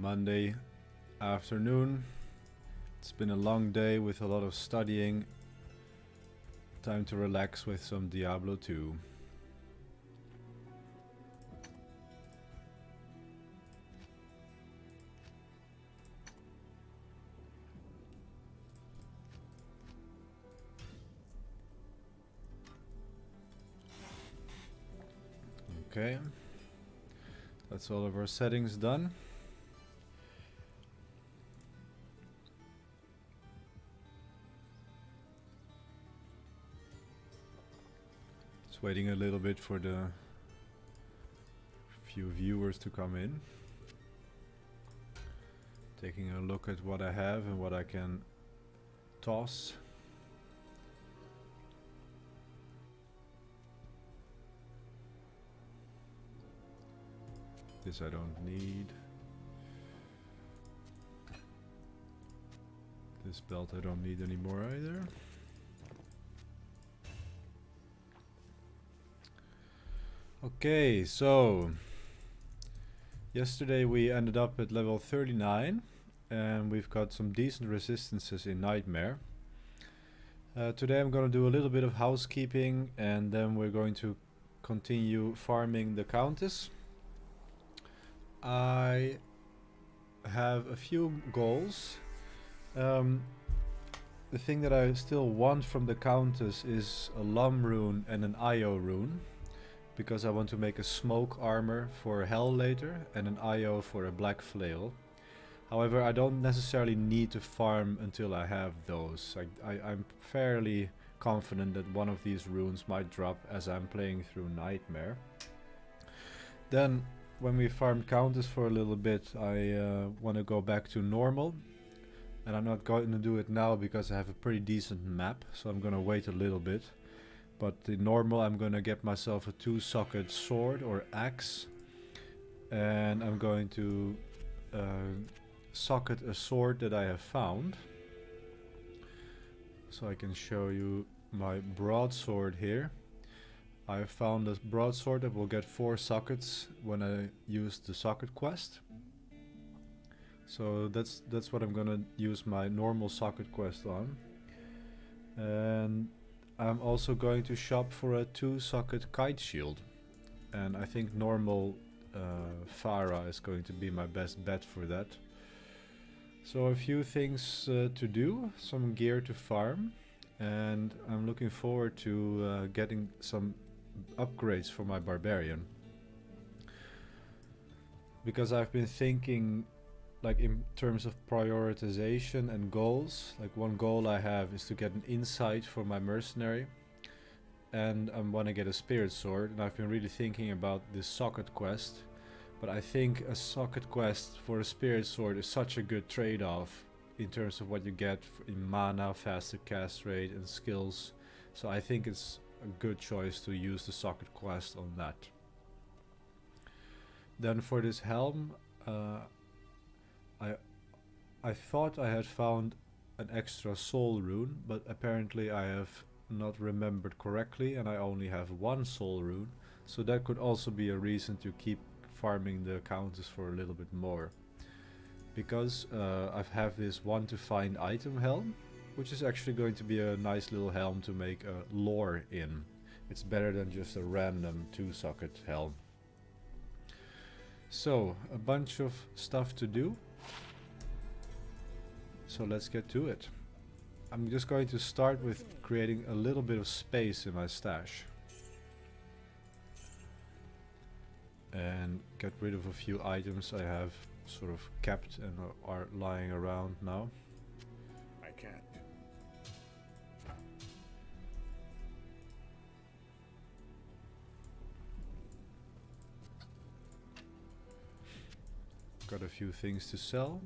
Monday afternoon. It's been a long day with a lot of studying. Time to relax with some Diablo 2. Okay, that's all of our settings done. Just waiting a little bit for the few viewers to come in. Taking a look at what I have and what I can toss. This I don't need. This belt I don't need anymore either. Okay, so yesterday we ended up at level 39 and we've got some decent resistances in Nightmare. Today I'm going to do a little bit of housekeeping and then we're going to continue farming the Countess. I have a few goals. The thing that I still want from the Countess is a Lum rune and an IO rune, because I want to make a smoke armor for Hell later and an IO for a black flail. However, I don't necessarily need to farm until I have those. I'm fairly confident that one of these runes might drop as I'm playing through Nightmare. Then when we farmed Countess for a little bit, I want to go back to normal. And I'm not going to do it now because I have a pretty decent map, so I'm going to wait a little bit. But in normal I'm going to get myself a 2-socket sword or axe. And I'm going to socket a sword that I have found. So I can show you my broadsword here. I found a broadsword that will get 4 sockets when I use the socket quest. So that's what I'm gonna use my normal socket quest on. And I'm also going to shop for a 2-socket kite shield. And I think normal Farah is going to be my best bet for that. So a few things to do, some gear to farm. And I'm looking forward to getting some upgrades for my barbarian, because I've been thinking like in terms of prioritization and goals. Like one goal I have is to get an insight for my mercenary, and I want to get a spirit sword, and I've been really thinking about this socket quest, but I think a socket quest for a spirit sword is such a good trade-off in terms of what you get in mana, faster cast rate and skills. So I think it's a good choice to use the socket quest on that. Then for this helm, I thought I had found an extra soul rune, but apparently I have not remembered correctly and I only have 1 soul rune, so that could also be a reason to keep farming the Countess for a little bit more. Because I have this 1 to find item helm, which is actually going to be a nice little helm to make a lore in. It's better than just a random 2-socket helm. So, a bunch of stuff to do. So let's get to it. I'm just going to start with creating a little bit of space in my stash. And get rid of a few items I have sort of kept and are lying around now. I can't. Got a few things to sell.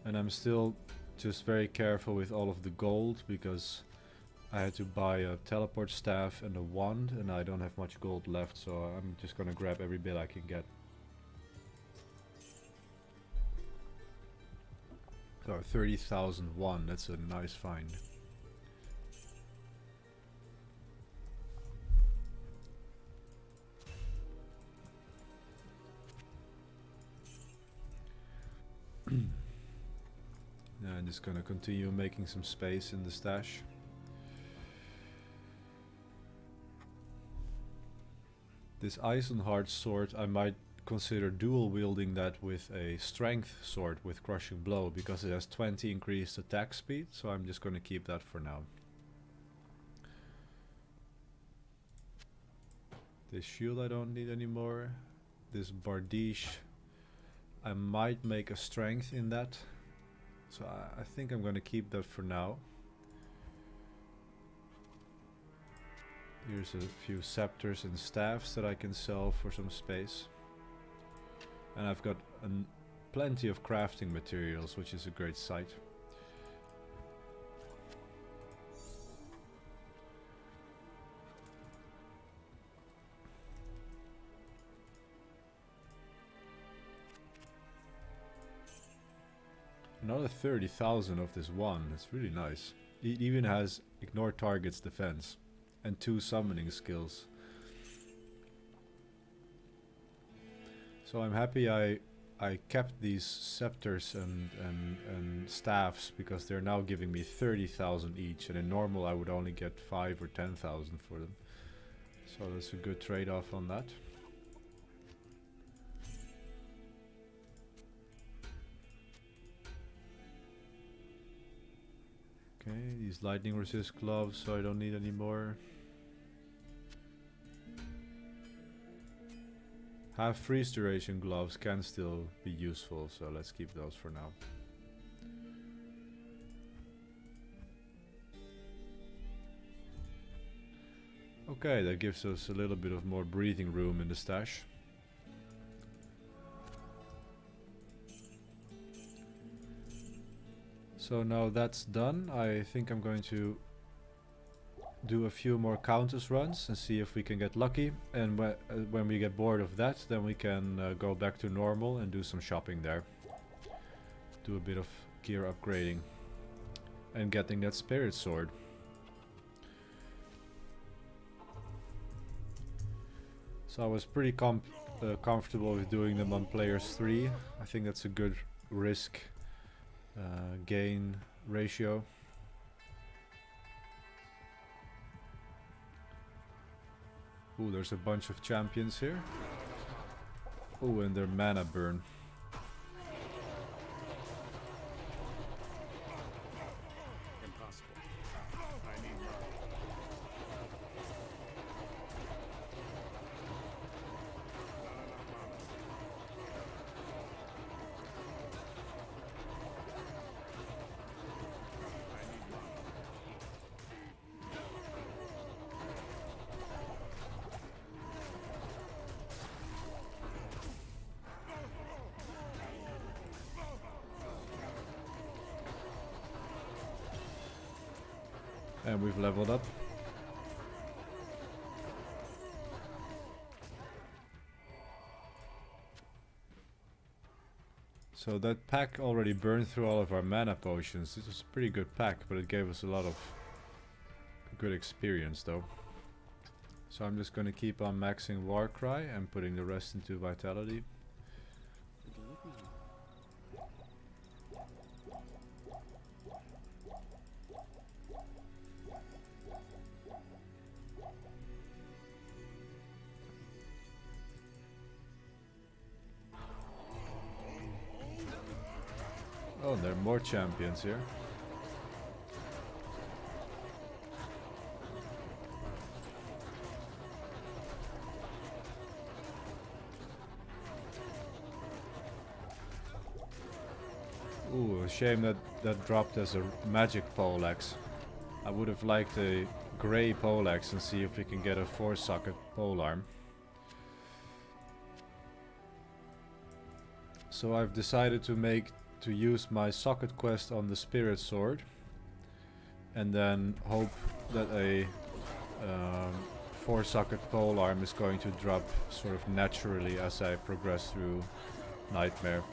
And I'm still just very careful with all of the gold because I had to buy a teleport staff and a wand and I don't have much gold left, so I'm just gonna grab every bit I can get. So 30,001, that's a nice find. Yeah, I'm just gonna continue making some space in the stash. This Eisenhard sword, I might consider dual wielding that with a strength sword with crushing blow, because it has 20 increased attack speed, so I'm just gonna keep that for now. This shield I don't need anymore. This bardiche, I might make a strength in that, so I think I'm gonna keep that for now. Here's a few scepters and staffs that I can sell for some space. And I've got plenty of crafting materials, which is a great sight. Another 30,000 of this one, it's really nice. It even has ignore target's defense and 2 summoning skills. So I'm happy I kept these scepters and staffs, because they're now giving me 30,000 each, and in normal I would only get 5 or 10,000 for them. So that's a good trade-off on that. Okay, these lightning resist gloves, so I don't need any more. Half freeze duration gloves can still be useful, so let's keep those for now. Okay, that gives us a little bit of more breathing room in the stash. So now that's done, I think I'm going to do a few more Countess runs and see if we can get lucky, and when we get bored of that, then we can go back to normal and do some shopping there. Do a bit of gear upgrading and getting that spirit sword. So I was pretty comfortable with doing them on players 3. I think that's a good risk gain ratio. Ooh, there's a bunch of champions here. Ooh, and their mana burn. Impossible. I need more. And we've leveled up. So that pack already burned through all of our mana potions. This was a pretty good pack, but it gave us a lot of good experience though. So I'm just gonna keep on maxing warcry and putting the rest into vitality. Oh, there are more champions here. Ooh, a shame that that dropped as a magic poleaxe. I would have liked a grey poleaxe and see if we can get a 4-socket polearm. So I've decided to use my socket quest on the spirit sword, and then hope that a 4-socket polearm is going to drop sort of naturally as I progress through Nightmare.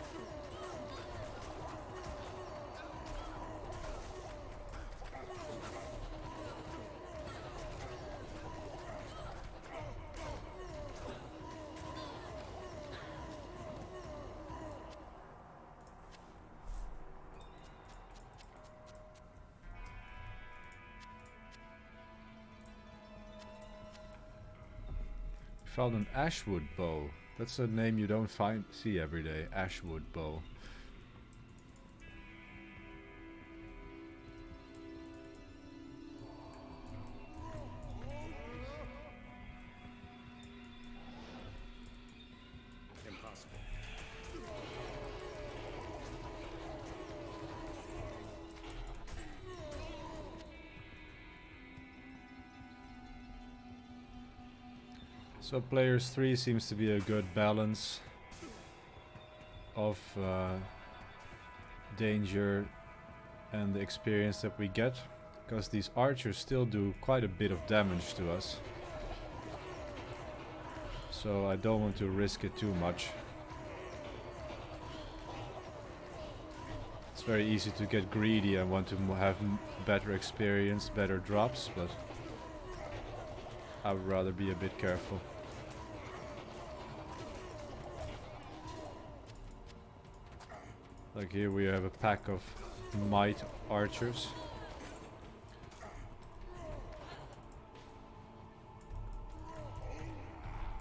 Found an ashwood bow. That's a name you don't see every day. Ashwood bow. Impossible. So players 3 seems to be a good balance of danger and the experience that we get, because these archers still do quite a bit of damage to us. So I don't want to risk it too much. It's very easy to get greedy and want to have better experience, better drops, but I would rather be a bit careful. Like here we have a pack of might archers.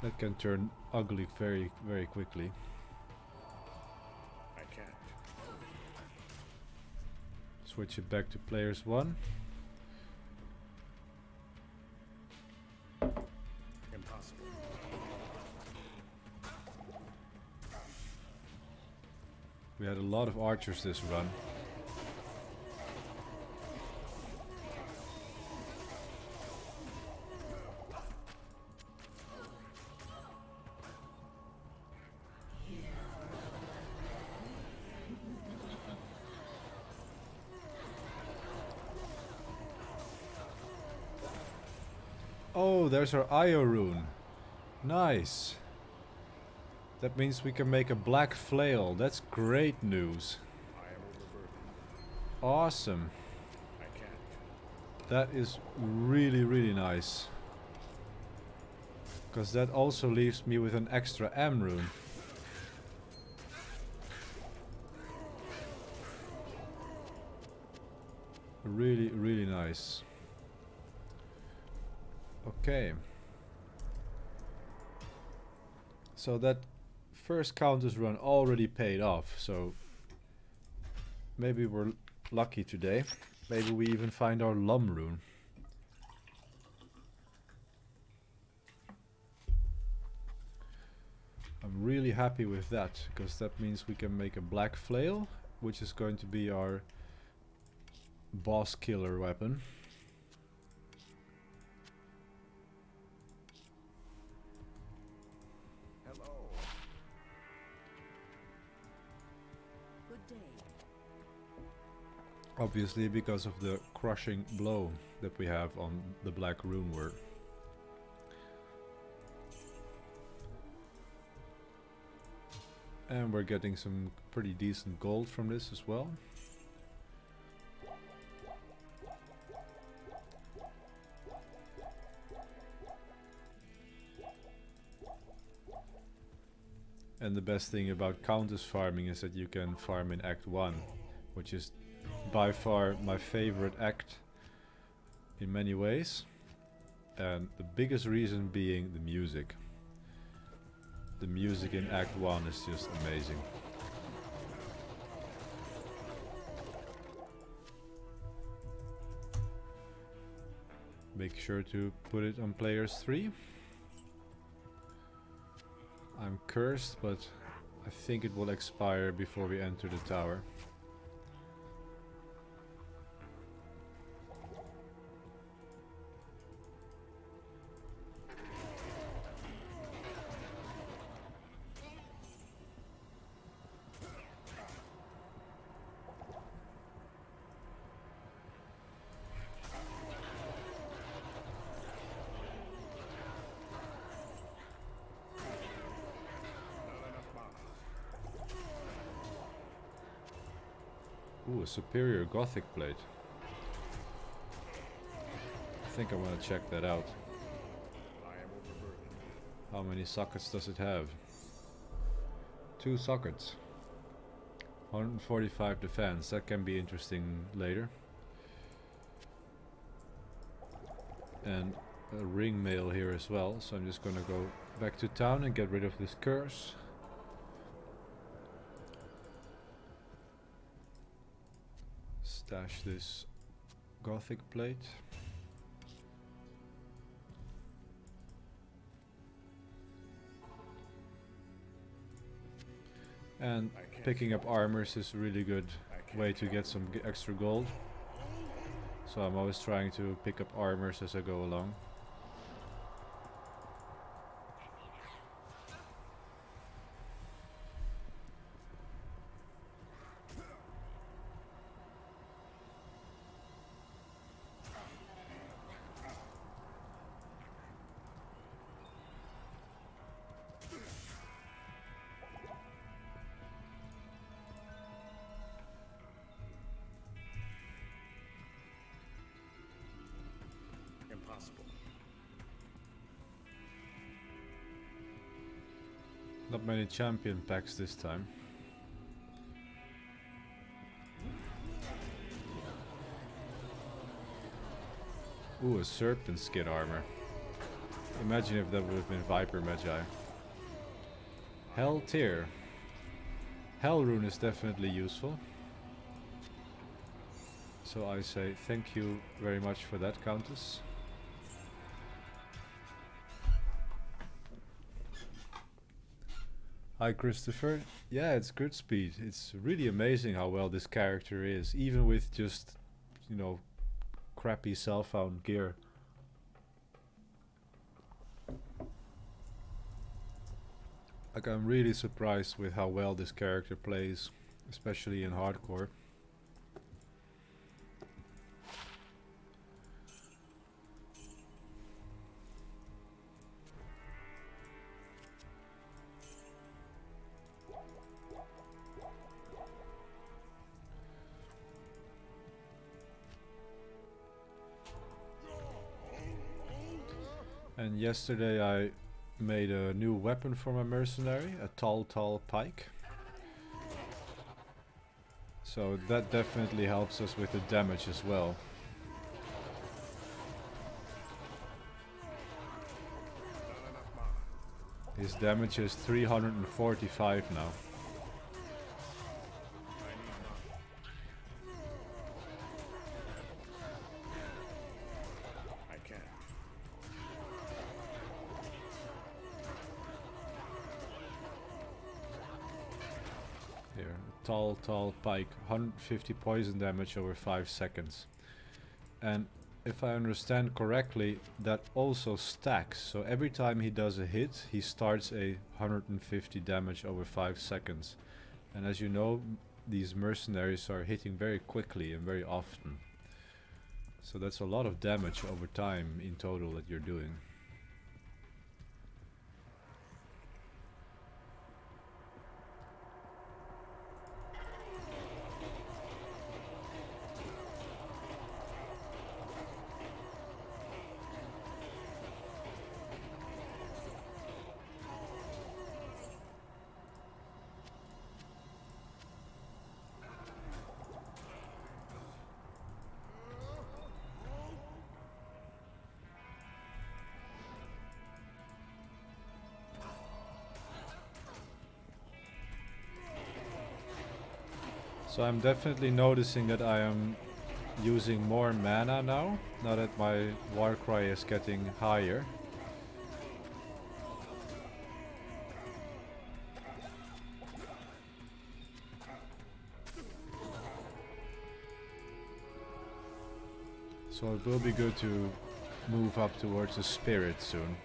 That can turn ugly very, very quickly. I can't. Switch it back to players 1. Impossible. We had a lot of archers this run. Oh, there's our Io rune. Nice. That means we can make a black flail. That's great news. I am overburdened. Awesome. I can't. That is really, really nice. Because that also leaves me with an extra M rune. Really, really nice. Okay. So that first Countess run already paid off, so maybe we're lucky today. Maybe we even find our Lum rune. I'm really happy with that, because that means we can make a black flail, which is going to be our boss killer weapon. Obviously because of the crushing blow that we have on the black rune word. And we're getting some pretty decent gold from this as well. And the best thing about Countess farming is that you can farm in Act 1, which is by far my favorite act in many ways, and the biggest reason being the music. The music in Act 1 is just amazing. Make sure to put it on players 3. I'm cursed, but I think it will expire before we enter the tower. Ooh, a superior gothic plate. I think I want to check that out. I am overburdened. How many sockets does it have? 2 sockets. 145 defense. That can be interesting later. And a ring mail here as well, so I'm just gonna go back to town and get rid of this curse. Stash this Gothic plate. And picking up armors is a really good way to get some extra gold. So I'm always trying to pick up armors as I go along. Impossible. Not many champion packs this time. Ooh, a serpent skin armor. Imagine if that would have been Viper Magi. Hell Tier. Hell Rune is definitely useful. So I say thank you very much for that, Countess. Hi Christopher. Yeah, it's good speed. It's really amazing how well this character is, even with just, you know, crappy cell phone gear. Like, I'm really surprised with how well this character plays, especially in hardcore. And yesterday I made a new weapon for my mercenary, a tall pike. So that definitely helps us with the damage as well. His damage is 345 now. Tall pike, 150 poison damage over 5 seconds. And if I understand correctly, that also stacks. So every time he does a hit, he starts a 150 damage over 5 seconds. And as you know, these mercenaries are hitting very quickly and very often. So that's a lot of damage over time in total that you're doing. So I'm definitely noticing that I am using more mana now that my warcry is getting higher. So it will be good to move up towards a spirit soon.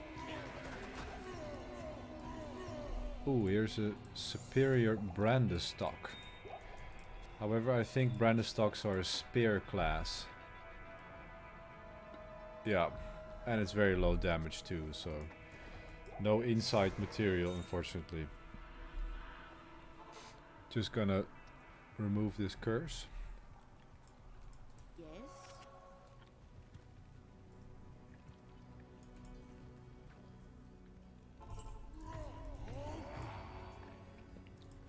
Ooh, here's a superior Brandestock. However, I think Brandestocks are a spear class. Yeah, and it's very low damage too, so no inside material, unfortunately. Just gonna remove this curse. Yes.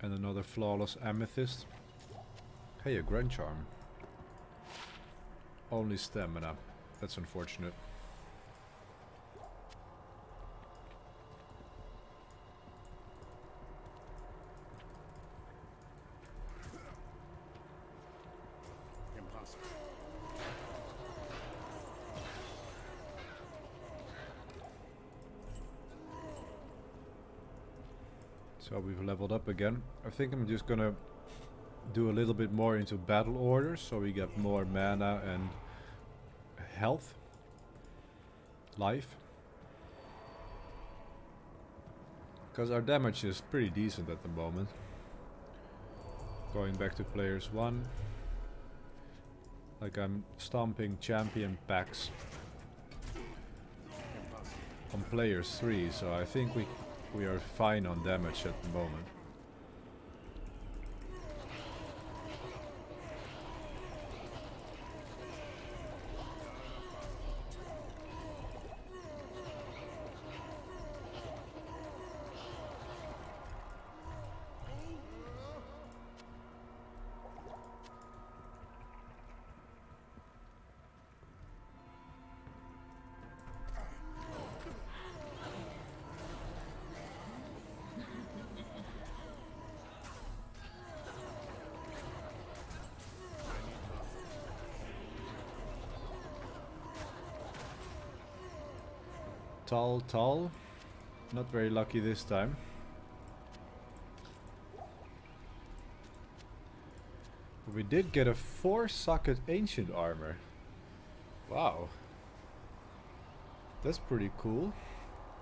And another flawless amethyst. Hey, a Grand Charm. Only stamina. That's unfortunate. So we've leveled up again. I think I'm just gonna do a little bit more into battle orders so we get more mana and health, life. Because our damage is pretty decent at the moment. Going back to players 1. Like I'm stomping champion packs on players 3, so I think we are fine on damage at the moment. Tall. Not very lucky this time. But we did get a 4-socket ancient armor. Wow. That's pretty cool.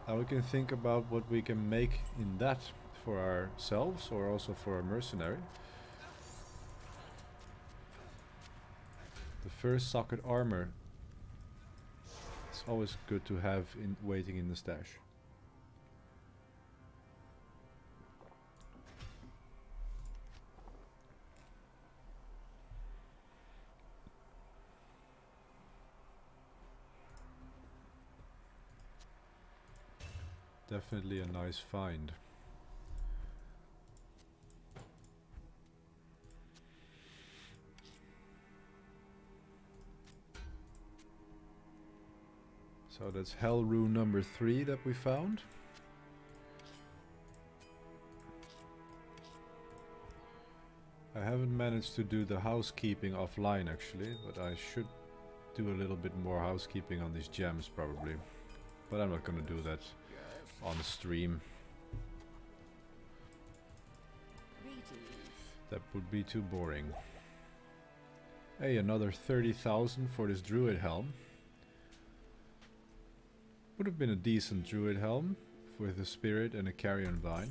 Now we can think about what we can make in that for ourselves or also for a mercenary. The first socket armor. It's always good to have waiting in the stash. Definitely a nice find. So that's Hell Rune number 3 that we found. I haven't managed to do the housekeeping offline actually, but I should do a little bit more housekeeping on these gems probably. But I'm not gonna do that on stream. That would be too boring. Hey, another 30,000 for this druid helm. Would have been a decent druid helm with a spirit and a carrion vine.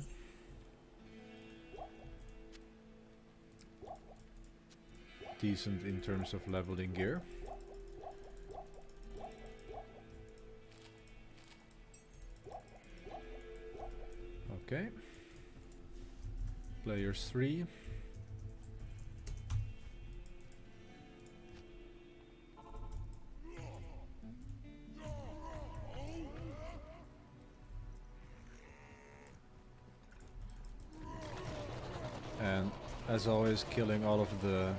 Decent in terms of leveling gear. Okay. Players 3. And as always, killing all of the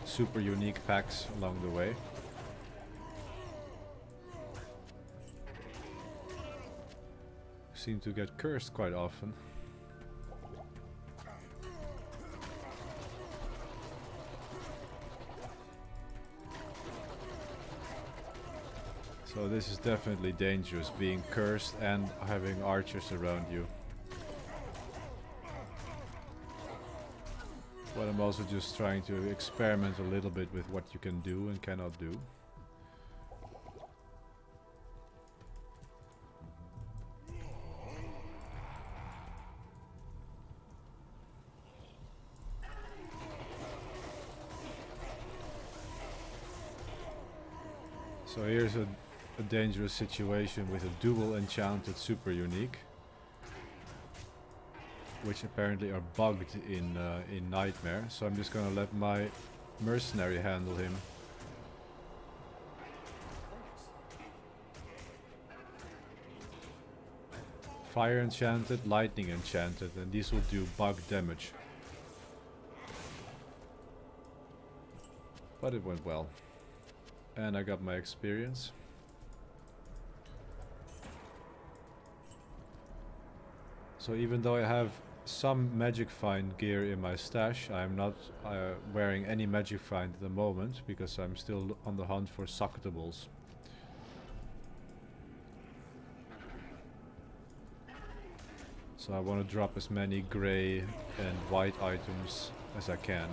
super unique packs along the way. Seem to get cursed quite often. So this is definitely dangerous, being cursed and having archers around you. But I'm also just trying to experiment a little bit with what you can do and cannot do. So here's a dangerous situation with a dual enchanted super unique, which apparently are bugged in Nightmare. So I'm just gonna let my mercenary handle him. Fire enchanted, lightning enchanted, and these will do bug damage. But it went well. And I got my experience. So even though I have some magic find gear in my stash, I'm not wearing any magic find at the moment because I'm still on the hunt for socketables. So I want to drop as many grey and white items as I can.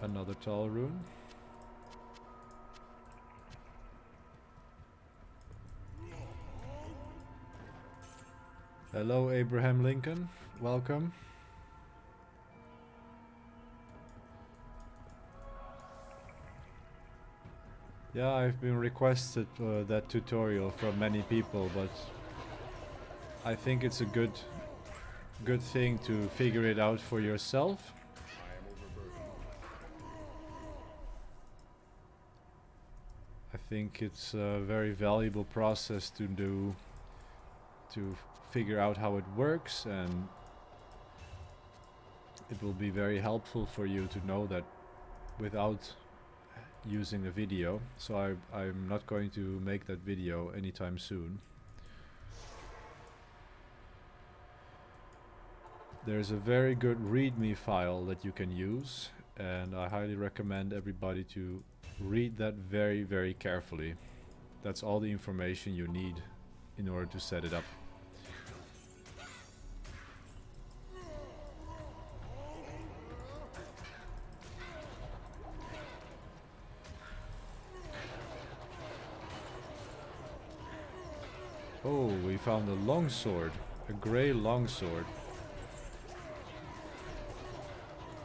Another tall rune. Hello Abraham Lincoln, welcome. Yeah, I've been requested that tutorial from many people, but I think it's a good thing to figure it out for yourself. I think it's a very valuable process to do, to figure out how it works, and it will be very helpful for you to know that without using a video. So I'm not going to make that video anytime soon. There's a very good readme file that you can use, and I highly recommend everybody to read that very, very carefully. That's all the information you need in order to set it up. Oh, we found a longsword, a grey longsword.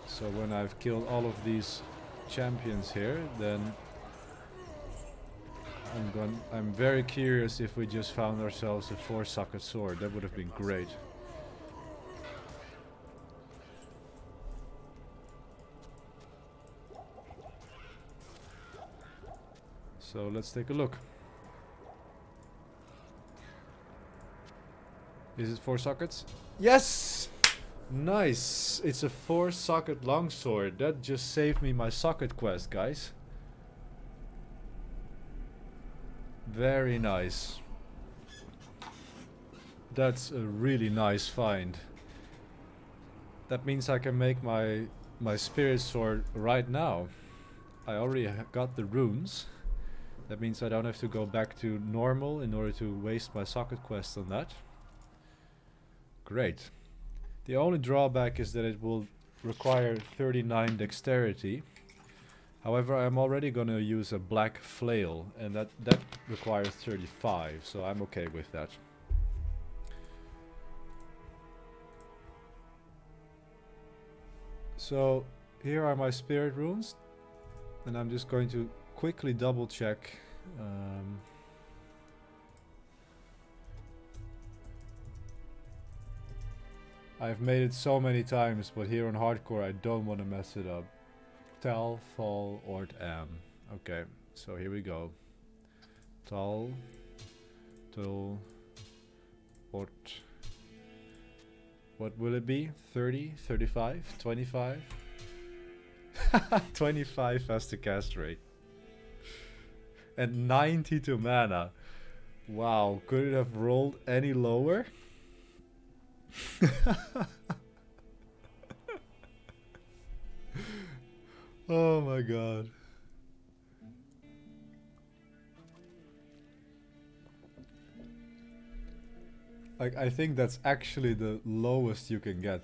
So when I've killed all of these champions here, then I'm very curious if we just found ourselves a 4-socket sword. That would have been great. So let's take a look. Is it 4 sockets? Yes! Nice! It's a 4-socket longsword. That just saved me my socket quest, guys. Very nice. That's a really nice find. That means I can make my spirit sword right now. I already got the runes. That means I don't have to go back to normal in order to waste my socket quest on that. Great. The only drawback is that it will require 39 dexterity. However, I'm already gonna use a black flail, and that requires 35, so I'm okay with that. So here are my spirit runes, and I'm just going to quickly double check. I've made it so many times, but here on hardcore I don't want to mess it up. Tal, Thal, Ort, Am. Okay, so here we go. Tal, Tul, Ort. What will it be? 30, 35, 25? 25 faster cast rate. And 92 mana. Wow, could it have rolled any lower? Oh my god. Like, I think that's actually the lowest you can get.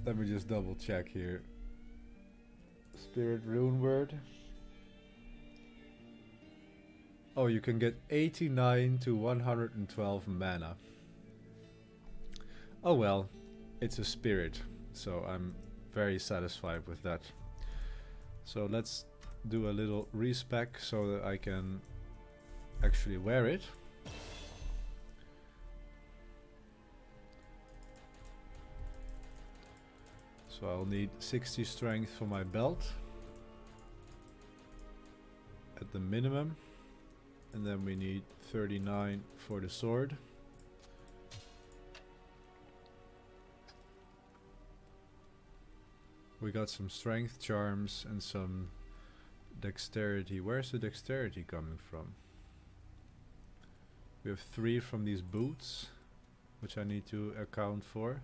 Let me just double check here. Spirit rune word. Oh, you can get 89 to 112 mana. Oh well, it's a spirit, so I'm very satisfied with that. So let's do a little respec so that I can actually wear it. So I'll need 60 strength for my belt at the minimum, and then we need 39 for the sword. We got some strength charms and some dexterity. Where's the dexterity coming from? We have 3 from these boots. which I need to account for.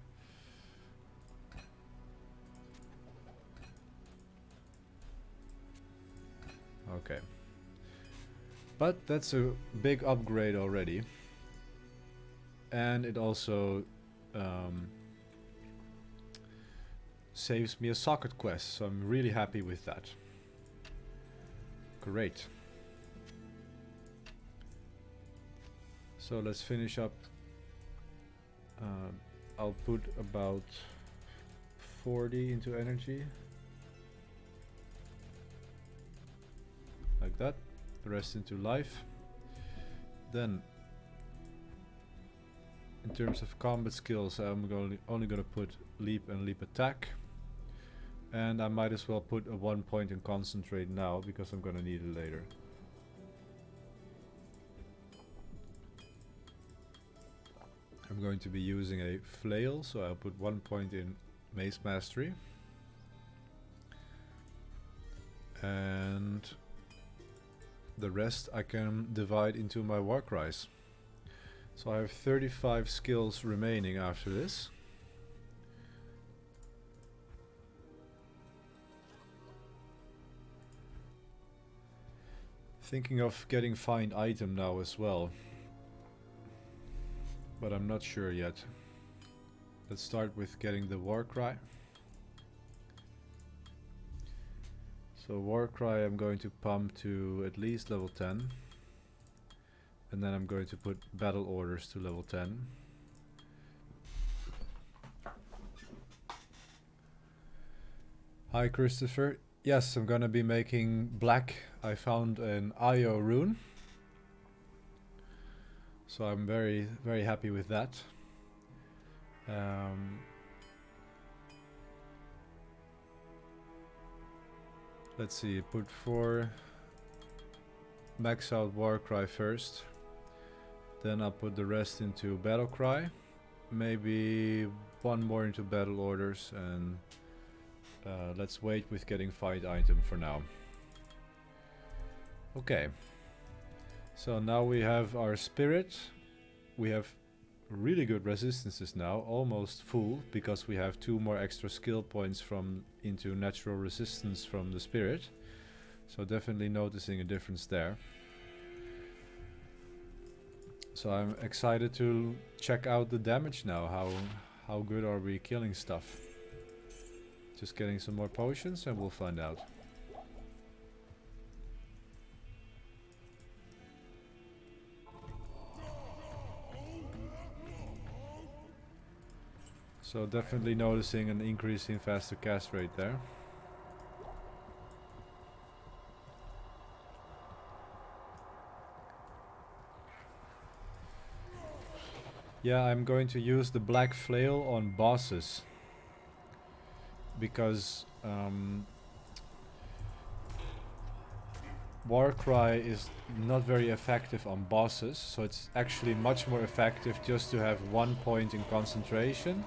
Okay. But that's a big upgrade already. And it also saves me a socket quest, so I'm really happy with that. Great. So let's finish up. I'll put about 40 into energy. Like that. The rest into life. Then, in terms of combat skills, I'm only going to put leap and leap attack. And I might as well put a 1 point in concentrate now, because I'm going to need it later. I'm going to be using a flail, so I'll put 1 point in mace mastery. And the rest I can divide into my warcries. So I have 35 skills remaining after this. Thinking of getting find item now as well, but I'm not sure yet. Let's start with getting the warcry. So warcry I'm going to pump to at least level 10. And then I'm going to put battle orders to level 10. Hi Christopher. Yes, I'm gonna be making black. I found an IO rune. So I'm very, very happy with that. Let's see, put 4 max out warcry first. Then I'll put the rest into battle cry. Maybe 1 more into battle orders, and let's wait with getting fight item for now. Okay. So now we have our spirit. We have really good resistances now, almost full, because we have 2 more extra skill points from into natural resistance from the spirit. So definitely noticing a difference there. So I'm excited to check out the damage now. How good are we killing stuff? Just getting some more potions and we'll find out. So definitely noticing an increase in faster cast rate there. Yeah, I'm going to use the black flail on bosses. Because warcry is not very effective on bosses. So it's actually much more effective just to have 1 point in concentration.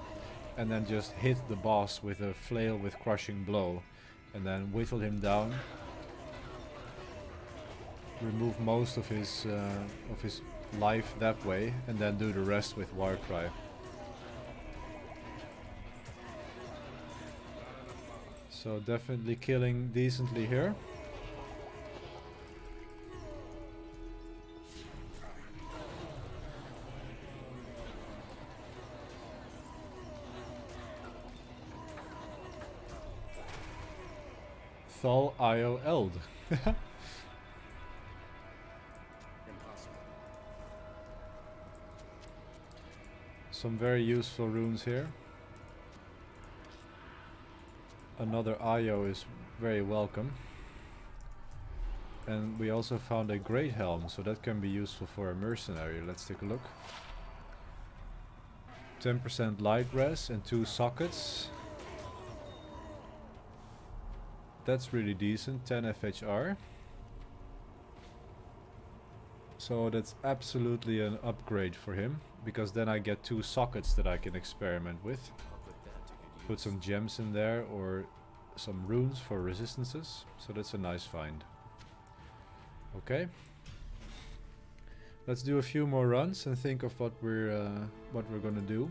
And then just hit the boss with a flail with crushing blow. And then whittle him down. Remove most of his life that way. And then do the rest with warcry. So definitely killing decently here. Thal IO Eld. Impossible. Some very useful runes here. Another IO is very welcome. And we also found a great helm, so that can be useful for a mercenary. Let's take a look. 10% light res and 2 sockets. That's really decent, 10 FHR. So that's absolutely an upgrade for him, because then I get 2 sockets that I can experiment with. Put some gems in there or some runes for resistances, so that's a nice find. Okay. Let's do a few more runs and think of what we're gonna do.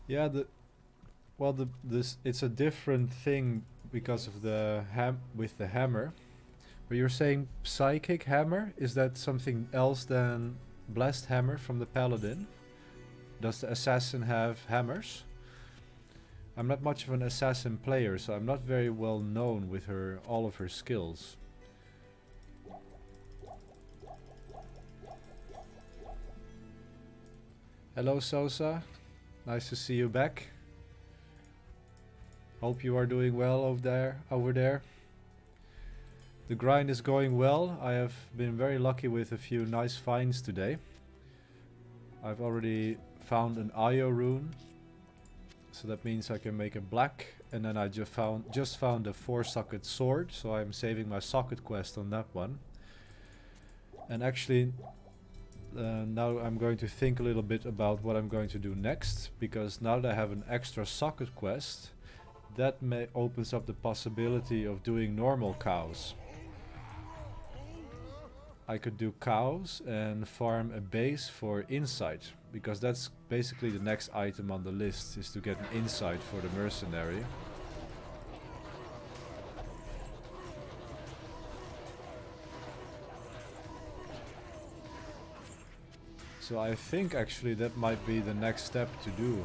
Yeah, it's a different thing because of the with the hammer. But you're saying psychic hammer? Is that something else than blessed hammer from the paladin? Does the assassin have hammers? I'm not much of an assassin player, so I'm not very well known with all of her skills. Hello Sosa, nice to see you back. Hope you are doing well over there. The grind is going well. I have been very lucky with a few nice finds today. I've already found an Io rune, so that means I can make a black, and then I just found a 4-socket sword, so I'm saving my socket quest on that one. And actually now I'm going to think a little bit about what I'm going to do next, because now that I have an extra socket quest, that opens up the possibility of doing normal cows. I could do cows and farm a base for insight, because that's basically the next item on the list, is to get an insight for the mercenary. So I think actually that might be the next step to do.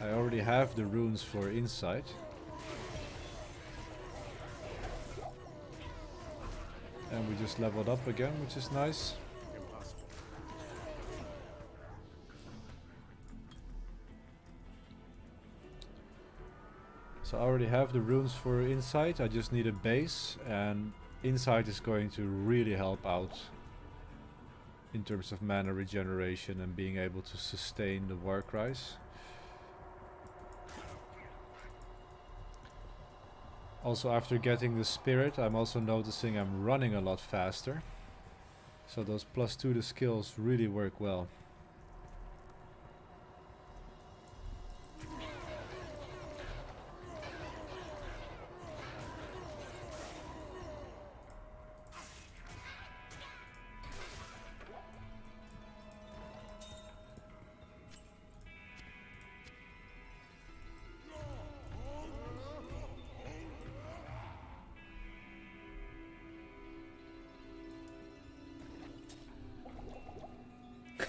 I already have the runes for insight. And we just leveled up again, which is nice. Impossible. So I already have the runes for insight, I just need a base, and insight is going to really help out in terms of mana regeneration and being able to sustain the warcries. Also, after getting the spirit, I'm also noticing I'm running a lot faster. So those +2 to skills really work well.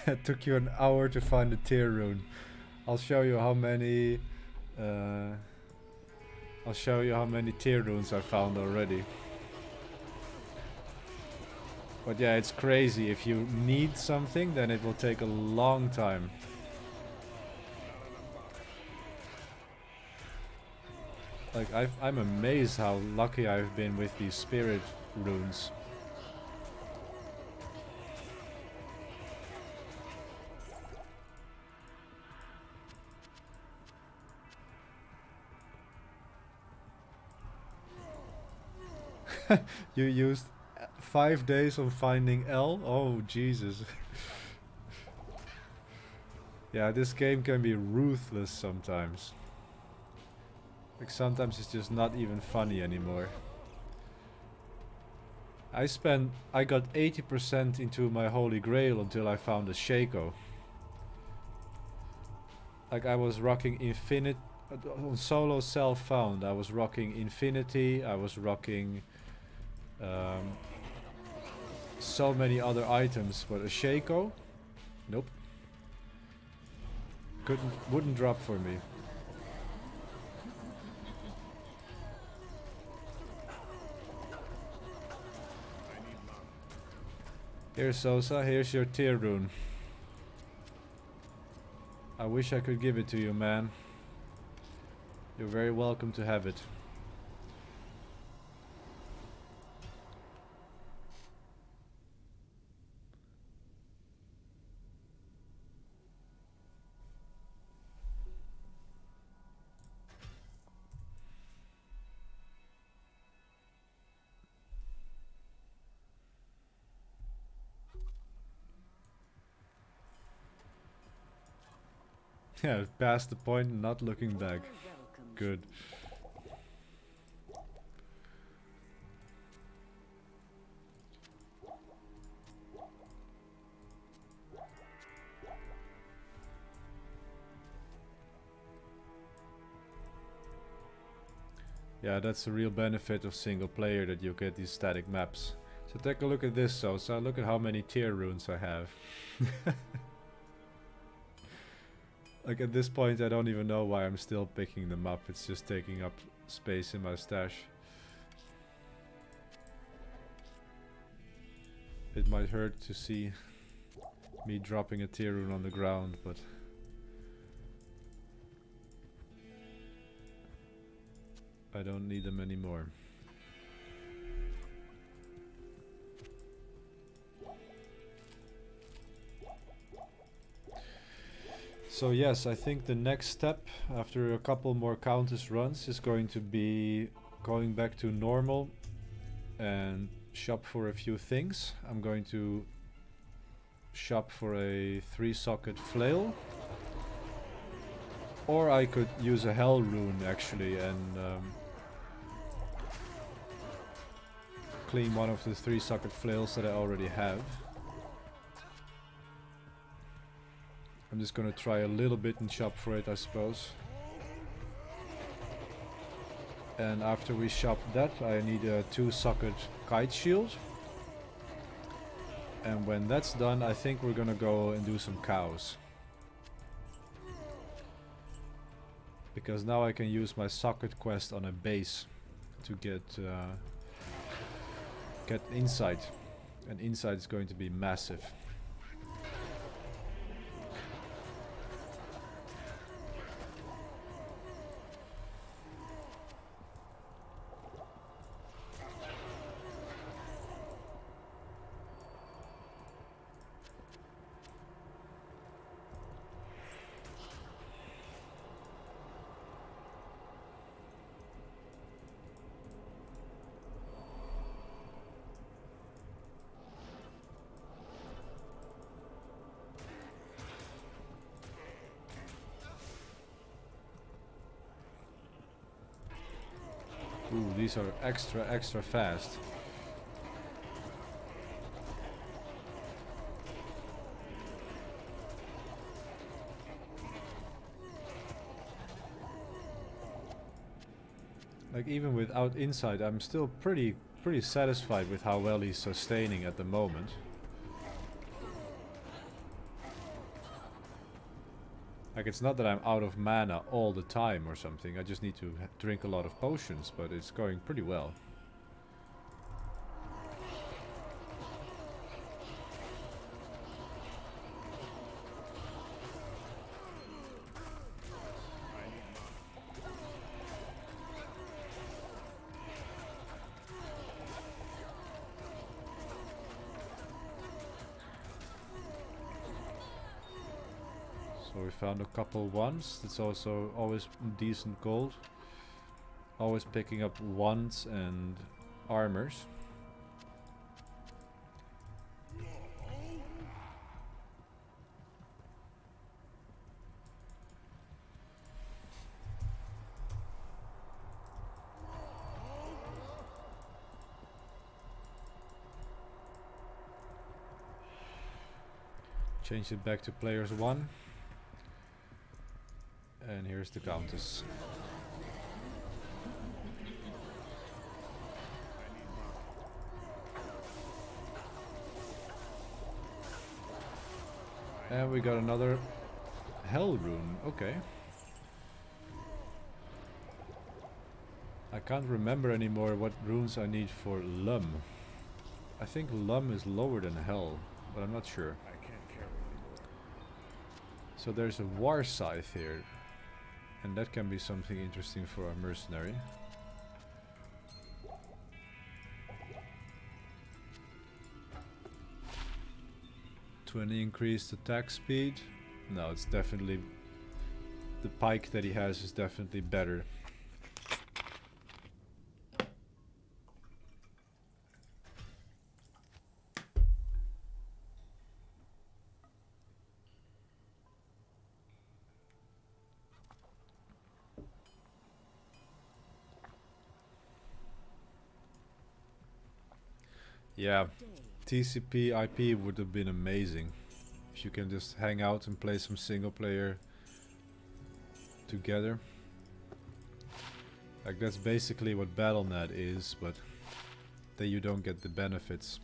It took you an hour to find a tier rune. I'll show you how many tier runes I found already. But yeah, it's crazy. If you need something, then it will take a long time. Like, I'm amazed how lucky I've been with these spirit runes. You used 5 days on finding L? Oh, Jesus. Yeah, this game can be ruthless sometimes. Like, sometimes it's just not even funny anymore. I got 80% into my Holy Grail until I found a Shaco. Like, I was rocking Infinite on solo self-found. I was rocking Infinity, I was rocking so many other items, but a Shaco? Nope. Wouldn't drop for me. Here, Sosa, here's your tier rune. I wish I could give it to you, man. You're very welcome to have it. Yeah, past the point, not looking back. Good. Yeah, that's the real benefit of single player, that you get these static maps. So take a look at this, so look at how many tier runes I have. Like at this point I don't even know why I'm still picking them up, it's just taking up space in my stash. It might hurt to see me dropping a tier rune on the ground, but I don't need them anymore. So yes, I think the next step after a couple more Countess runs is going to be going back to normal and shop for a few things. I'm going to shop for a 3-socket flail. Or I could use a hell rune actually and clean one of the 3-socket flails that I already have. I'm just gonna try a little bit and shop for it, I suppose. And after we shop that, I need a 2-socket kite shield. And when that's done, I think we're gonna go and do some cows. Because now I can use my socket quest on a base to get insight. And insight is going to be massive. Ooh, these are extra fast. Like even without insight, I'm still pretty satisfied with how well he's sustaining at the moment. Like it's not that I'm out of mana all the time or something, I just need to drink a lot of potions, but it's going pretty well. So we found a couple ones, that's also always decent gold. Always picking up wands and armors. Change it back to players 1. And here's the Countess. And we got another hell rune, okay. I can't remember anymore what runes I need for Lum. I think Lum is lower than hell, but I'm not sure. I can't carry anymore. So there's a war scythe here. And that can be something interesting for our mercenary. To an increased attack speed. No, it's definitely... The pike that he has is definitely better. Yeah, TCP IP would have been amazing. If you can just hang out and play some single player together. Like that's basically what BattleNet is, but then you don't get the benefits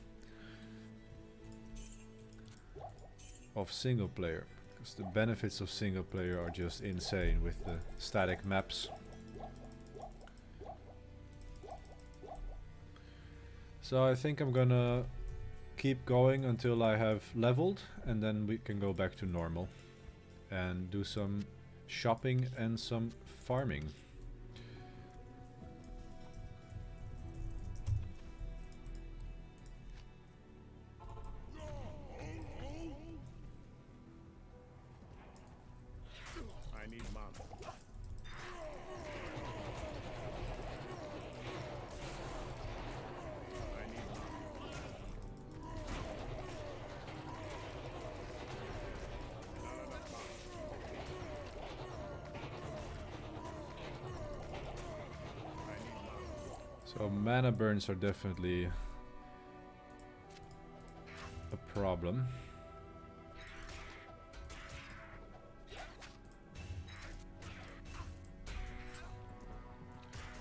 of single player. Because the benefits of single player are just insane with the static maps. So I think I'm gonna keep going until I have leveled, and then we can go back to normal and do some shopping and some farming. I need mana. I need mana. So mana burns are definitely a problem.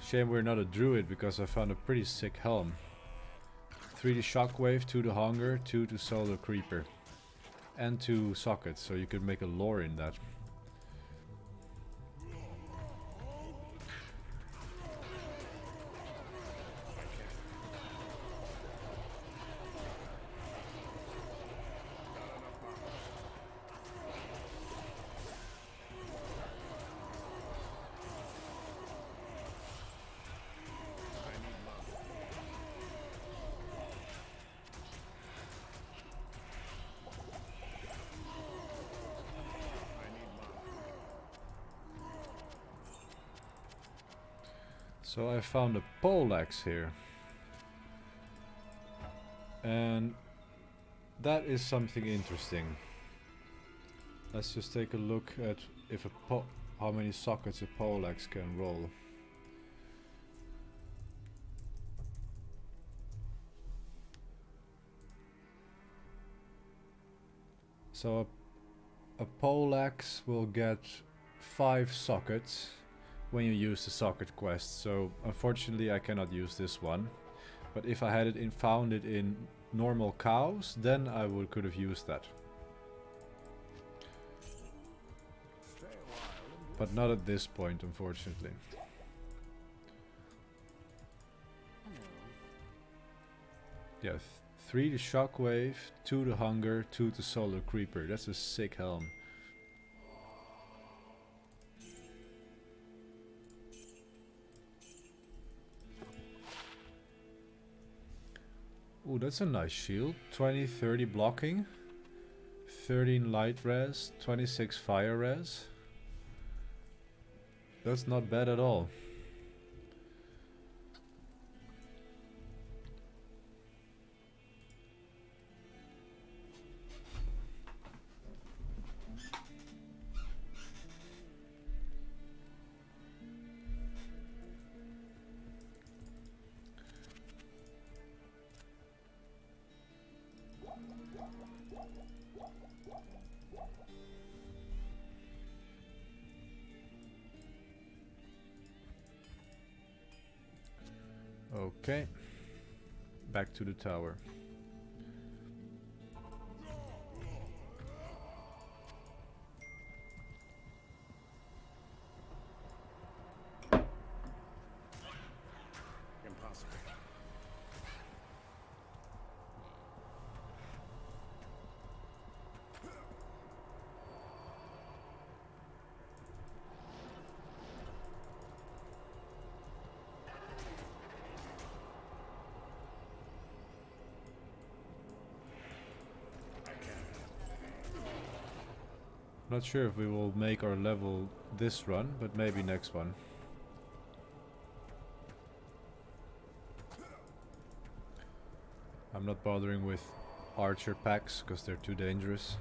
Shame we're not a druid, because I found a pretty sick helm. 3 to shockwave, 2 to hunger, 2 to solar creeper. And 2 sockets, so you could make a lore in that. So I found a poleaxe here. And that is something interesting. Let's just take a look at if how many sockets a poleaxe can roll. So a poleaxe will get 5 sockets when you use the socket quest. So unfortunately I cannot use this one. But if I had it found it in normal cows, then I could have used that. But not at this point, unfortunately. Yeah, 3 to shockwave, 2 to hunger, 2 to solar creeper. That's a sick helm. Ooh, that's a nice shield. 20, 30 blocking, 13 light res, 26 fire res. That's not bad at all. Okay, back to the tower. Impossible. Not sure if we will make our level this run, but maybe next one. I'm not bothering with archer packs because they're too dangerous.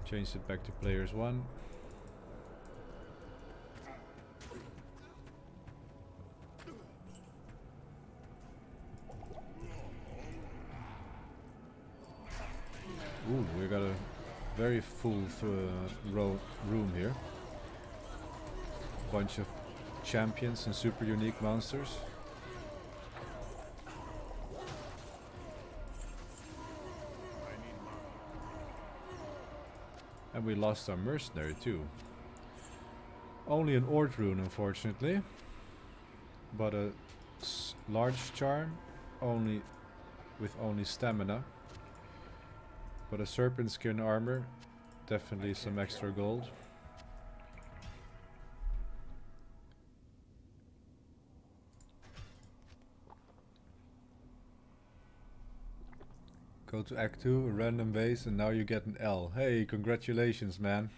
Changed it back to players 1. Ooh, we got a very full room here. Bunch of champions and super unique monsters. I need mana. And we lost our mercenary too. Only an Ord rune, unfortunately. But a large charm, with only stamina. But a serpent skin armor, definitely some extra gold. Go to Act 2, a random base, and now you get an L. Hey, congratulations, man.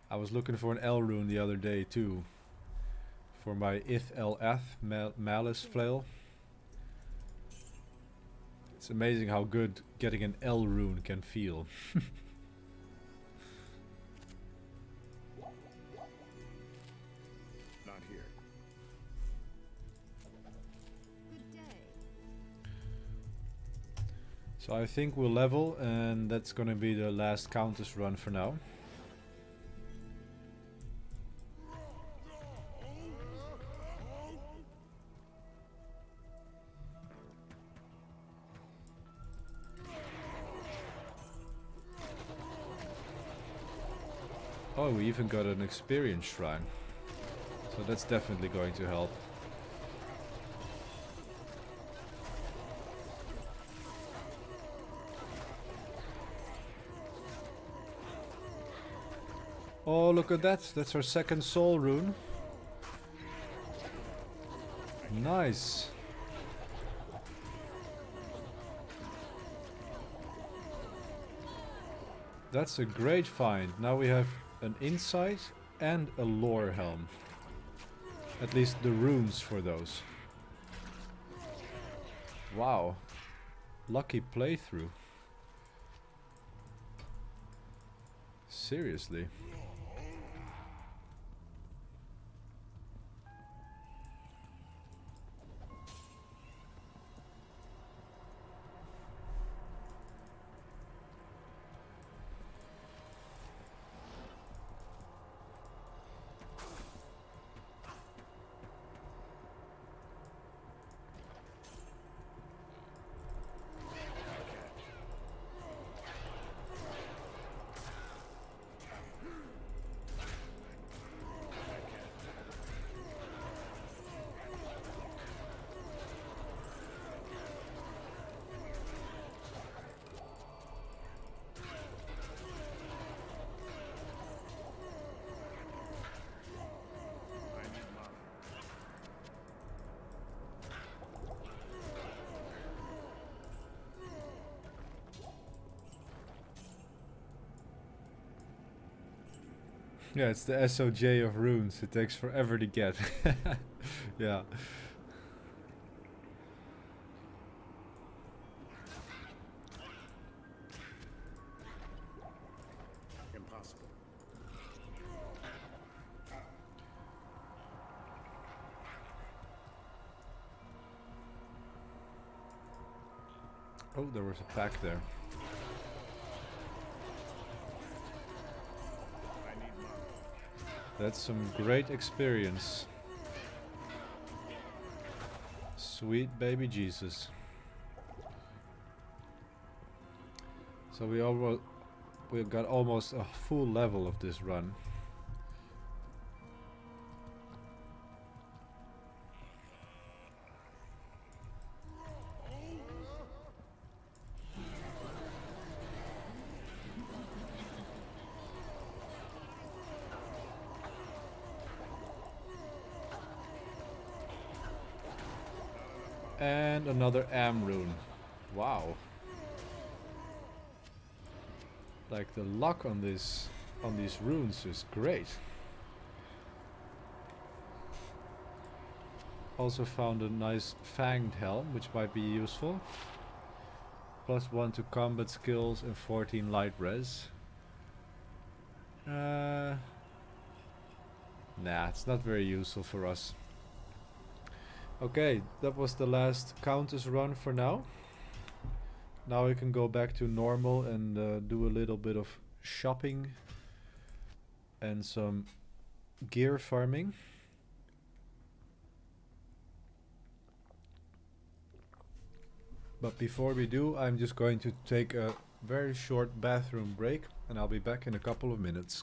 I was looking for an L rune the other day too. For my Ith-LF Malice Flail. It's amazing how good getting an L rune can feel. Not here. Good day. So I think we'll level, and that's gonna be the last Countess run for now. Oh, we even got an experience shrine. So that's definitely going to help. Oh, look at that. That's our second soul rune. Nice. That's a great find. Now we have an insight and a lore helm. At least the runes for those. Wow. Lucky playthrough. Seriously. Yeah, it's the SOJ of runes. It takes forever to get. Yeah. Impossible. Oh, there was a pack there. I need mana. That's some great experience. Sweet baby Jesus. So we got almost a full level of this run. And another Am rune. Wow. Like the luck on these runes is great. Also found a nice fanged helm, which might be useful. +1 to combat skills and 14 light res. Nah, it's not very useful for us. Okay, that was the last Countess run for now. Now we can go back to normal and do a little bit of shopping and some gear farming. But before we do, I'm just going to take a very short bathroom break and I'll be back in a couple of minutes.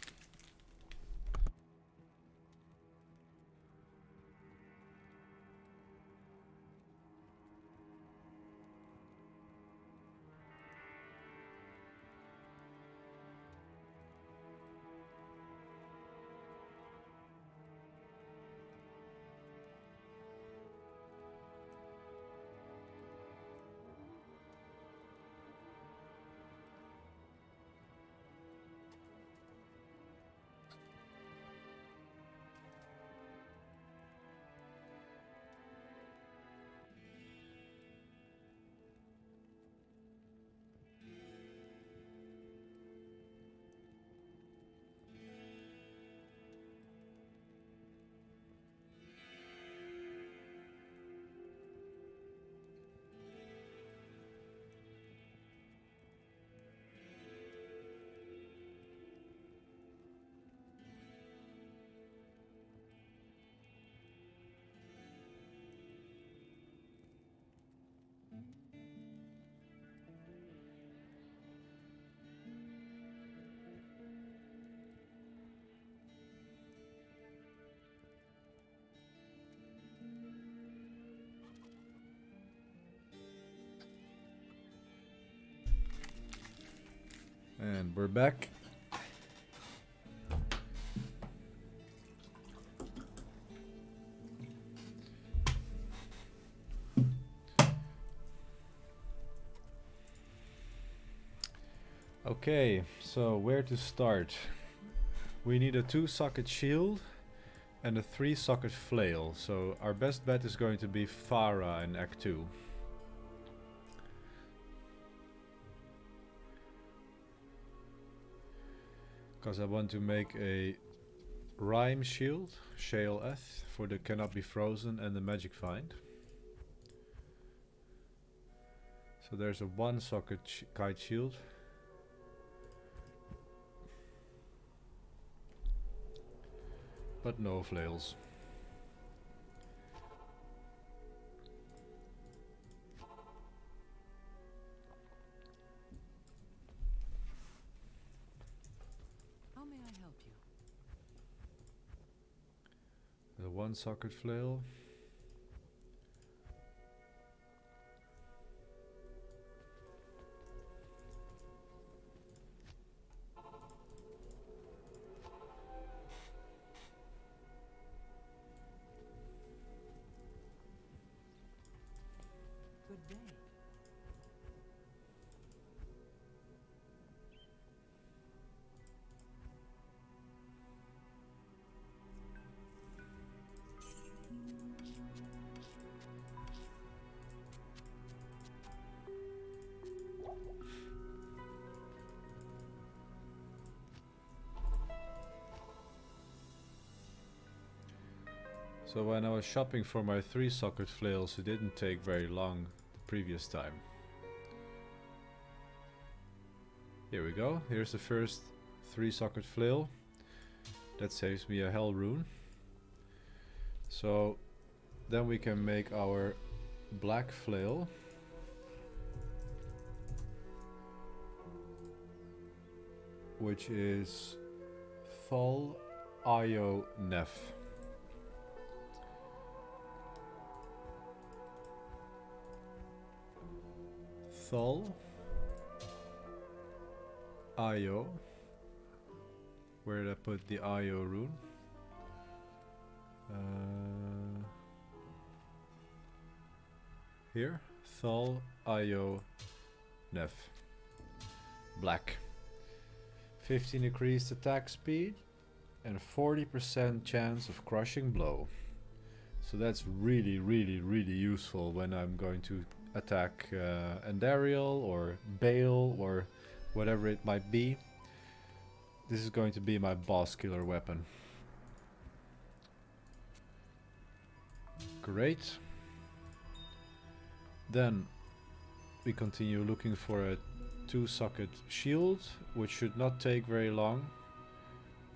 And we're back. Okay, so where to start? We need a 2-socket shield and a 3-socket flail. So our best bet is going to be Farah in Act 2. Because I want to make a rhyme shield, Shale Eth, for the cannot be frozen and the magic find. So there's a 1-socket kite shield. But no flails. How may I help you? The 1-socket flail. Good day. So when I was shopping for my 3-socket flails, it didn't take very long the previous time. Here we go. Here's the first 3-socket flail. That saves me a hell rune. So then we can make our black flail. Which is Thol Io Nef. Thol Io. Where did I put the Io rune? Here. Thol Io Nef. Black. 15 increased attack speed and 40% chance of crushing blow. So that's really useful when I'm going to attack Andariel or Bale or whatever it might be. This is going to be my boss killer weapon. Great. Then we continue looking for a 2-socket shield, which should not take very long.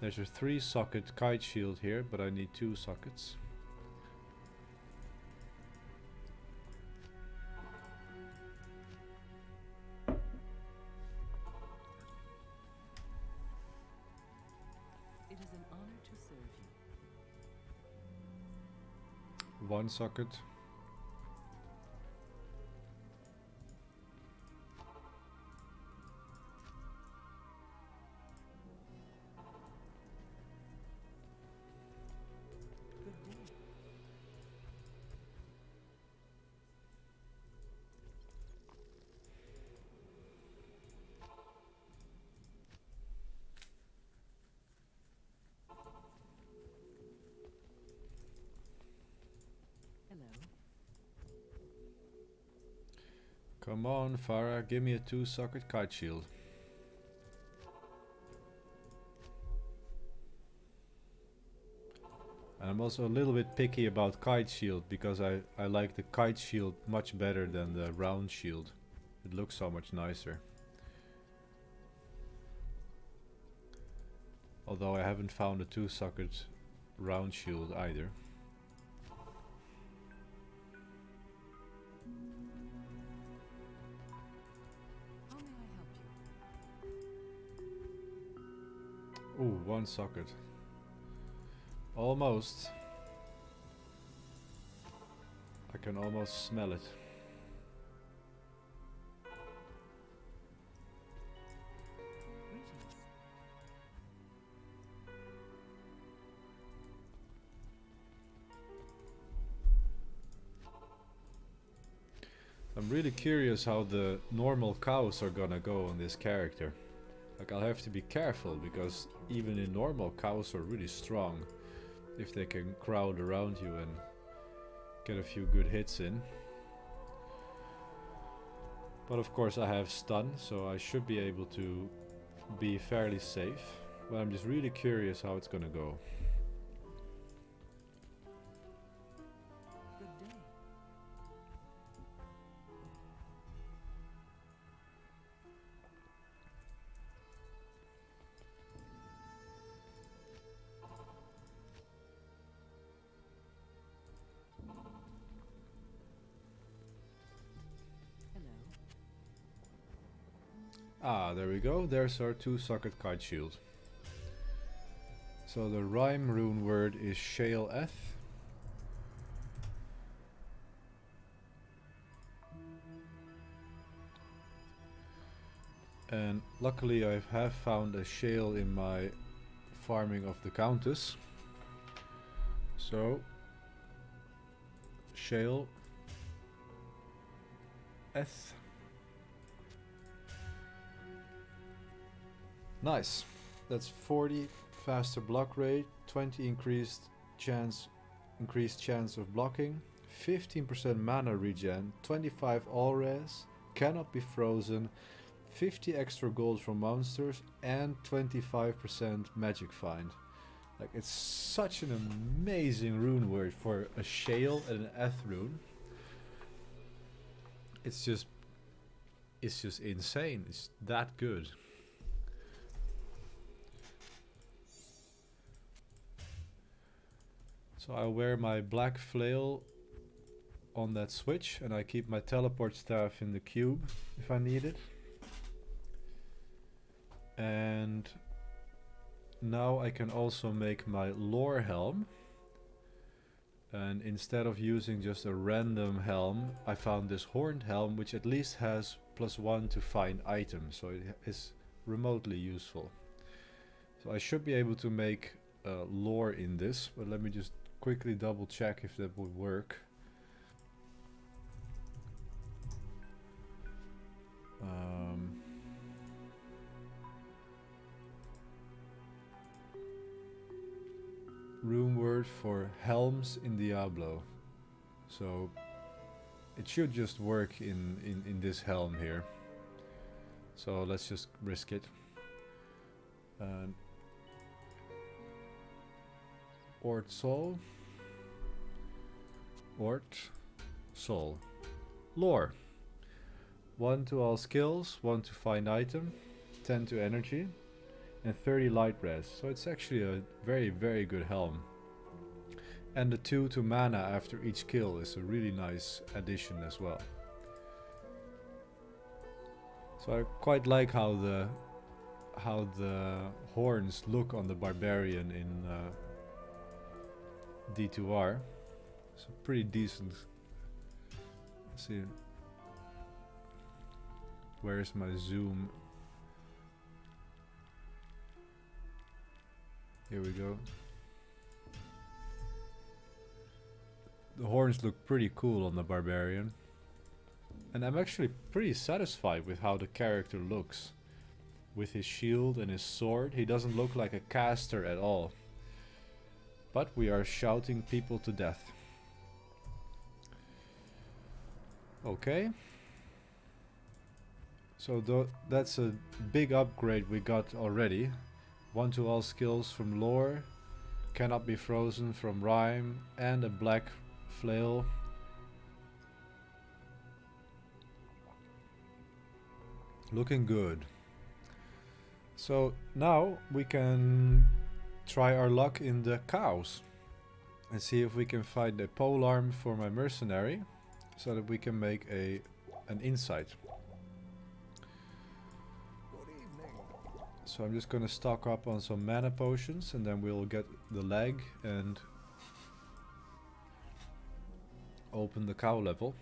There's a 3-socket kite shield here, but I need 2 sockets. It is an honor to serve you. 1 socket. Good day. Hello. Come on, Farah, give me a 2-socket kite shield. And I'm also a little bit picky about kite shield because I like the kite shield much better than the round shield. It looks so much nicer. Although I haven't found a 2-socket round shield either. How may I help you? Ooh, 1 socket. Almost. I can almost smell it. Greetings. I'm really curious how the normal cows are gonna go on this character. Like, I'll have to be careful because even in normal, cows are really strong if they can crowd around you and get a few good hits in. But of course I have stun, so I should be able to be fairly safe. But I'm just really curious how it's gonna go. Good day. Hello. Ah, there we go. There's our 2-socket kite shield. So the rhyme rune word is shale F. And luckily I have found a shale in my farming of the Countess. So shale S. Nice. That's 40 faster block rate, 20 increased chance of blocking, 15% mana regen, 25 all res, cannot be frozen, 50 extra gold from monsters, and 25% magic find. Like, it's such an amazing rune word for a shale and an eth rune. It's just insane. It's that good. So I'll wear my black flail on that switch, and I keep my teleport staff in the cube if I need it. And now I can also make my lore helm. And instead of using just a random helm, I found this horned helm, which at least has +1 to find items, so it is remotely useful. So I should be able to make lore in this, but let me just quickly double check if that would work. Rune word for helms in Diablo. So it should just work in this helm here. So let's just risk it. Ort Soul. Ort Soul. Lore. 1 to all skills, 1 to find item, 10 to energy, and 30 light res. So it's actually a very, very good helm. And the 2 to mana after each kill is a really nice addition as well. So I quite like how the horns look on the barbarian in D2R. It's pretty decent. Let's see. Where's my zoom? Here we go. The horns look pretty cool on the barbarian. And I'm actually pretty satisfied with how the character looks. With his shield and his sword, he doesn't look like a caster at all. But we are shouting people to death. Okay. So that's a big upgrade we got already. 1 to all skills from lore, cannot be frozen from rhyme, and a black flail. Looking good. So now we can try our luck in the cows and see if we can find a polearm for my mercenary so that we can make an insight. So I'm just gonna stock up on some mana potions and then we'll get the leg and open the cow level.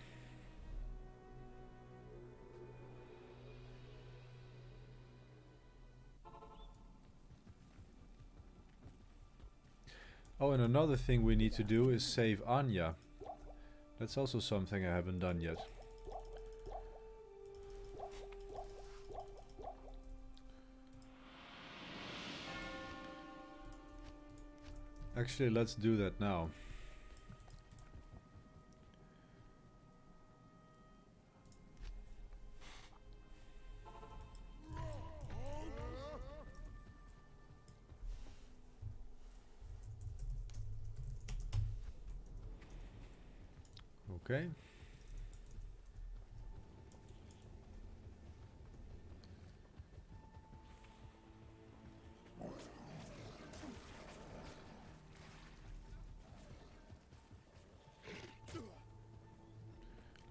Oh, and another thing we need to do is save Anya. That's also something I haven't done yet. Actually, let's do that now. Okay.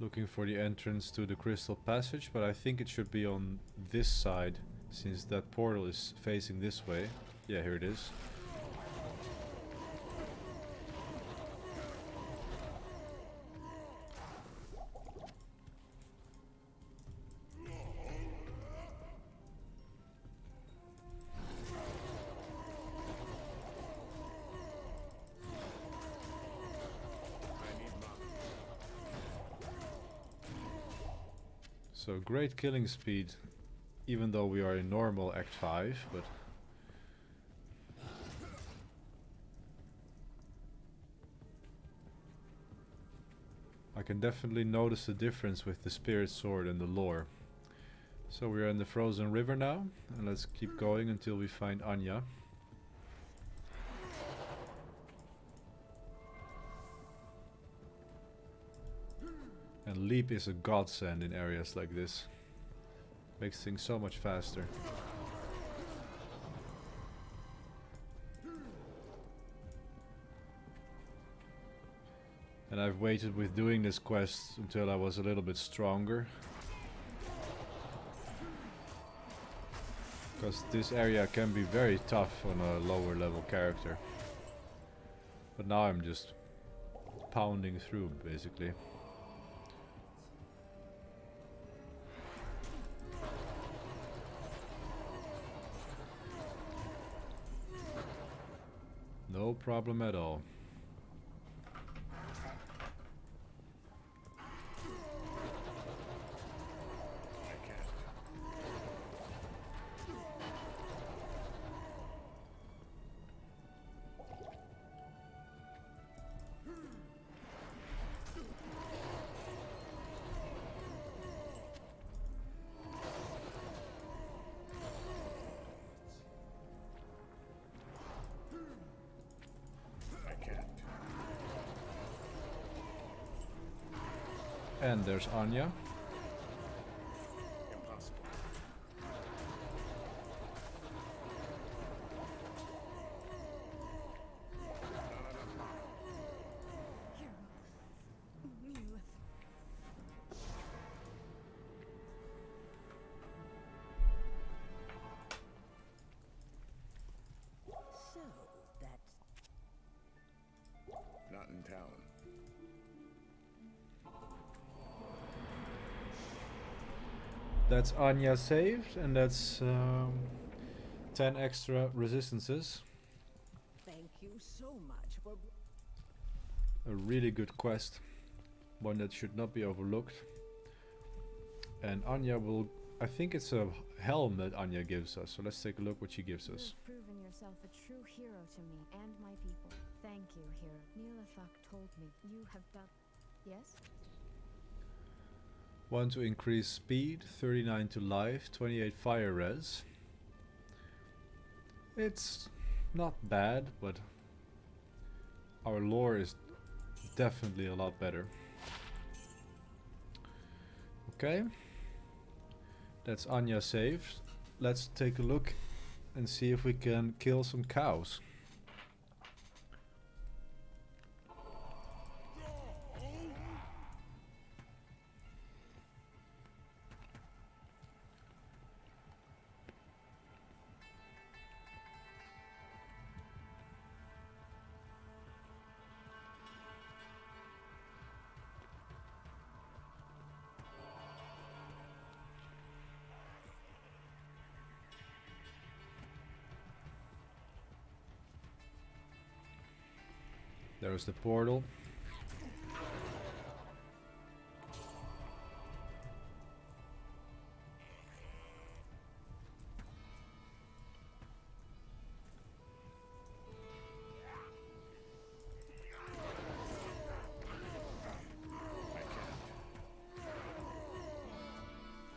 Looking for the entrance to the crystal passage, but I think it should be on this side since that portal is facing this way. Yeah, here it is. So great killing speed, even though we are in normal Act 5, but I can definitely notice the difference with the spirit sword and the lore. So we are in the frozen river now, and let's keep going until we find Anya. And leap is a godsend in areas like this. Makes things so much faster. And I've waited with doing this quest until I was a little bit stronger. Because this area can be very tough on a lower level character. But now I'm just pounding through, basically. No problem at all. And there's Anya. That's Anya saved, and that's 10 extra resistances. Thank you so much for... A really good quest. One that should not be overlooked. And Anya will... I think it's a helm that Anya gives us, so let's take a look what she gives us. You've proven yourself a true hero to me and my people. Thank you, hero. Neelathak told me you have done... Yes? 1 to increase speed, 39 to life, 28 fire res. It's not bad, but our lore is definitely a lot better. Okay. That's Anya saved. Let's take a look and see if we can kill some cows. There's the portal.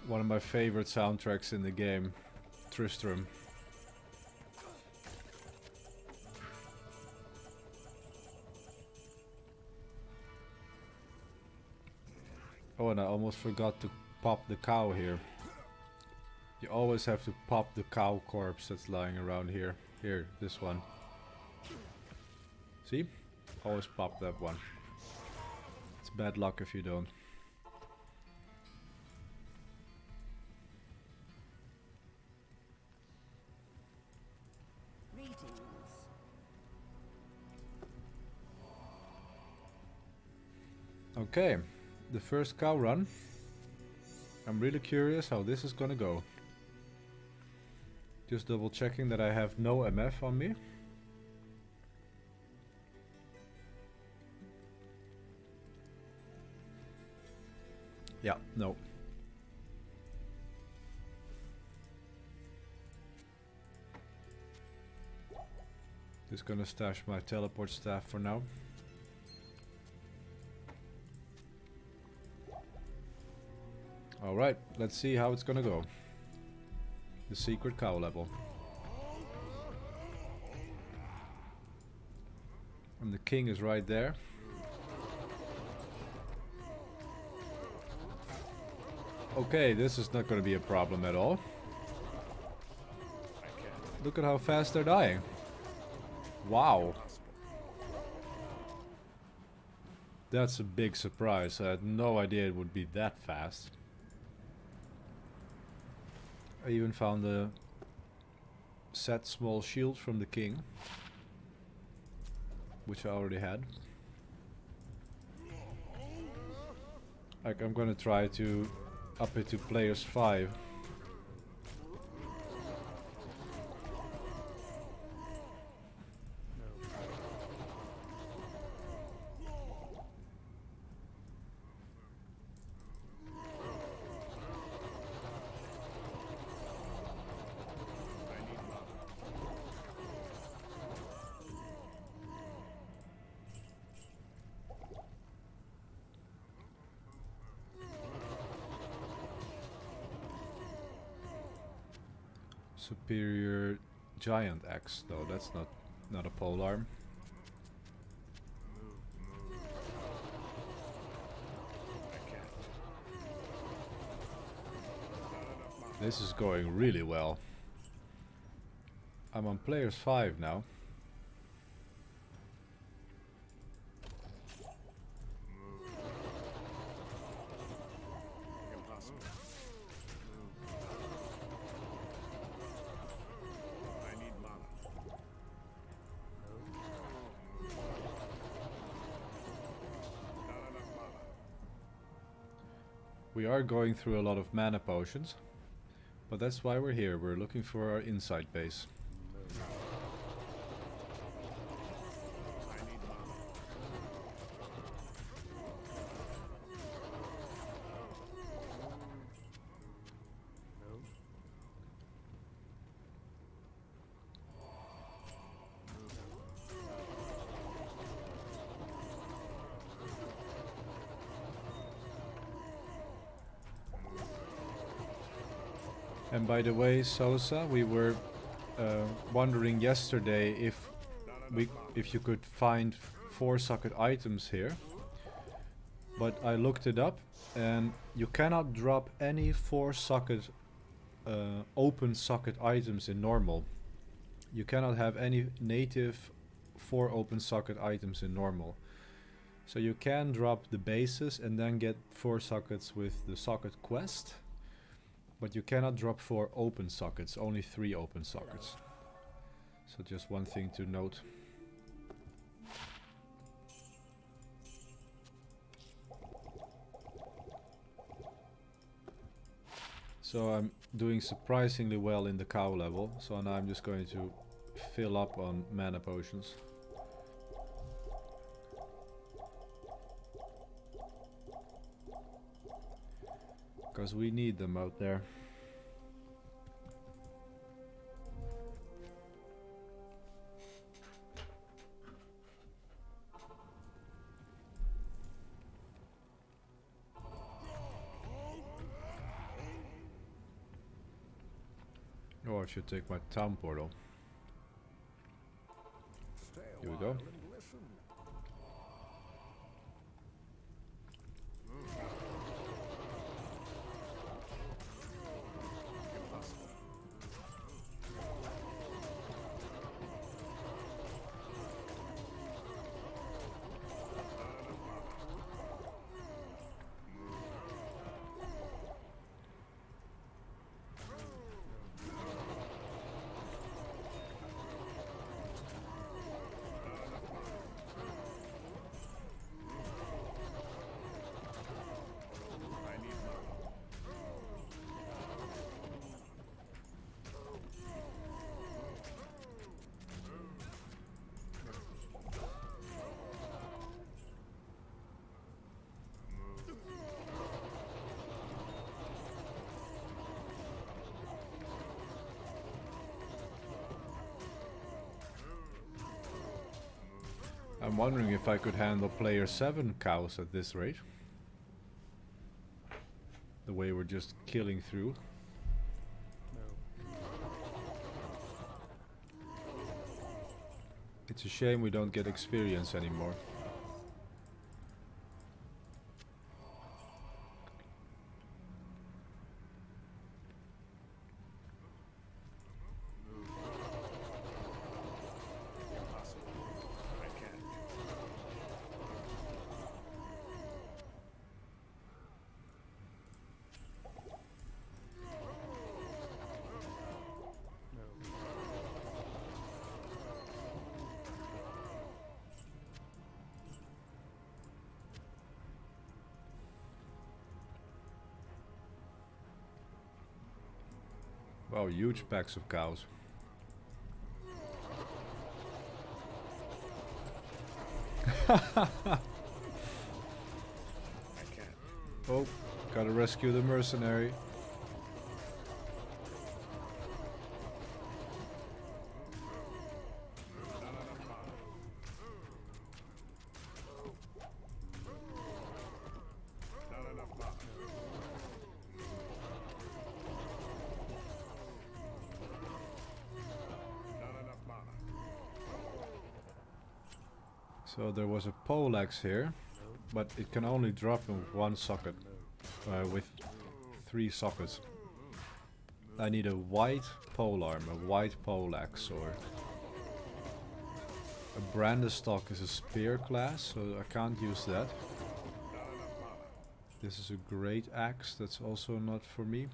One of my favorite soundtracks in the game, Tristram. Oh, and I almost forgot to pop the cow here. You always have to pop the cow corpse that's lying around here. Here, this one. See? Always pop that one. It's bad luck if you don't. Greetings. Okay. The first cow run. I'm really curious how this is gonna go. Just double checking that I have no MF on me. Yeah, no. Just gonna stash my teleport staff for now. Alright, let's see how it's gonna go. The secret cow level. And the king is right there. Okay, this is not gonna be a problem at all. Look at how fast they're dying. Wow. That's a big surprise. I had no idea it would be that fast. I even found a set small shield from the king, which I already had. Like, I'm gonna try to up it to players 5. Superior giant axe, though that's not a polearm. This is going really well. I'm on players 5 now. Impossible. I need mana. Not enough mana. We are going through a lot of mana potions, but that's why we're here. We're looking for our inside base. I need mana. And by the way, Sosa, we were wondering yesterday if you could find 4-socket items here. But I looked it up, and you cannot drop any 4-socket open socket items in normal. You cannot have any native 4 open socket items in normal. So you can drop the bases and then get 4 sockets with the socket quest. But you cannot drop 4 open sockets, only 3 open sockets. So just one thing to note. So I'm doing surprisingly well in the cow level, so now I'm just going to fill up on mana potions. Because we need them out there. Oh, I should take my town portal. Here we go. I'm wondering if I could handle player 7 cows at this rate. The way we're just killing through. It's a shame we don't get experience anymore. Wow, huge packs of cows. Oh, gotta rescue the mercenary. So there was a poleaxe here, but it can only drop in 1 socket with 3 sockets. I need a white polearm, a white poleaxe, or a brandestock is a spear class, so I can't use that. This is a great axe, that's also not for me.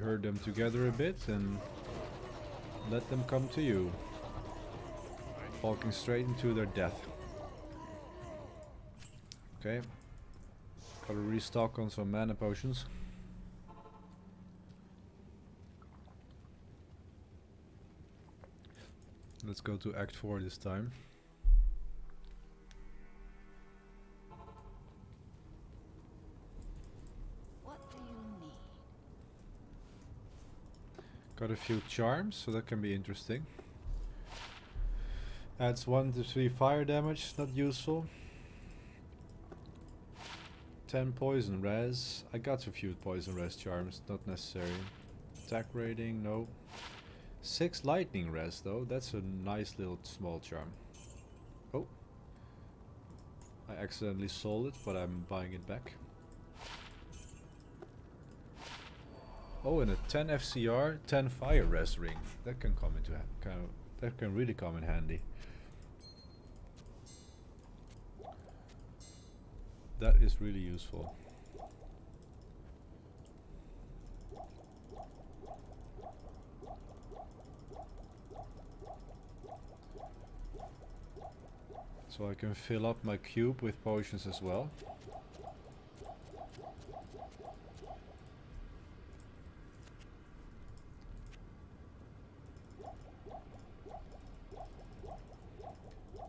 herd them together a bit and let them come to you. Walking straight into their death. Okay. Gotta restock on some mana potions. Let's go to Act 4 this time. What do you need? Got a few charms, so that can be interesting. Adds 1 to 3 fire damage, not useful. 10 poison res. I got a few poison res charms, not necessary. Attack rating, no. 6 lightning res though, that's a nice little small charm. Oh. I accidentally sold it, but I'm buying it back. Oh, and a 10 FCR, 10 fire res ring. That can come into that can really come in handy. That is really useful. So I can fill up my cube with potions as well.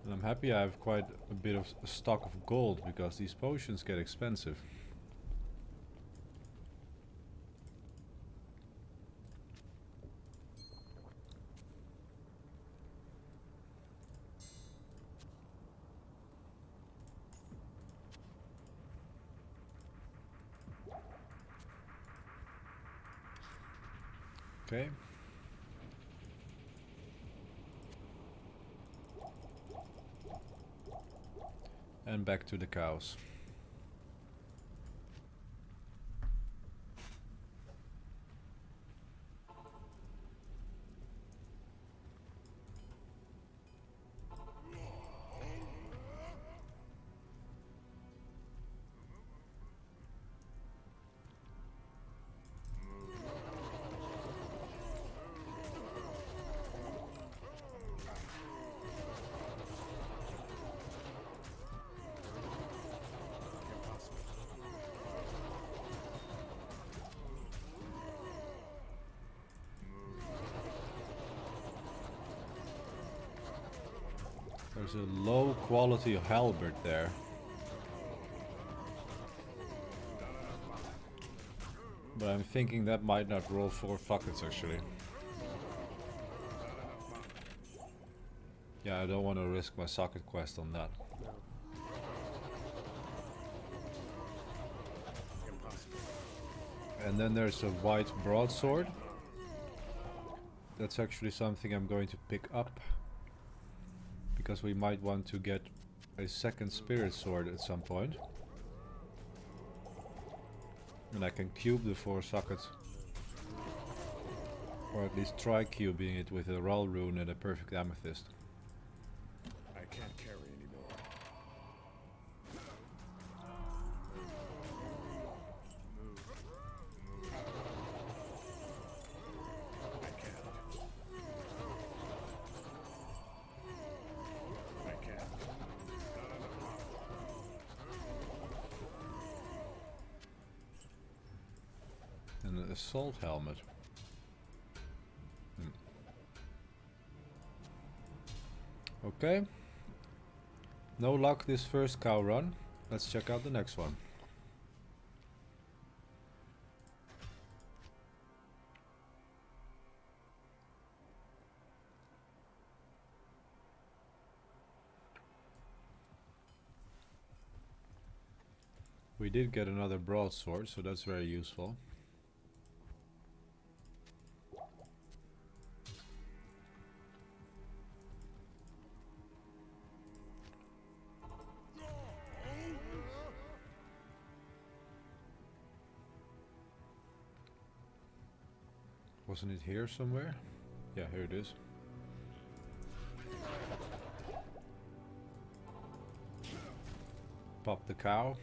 And I'm happy I have quite a bit of a stock of gold because these potions get expensive. Okay. And back to the cows. There's a low quality halberd there. But I'm thinking that might not roll 4 sockets actually. Yeah, I don't want to risk my socket quest on that. And then there's a white broadsword. That's actually something I'm going to pick up. Because we might want to get a second spirit sword at some point. And I can cube the 4 sockets. Or at least try cubing it with a rune and a perfect amethyst. I can't carry anymore. I can't. I can't. And an assault helmet. Okay. No luck this first cow run. Let's check out the next one. We did get another broadsword, so that's very useful. Wasn't it here somewhere? Yeah, here it is. Pop the cow.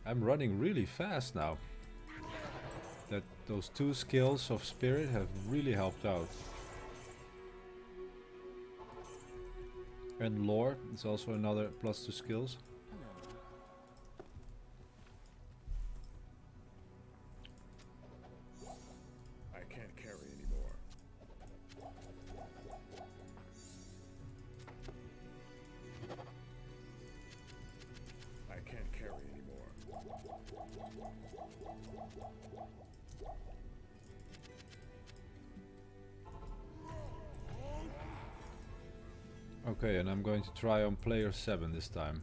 I'm running really fast now. Those 2 skills of spirit have really helped out. And lore is also another +2 skills. I can't carry anymore. I can't carry anymore. Okay, and I'm going to try on player 7 this time.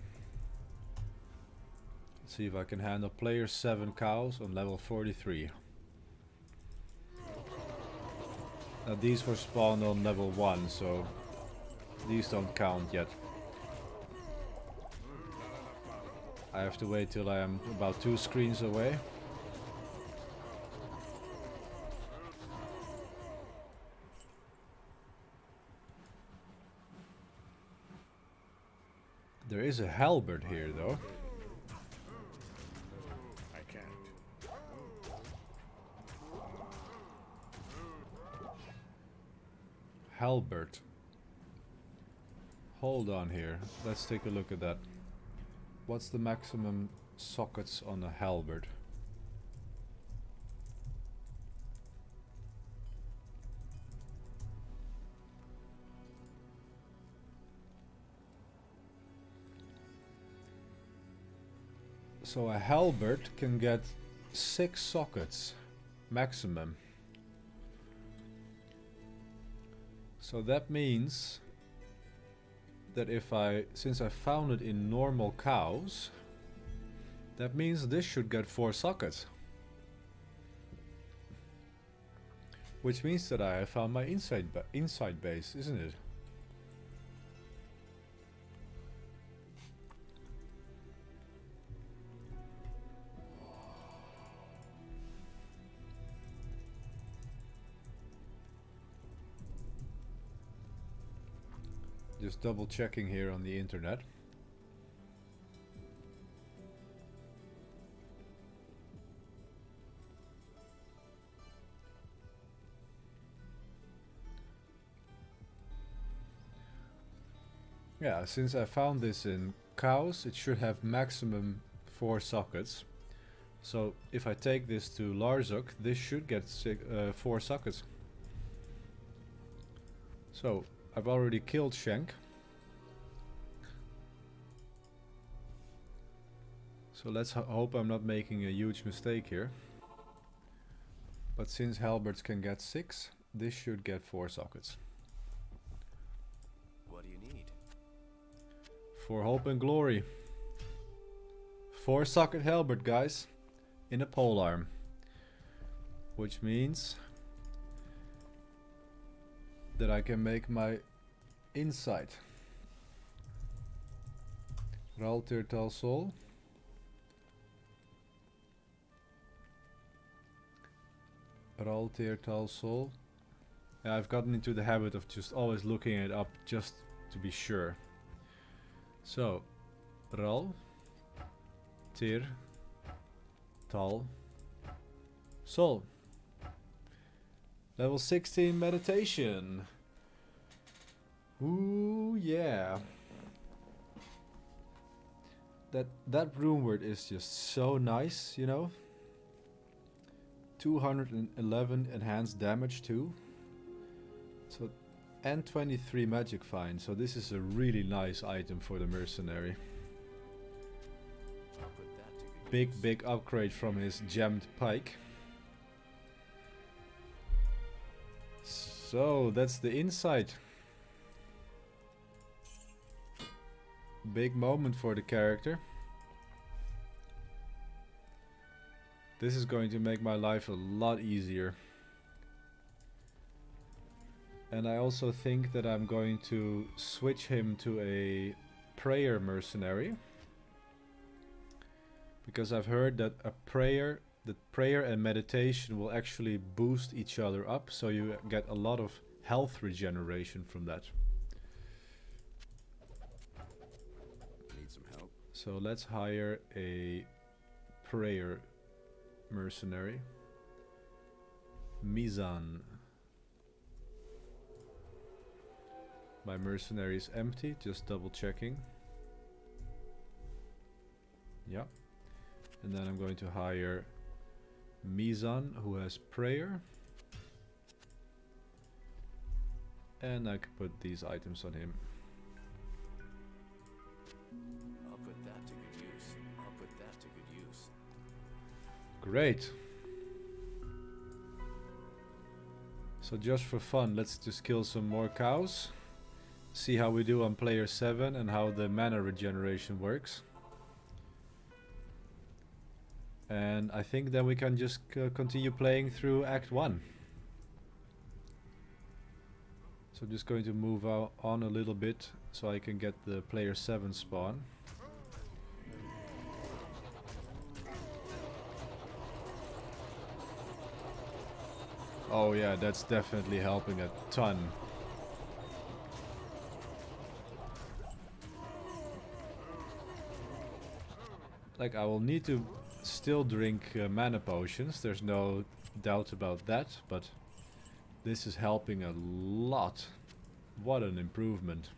Let's see if I can handle player 7 cows on level 43. Now these were spawned on level 1, so these don't count yet. I have to wait till I am about 2 screens away. There is a halberd here though. I can't. Halberd. Hold on here. Let's take a look at that. What's the maximum sockets on a halberd? So a halberd can get 6 sockets maximum. So that means that since I found it in normal cows, that means this should get 4 sockets. Which means that I have found my inside base, isn't it? Just double checking here on the internet. Yeah, since I found this in cows, it should have maximum 4 sockets. So if I take this to Larzuk, this should get 4 sockets. So I've already killed Shank. So let's hope I'm not making a huge mistake here. But since halberds can get 6, this should get 4 sockets. What do you need? For hope and glory. 4 socket halberd, guys. In a polearm. Which means that I can make my insight. Raltir Tal Sol. Raltir Tal Sol. Yeah, I've gotten into the habit of just always looking it up just to be sure. So, Ral Tir Tal Sol. Level 16 meditation. Ooh, yeah. That rune word is just so nice, you know. 211 enhanced damage too. So, and 23 magic find. So this is a really nice item for the mercenary. I'll put that to good use. Big upgrade from his gemmed pike. So that's the insight. Big moment for the character. This is going to make my life a lot easier. And I also think that I'm going to switch him to a prayer mercenary. Because I've heard that prayer and meditation will actually boost each other up, so you get a lot of health regeneration from that. Need some help? So let's hire a prayer mercenary. Mizan. My mercenary is empty, just double checking. Yeah. And then I'm going to hire Mizan, who has prayer. And I can put these items on him. I'll put that to good use. I'll put that to good use. Great. So just for fun, let's just kill some more cows. See how we do on player 7 and how the mana regeneration works. And I think then we can just continue playing through Act 1. So I'm just going to move on a little bit so I can get the player 7 spawn. Oh yeah, that's definitely helping a ton. Like, I will need to still drink mana potions, there's no doubt about that, but this is helping a lot. What an improvement.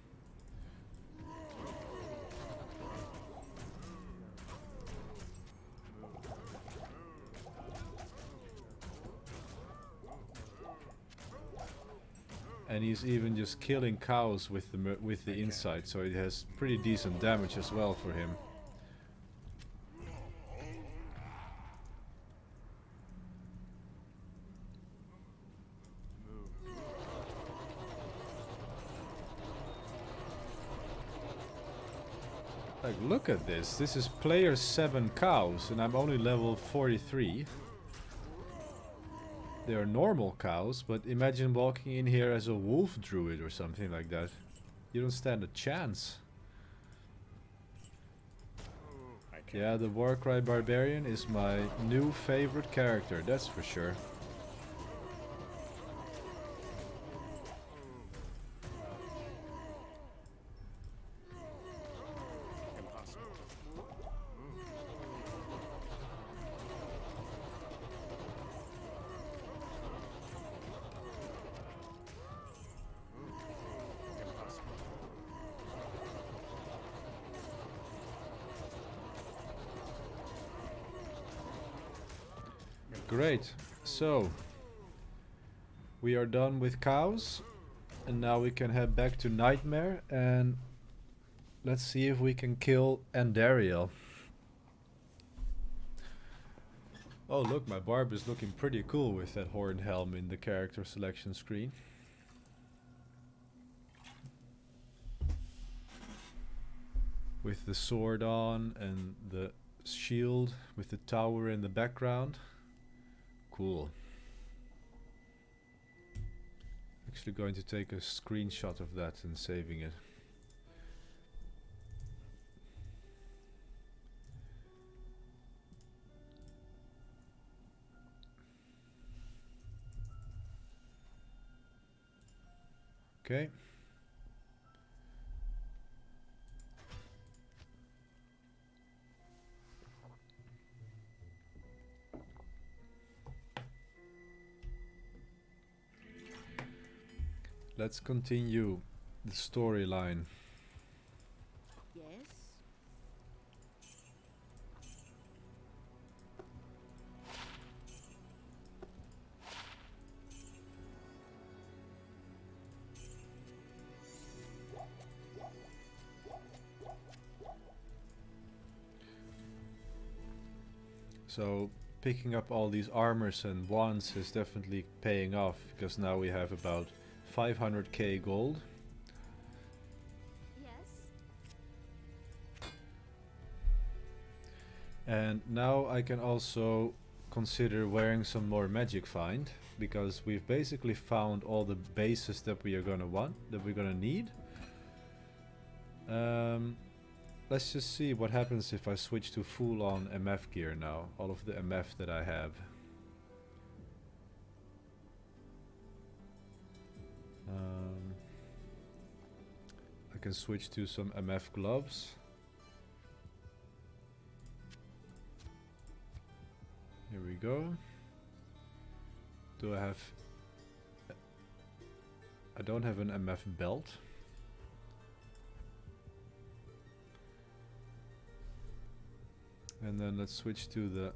And he's even just killing cows with the insight, so it has pretty decent damage as well for him. Like, look at this. This is player 7 cows, and I'm only level 43. They are normal cows, but imagine walking in here as a wolf druid or something like that. You don't stand a chance. Yeah, the warcry barbarian is my new favorite character, that's for sure. Great, so we are done with cows and now we can head back to Nightmare and let's see if we can kill Andariel. Oh look, my Barb is looking pretty cool with that horn helm in the character selection screen. With the sword on and the shield with the tower in the background. Cool. Actually going to take a screenshot of that and saving it. Okay. Let's continue the storyline. Yes? So picking up all these armors and wands is definitely paying off because now we have about 500k gold. Yes? And now I can also consider wearing some more magic find because we've basically found all the bases that we are gonna want, that we're gonna need. Let's just see what happens if I switch to full on MF gear now, all of the MF that I have. I can switch to some MF gloves. Here we go. Do I have... I don't have an MF belt. And then let's switch to the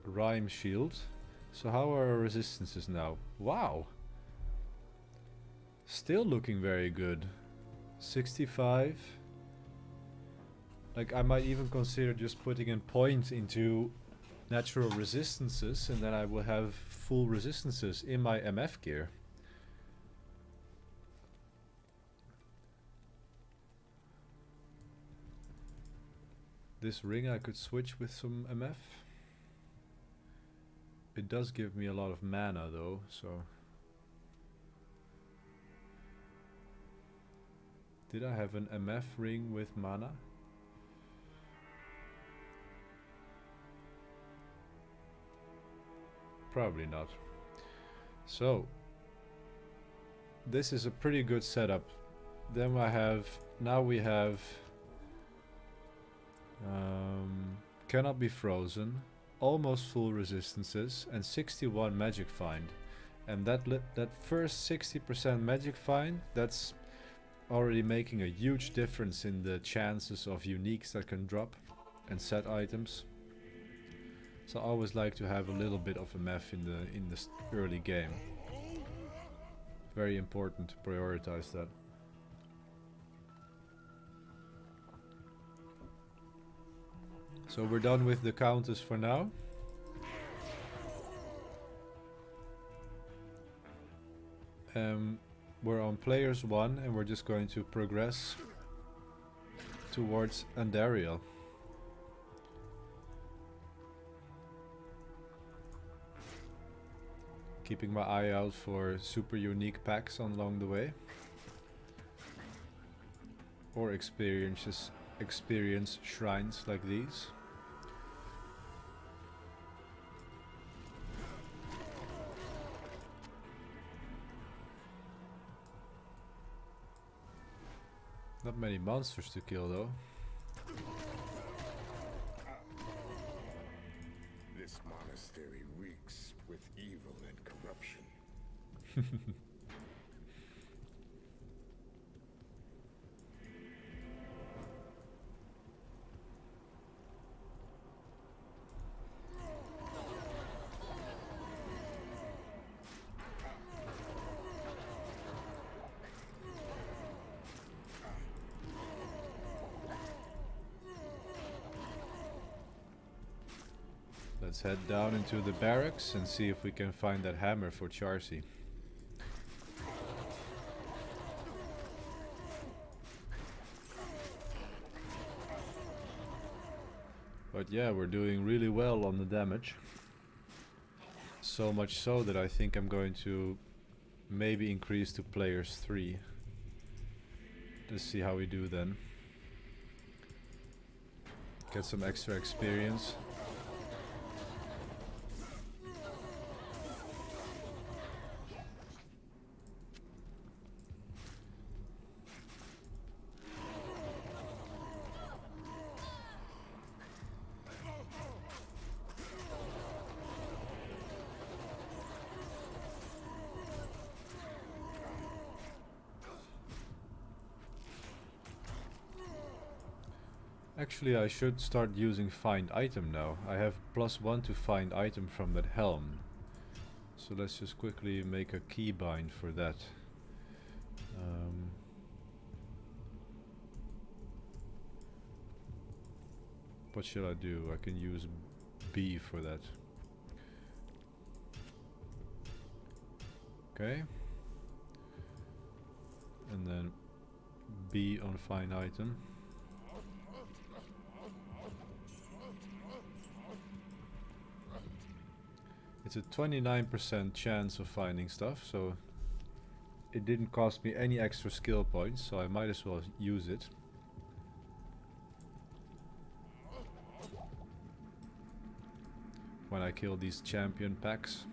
rhyme shield. So how are our resistances now? Wow! Still looking very good. 65. Like I might even consider just putting in points into natural resistances, and then I will have full resistances in my MF gear. This ring I could switch with some MF. It does give me a lot of mana though, so... Did I have an MF ring with mana? Probably not. So, this is a pretty good setup. Then I have... Now we have... cannot be frozen, almost full resistances, and 61 magic find. And that first 60% magic find, that's already making a huge difference in the chances of uniques that can drop and set items. So I always like to have a little bit of MF in the early game. Very important to prioritize that. So we're done with the Countess for now. We're on players 1 and we're just going to progress towards Andariel. Keeping my eye out for super unique packs along the way. Or experience shrines like these. Not many monsters to kill though. This monastery reeks with evil and corruption. Let's head down into the barracks and see if we can find that hammer for Charcy. But yeah, we're doing really well on the damage. So much so that I think I'm going to maybe increase to players 3. Let's see how we do then. Get some extra experience. Actually, I should start using find item now. I have +1 to find item from that helm. So let's just quickly make a keybind for that. What should I do? I can use B for that. Okay. And then B on find item. It's a 29% chance of finding stuff, so it didn't cost me any extra skill points, so I might as well use it. When I kill these champion packs.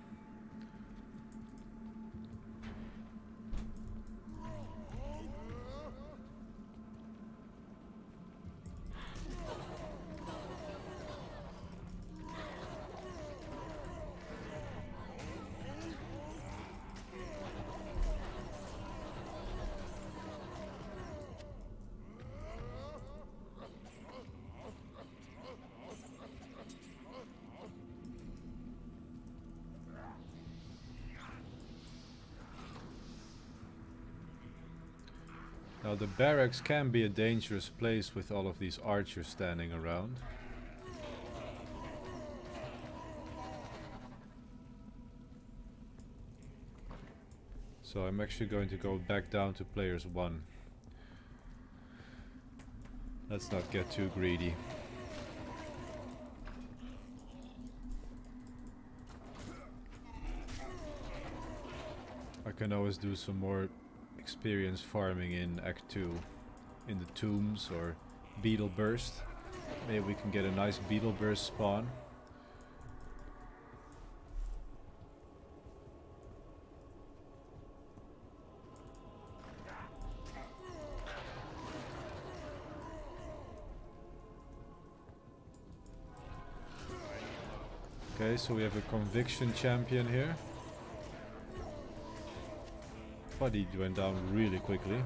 Now the barracks can be a dangerous place with all of these archers standing around. So I'm actually going to go back down to players 1. Let's not get too greedy. I can always do some more experience farming in Act 2. In the tombs or beetle burst. Maybe we can get a nice beetle burst spawn. Okay, so we have a conviction champion here. But he went down really quickly.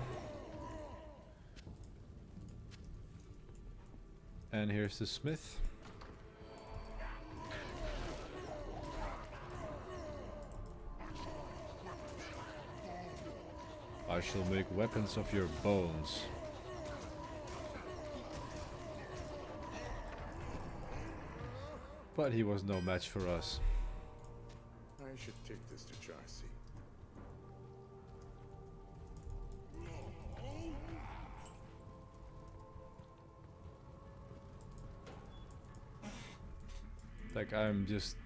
And here's the smith. I shall make weapons of your bones. But he was no match for us. I should take this to Jarcy. Like I'm just...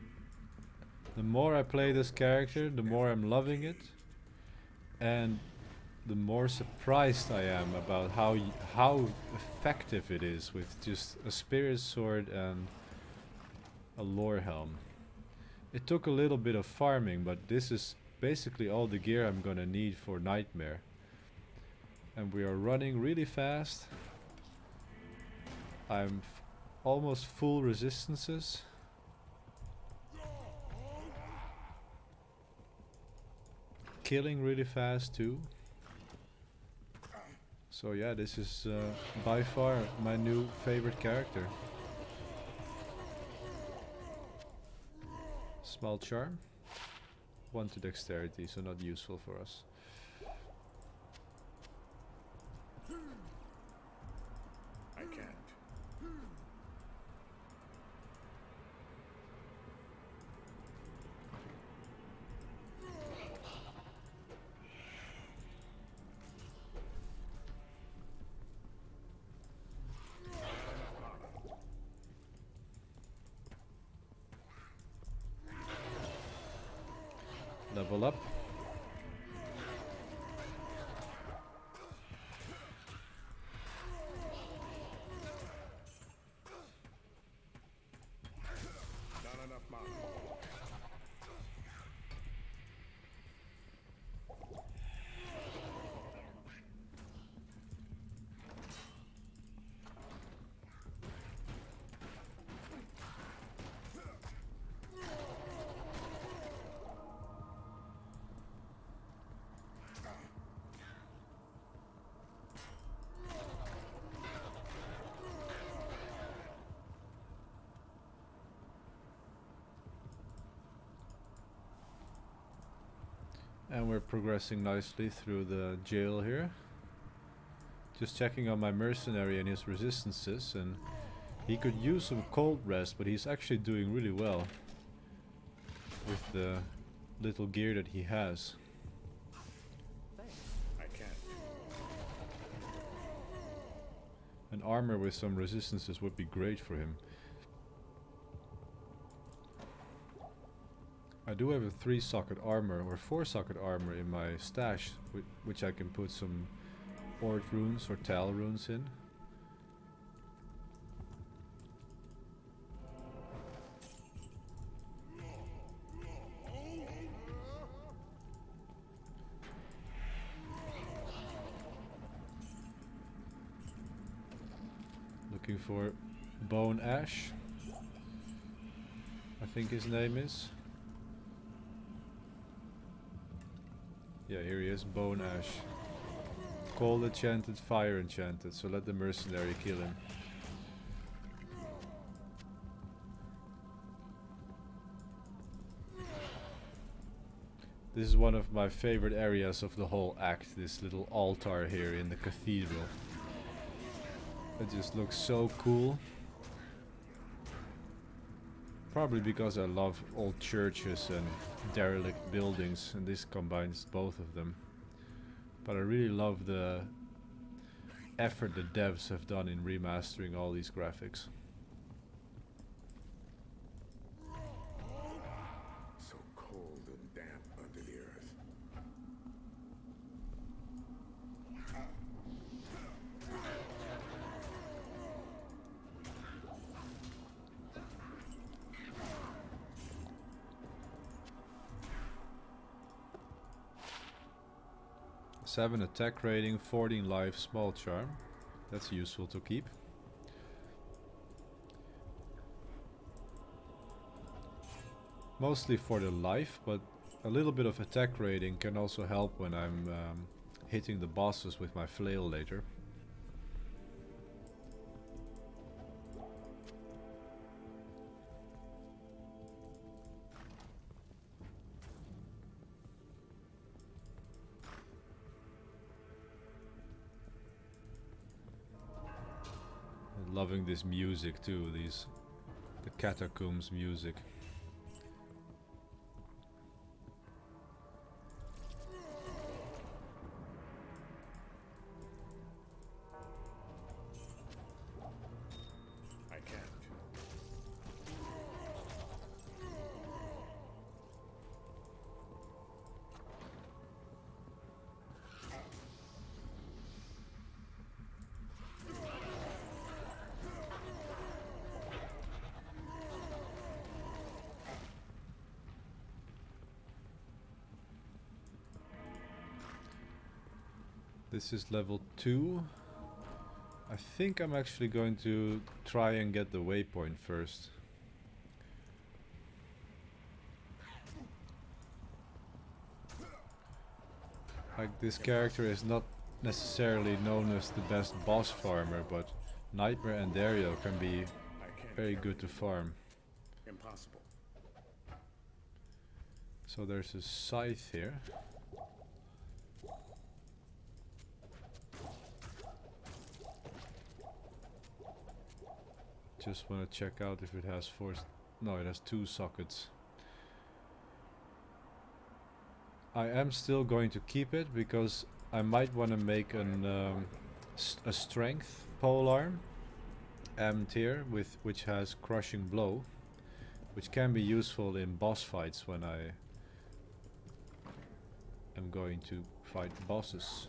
The more I play this character, the more I'm loving it. And the more surprised I am about how effective it is with just a spirit sword and a lore helm. It took a little bit of farming, but this is basically all the gear I'm gonna need for Nightmare. And we are running really fast. I'm almost full resistances. Killing really fast too. So yeah, this is by far my new favorite character. Small charm. 1 to dexterity, so not useful for us. I can't. Level up. Not enough mana. And we're progressing nicely through the jail here. Just checking on my mercenary and his resistances, and he could use some cold rest, but he's actually doing really well with the little gear that he has. I can't. An armor with some resistances would be great for him. I do have a 3-socket armor or 4-socket armor in my stash, which I can put some Ort runes or Tal runes in. Looking for Bone Ash, I think his name is. Yeah, here he is, Bone Ash. Cold enchanted, fire enchanted, so let the mercenary kill him. This is one of my favorite areas of the whole act, this little altar here in the cathedral. It just looks so cool. Probably because I love old churches and derelict buildings, and this combines both of them. But I really love the effort the devs have done in remastering all these graphics. So cold and damp under the earth. 7 attack rating, 14 life, small charm. That's useful to keep. Mostly for the life, but a little bit of attack rating can also help when I'm hitting the bosses with my flail later. Loving this music too, the catacombs music. I can't. This is level 2. I think I'm actually going to try and get the waypoint first. Like, this character is not necessarily known as the best boss farmer, but Nightmare and Duriel can be very good to farm. Impossible. So there's a scythe here. Just want to check out if it has no, it has 2 sockets. I am still going to keep it because I might want to make a strength polearm M tier which has crushing blow, which can be useful in boss fights when I am going to fight bosses.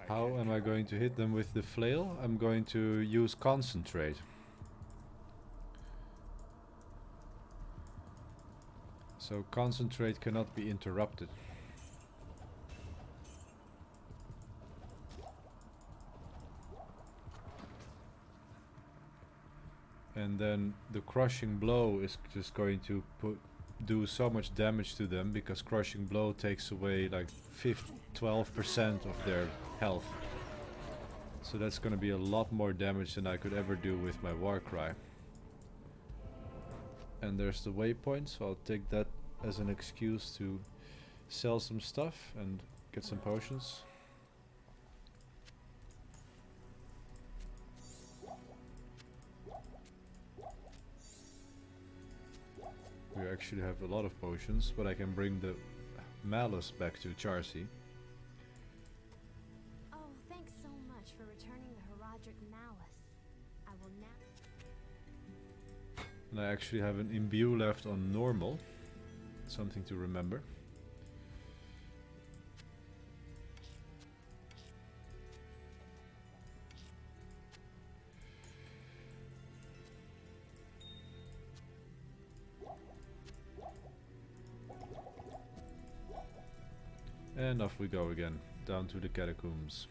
How am I going to hit them with the flail? I'm going to use concentrate. So concentrate cannot be interrupted. And then the crushing blow is just going to do so much damage to them, because crushing blow takes away like 12% of their health. So that's going to be a lot more damage than I could ever do with my warcry. And there's the waypoint, so I'll take that as an excuse to sell some stuff and get some potions. We actually have a lot of potions, but I can bring the malice back to Charcy. Oh, thanks so much for returning the Herodic Malice. I will now... And I actually have an imbue left on normal. Something to remember. And off we go again, down to the catacombs.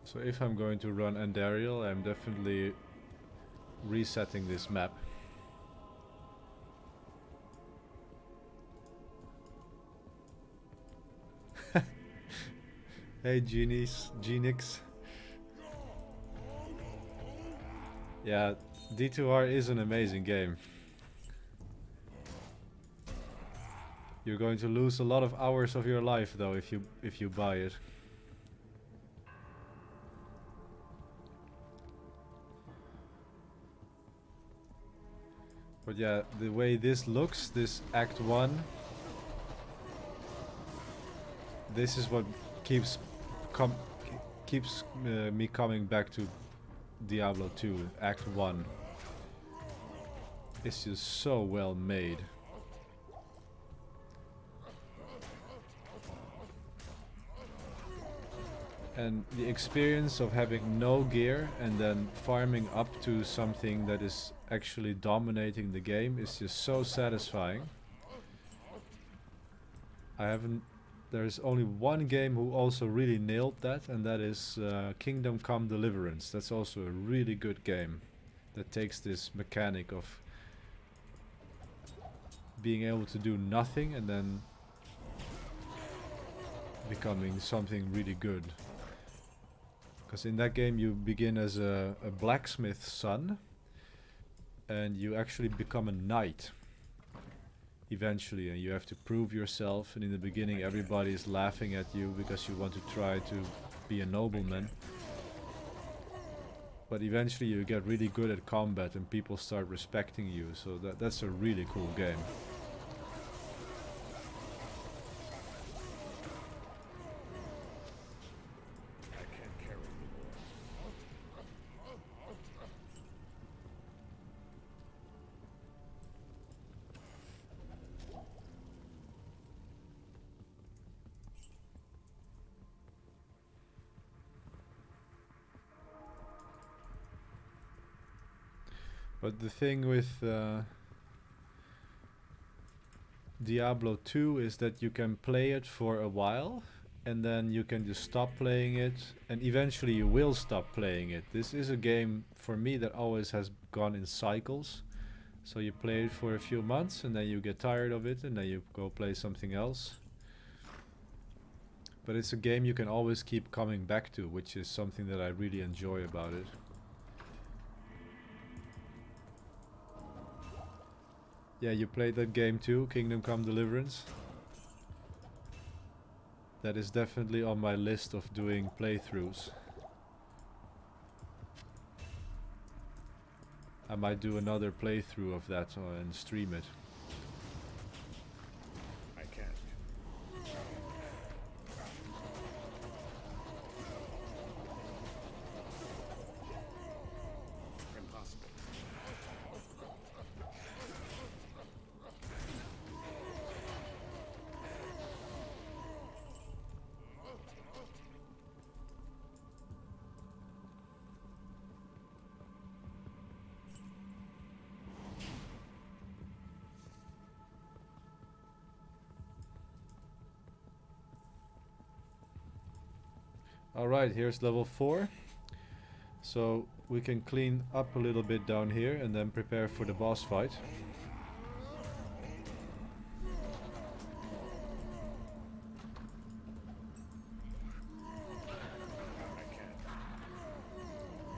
So if I'm going to run Andariel, I'm definitely resetting this map. Hey Genix. Yeah, D2R is an amazing game. You're going to lose a lot of hours of your life though if you buy it. But yeah, the way this looks, this Act 1, this is what keeps me coming back to Diablo 2, Act 1. It's just so well made. And the experience of having no gear and then farming up to something that is actually dominating the game is just so satisfying. There's only one game who also really nailed that, and that is Kingdom Come Deliverance. That's also a really good game that takes this mechanic of being able to do nothing and then becoming something really good. Because in that game you begin as a blacksmith's son and you actually become a knight eventually, and you have to prove yourself, and in the beginning everybody is laughing at you because you want to try to be a nobleman. But eventually you get really good at combat and people start respecting you, so that's a really cool game. But the thing with Diablo 2 is that you can play it for a while and then you can just stop playing it, and eventually you will stop playing it. This is a game for me that always has gone in cycles. So you play it for a few months and then you get tired of it and then you go play something else. But it's a game you can always keep coming back to, which is something that I really enjoy about it. Yeah, you played that game too, Kingdom Come Deliverance? That is definitely on my list of doing playthroughs. I might do another playthrough of that and stream it. I can't. Impossible. Alright, here's level 4. So we can clean up a little bit down here and then prepare for the boss fight.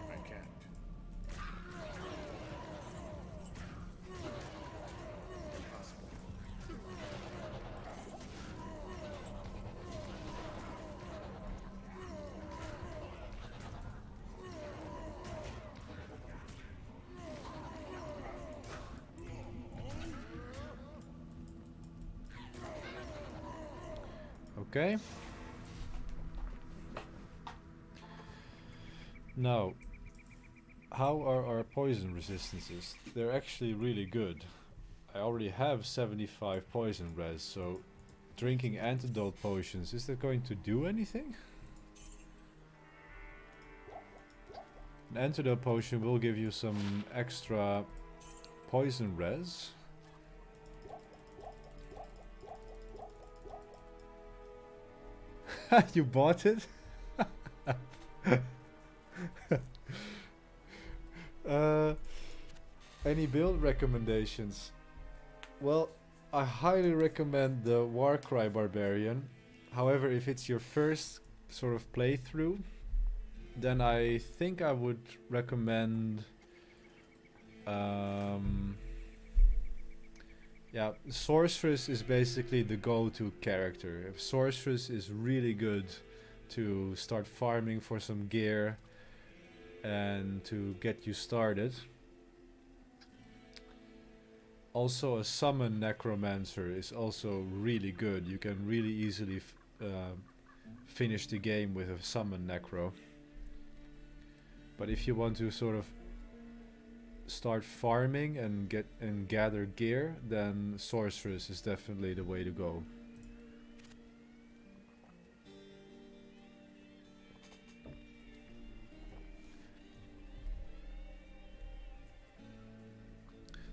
I can't. Impossible. Okay. Now, how are our poison resistances? They're actually really good. I already have 75 poison res, so drinking antidote potions, is that going to do anything? An antidote potion will give you some extra poison res. You bought it? Any build recommendations? Well, I highly recommend the Warcry Barbarian. However, if it's your first sort of playthrough, then I think I would recommend yeah, Sorceress is basically the go-to character. If Sorceress is really good to start farming for some gear and to get you started. Also, a summon necromancer is also really good. You can really easily finish the game with a summon necro. But if you want to sort of start farming and gather gear, then Sorceress is definitely the way to go.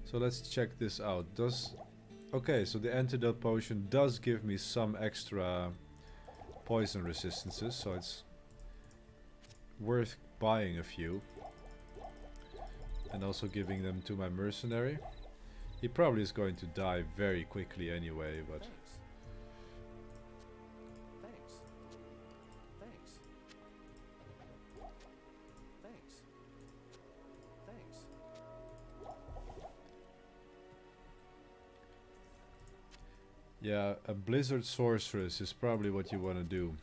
So let's check this out. Okay, so the antidote potion does give me some extra poison resistances, so it's worth buying a few. And also giving them to my mercenary. He probably is going to die very quickly anyway, but... Thanks. Thanks. Thanks. Thanks. Yeah, a blizzard sorceress is probably what you want to do.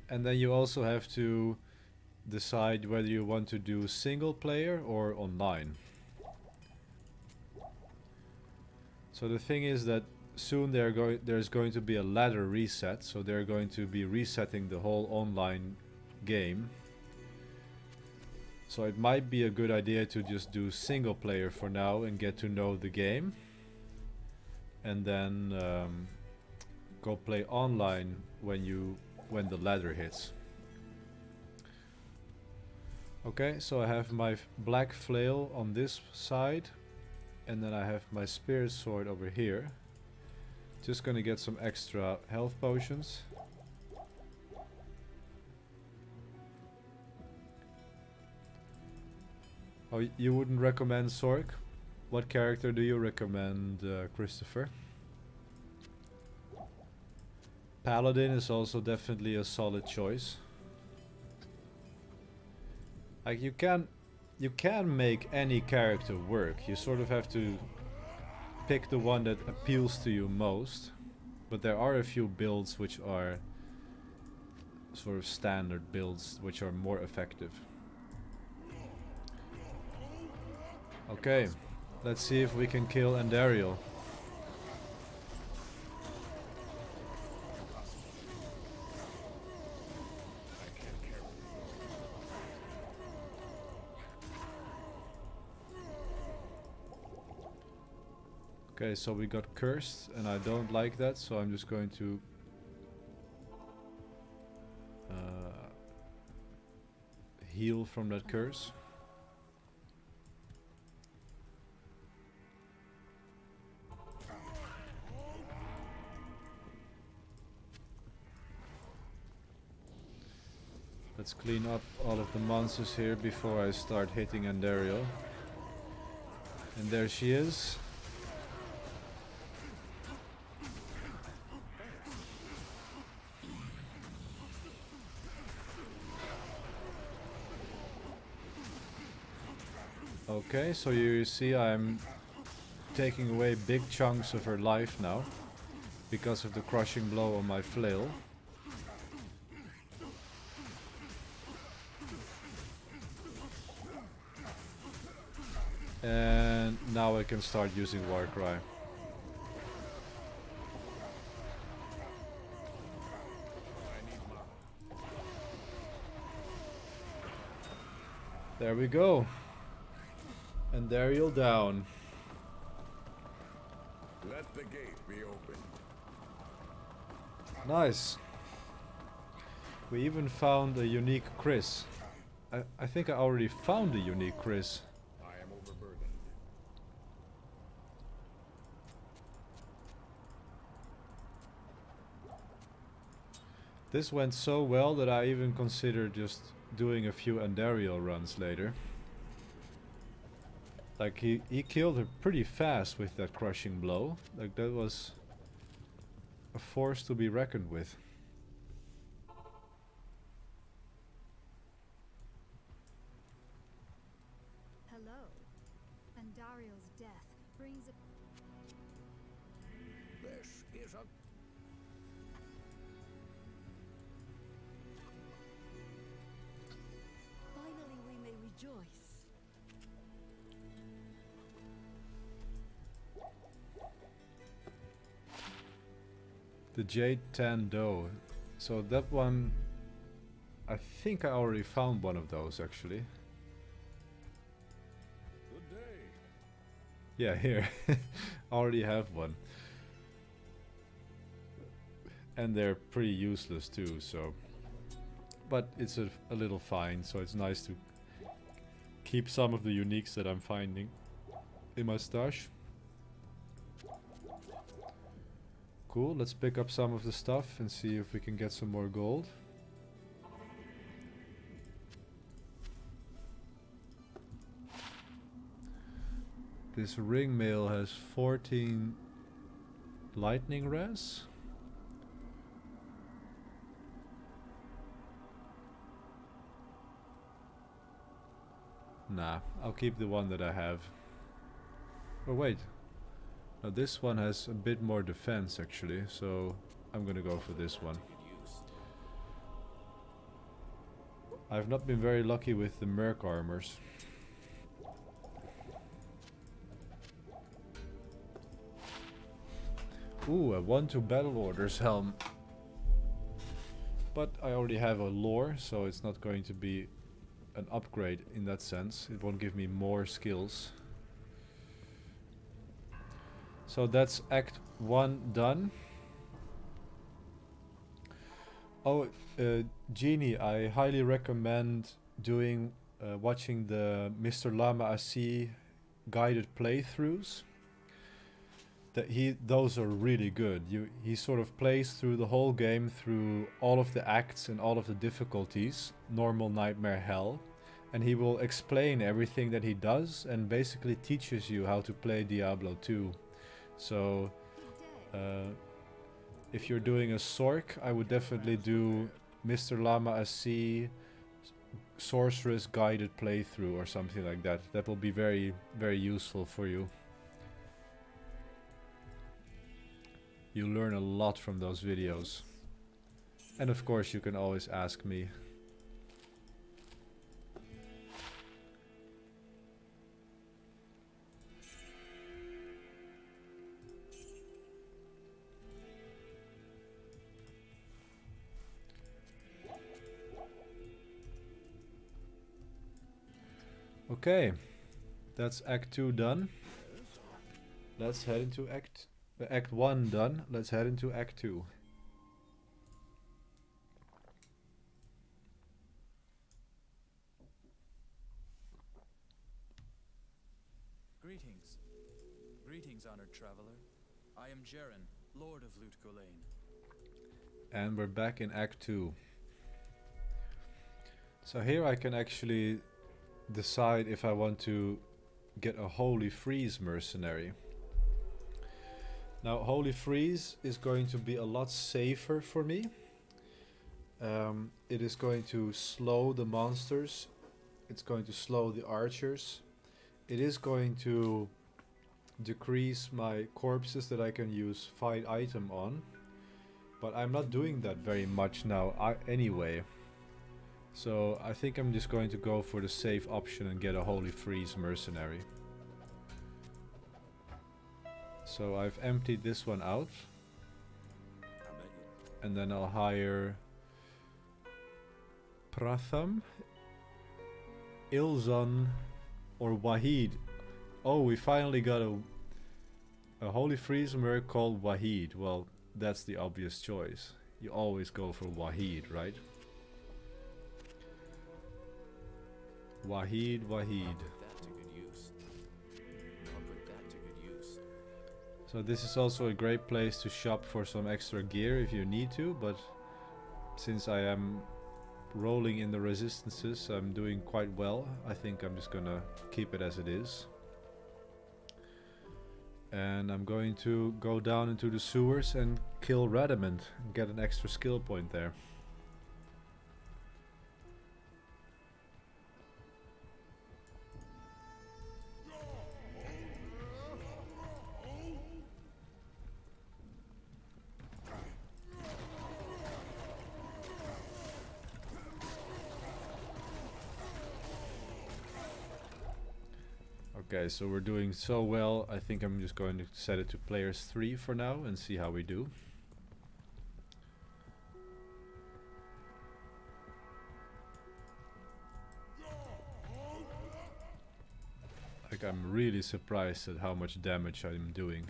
And then you also have to decide whether you want to do single player or online. So the thing is that soon there's going to be a ladder reset, so they're going to be resetting the whole online game. So it might be a good idea to just do single player for now and get to know the game. And then go play online when the ladder hits. Okay, so I have my black flail on this side, and then I have my spirit sword over here. Just gonna get some extra health potions. Oh, you wouldn't recommend Sork? What character do you recommend, Christopher? Paladin is also definitely a solid choice. Like you can make any character work. You sort of have to pick the one that appeals to you most. But there are a few builds which are sort of standard builds which are more effective. Okay, let's see if we can kill Andariel. Okay, so we got cursed, and I don't like that, so I'm just going to heal from that curse. Let's clean up all of the monsters here before I start hitting Andariel. And there she is. Okay, so you see I'm taking away big chunks of her life now because of the crushing blow on my flail. And now I can start using warcry. There we go. Andariel down. Let the gate be opened. Nice. We even found a unique Chris. I think I already found a unique Chris. I am overburdened. This went so well that I even considered just doing a few Andariel runs later. Like he killed her pretty fast with that crushing blow. Like that was a force to be reckoned with. Hello. Andariel's death brings a This is a Finally we may rejoice. The Jade Tan Doe. So that one, I think I already found one of those actually. good day. Yeah, here. I already have one. And they're pretty useless too, so. But it's a little fine, so it's nice to keep some of the uniques that I'm finding in my stash. Cool, let's pick up some of the stuff and see if we can get some more gold. This ring mail has 14 lightning res. Nah, I'll keep the one that I have. Oh wait. Now this one has a bit more defense actually, so I'm gonna go for this one. I've not been very lucky with the merc armors. Ooh, a 1-2 battle orders helm. But I already have a lore, so it's not going to be an upgrade in that sense. It won't give me more skills. So that's Act 1 done. Oh, Genie, I highly recommend doing, watching the Mr. Lama Asi guided playthroughs. Those are really good. He sort of plays through the whole game through all of the acts and all of the difficulties, normal, nightmare, hell, and he will explain everything that he does and basically teaches you how to play Diablo 2. So, if you're doing a Sorc, I would definitely do Mr. Lama Asi Sorceress guided playthrough or something like that. That will be very, very useful for you. You learn a lot from those videos. And of course you can always ask me. Okay, that's Act 2 done. Let's head into Act 1 done. Let's head into Act 2. Greetings. Greetings, honored traveler. I am Jaren, Lord of Lut Gholein. And we're back in Act 2. So here I can actually decide if I want to get a Holy Freeze mercenary. Now Holy Freeze is going to be a lot safer for me. It is going to slow the monsters. It's going to slow the archers. It is going to decrease my corpses that I can use fight item on. But I'm not doing that very much now anyway. So I think I'm just going to go for the safe option and get a Holy Freeze mercenary. So I've emptied this one out. And then I'll hire Pratham. Ilzon or Wahid. Oh, we finally got a Holy Freeze merc called Wahid. Well, that's the obvious choice. You always go for Wahid, right? Wahid, Wahid. So this is also a great place to shop for some extra gear if you need to, but since I am rolling in the resistances, I'm doing quite well. I think I'm just gonna keep it as it is. And I'm going to go down into the sewers and kill Radamant and get an extra skill point there. Okay, so we're doing so well. I think I'm just going to set it to players 3 for now and see how we do. Like, I'm really surprised at how much damage I'm doing.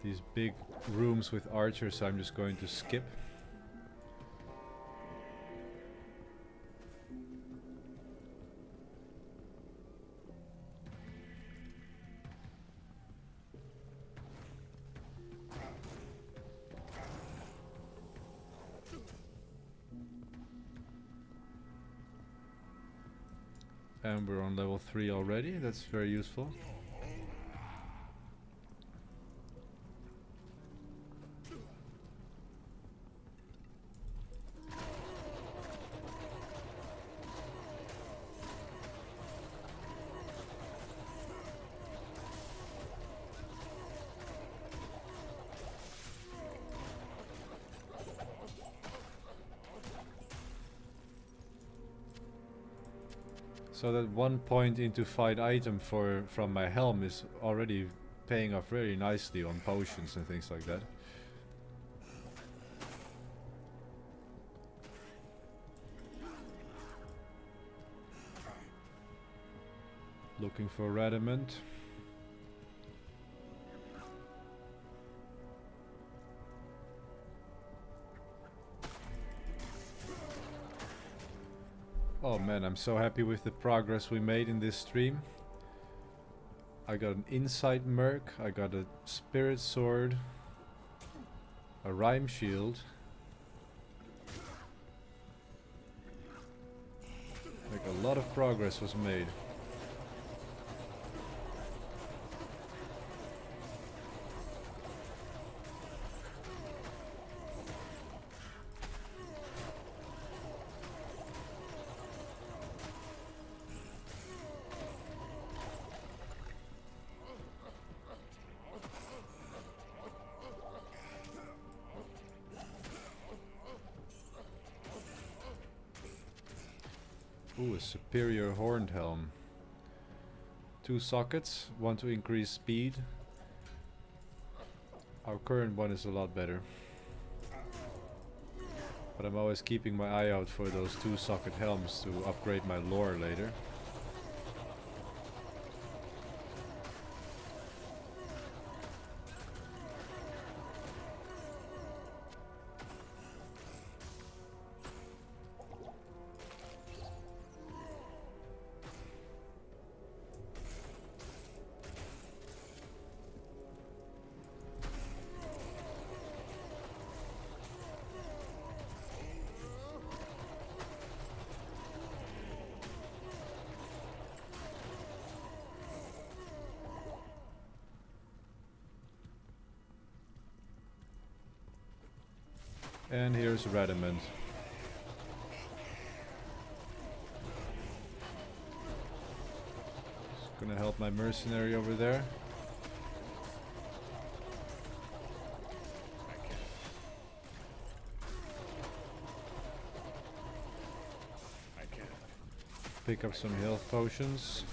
These big rooms with archers I'm just going to skip. And we're on level 3 already, that's very useful. So that 1 point into fight item from my helm is already paying off very nicely on potions and things like that. Looking for Radamant. Oh man, I'm so happy with the progress we made in this stream. I got an insight merc, I got a spirit sword, a rhyme shield. Like, a lot of progress was made. Ooh, a superior horned helm. 2 sockets, one to increase speed. Our current one is a lot better. But I'm always keeping my eye out for those 2 socket helms to upgrade my lore later. And here's Radamant. Just gonna help my mercenary over there. Pick up some health potions.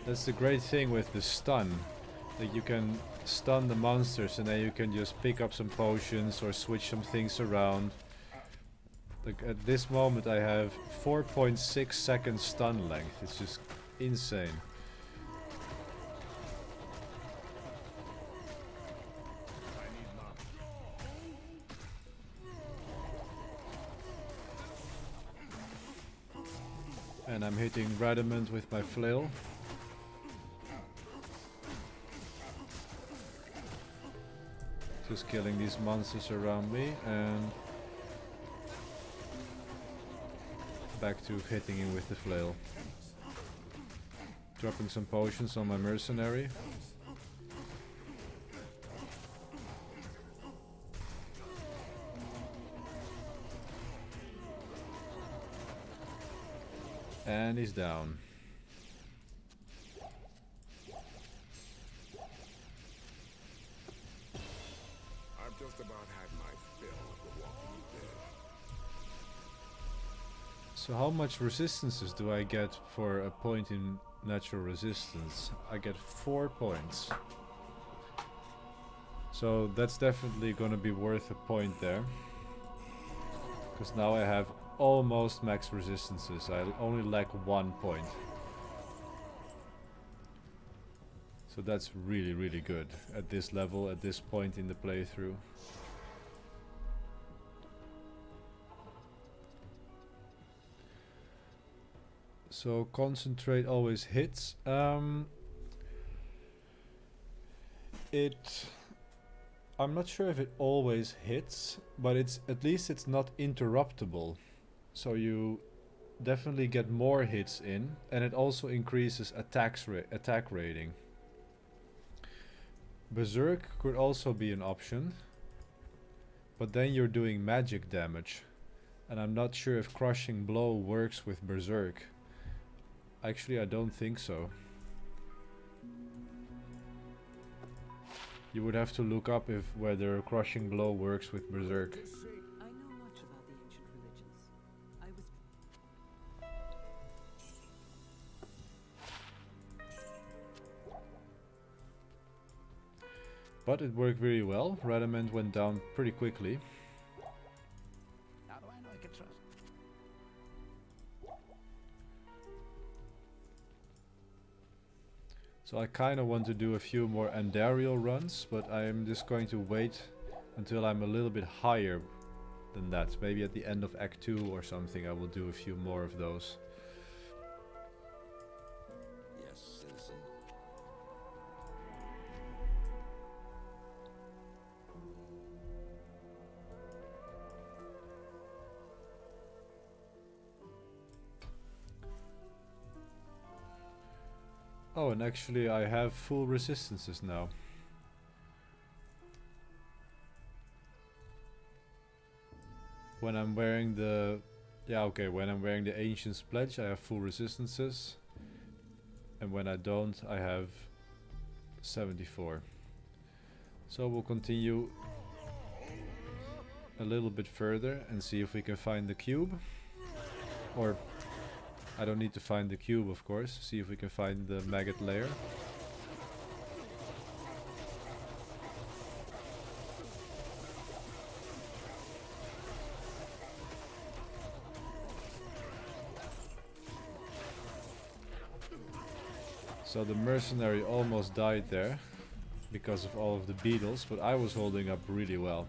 That's the great thing with the stun, that you can stun the monsters, and then you can just pick up some potions or switch some things around. Like at this moment I have 4.6 seconds stun length. It's just insane. And I'm hitting Radamant with my flail. Just killing these monsters around me and back to hitting him with the flail. Dropping some potions on my mercenary. And he's down. I've just about had my fill of the walking dead. So how much resistances do I get for a point in natural resistance? I get 4 points. So that's definitely gonna be worth a point there. Because now I have almost max resistances. I only lack 1 point. So that's really, really good at this level, at this point in the playthrough. So concentrate always hits. I'm not sure if it always hits, but at least it's not interruptible. So you definitely get more hits in, and it also increases attack rating. Berserk could also be an option, but then you're doing magic damage, and I'm not sure if Crushing Blow works with Berserk. Actually, I don't think so. You would have to look up whether Crushing Blow works with Berserk. I know much about the ancient religions. I was But it worked very well. Radamant went down pretty quickly. How do I know I can trust? So I kind of want to do a few more Andariel runs, but I'm just going to wait until I'm a little bit higher than that. Maybe at the end of Act 2 or something I will do a few more of those. Yes, citizen. Oh, and actually I have full resistances now. When I'm wearing the... Yeah, okay, when I'm wearing the Ancient's Pledge I have full resistances. And when I don't, I have 74. So we'll continue a little bit further and see if we can find the cube. Or... I don't need to find the cube, of course. See if we can find the maggot lair. So the mercenary almost died there because of all of the beetles, but I was holding up really well.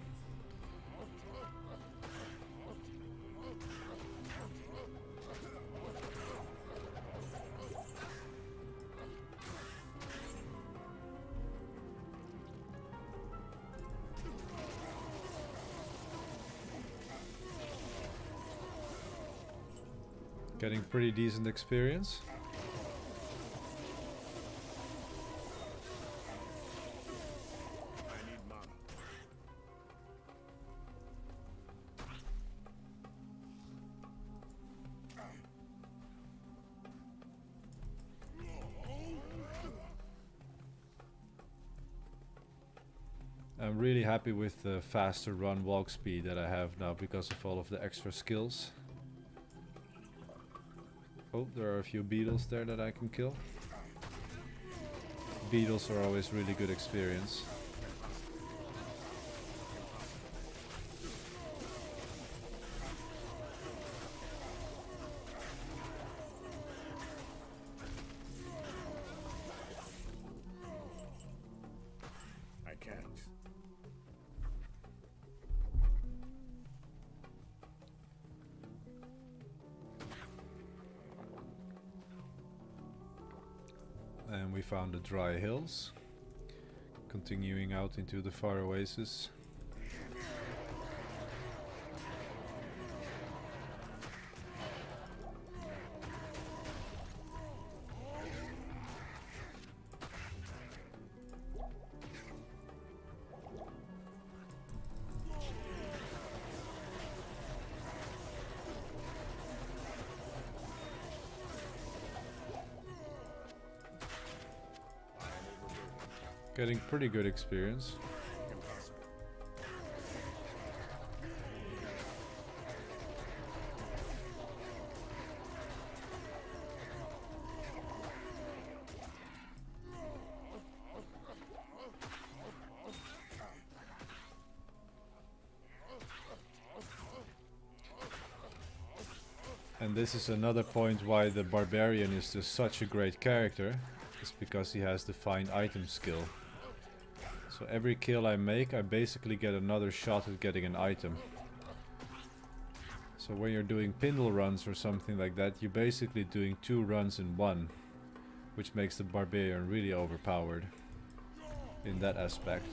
Getting pretty decent experience. I need mana. I'm really happy with the faster run walk speed that I have now because of all of the extra skills. Oh, there are a few beetles there that I can kill. beetles are always really good experience. I can't. And we found the dry hills, continuing out into the far oasis. Getting pretty good experience. And this is another point why the barbarian is just such a great character. It's because he has the find item skill. So every kill I make, I basically get another shot at getting an item. So when you're doing pindle runs or something like that, you're basically doing 2 runs in one, which makes the barbarian really overpowered in that aspect.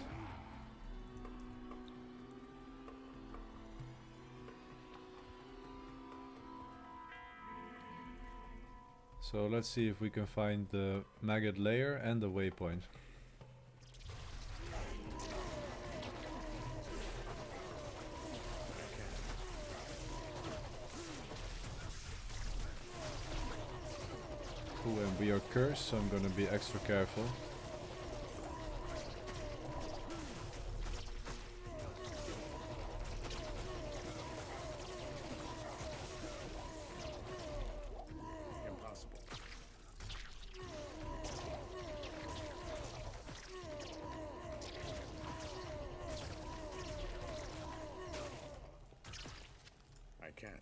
So let's see if we can find the maggot layer and the waypoint. Ooh, and we are cursed, so I'm gonna be extra careful. Impossible. I can't.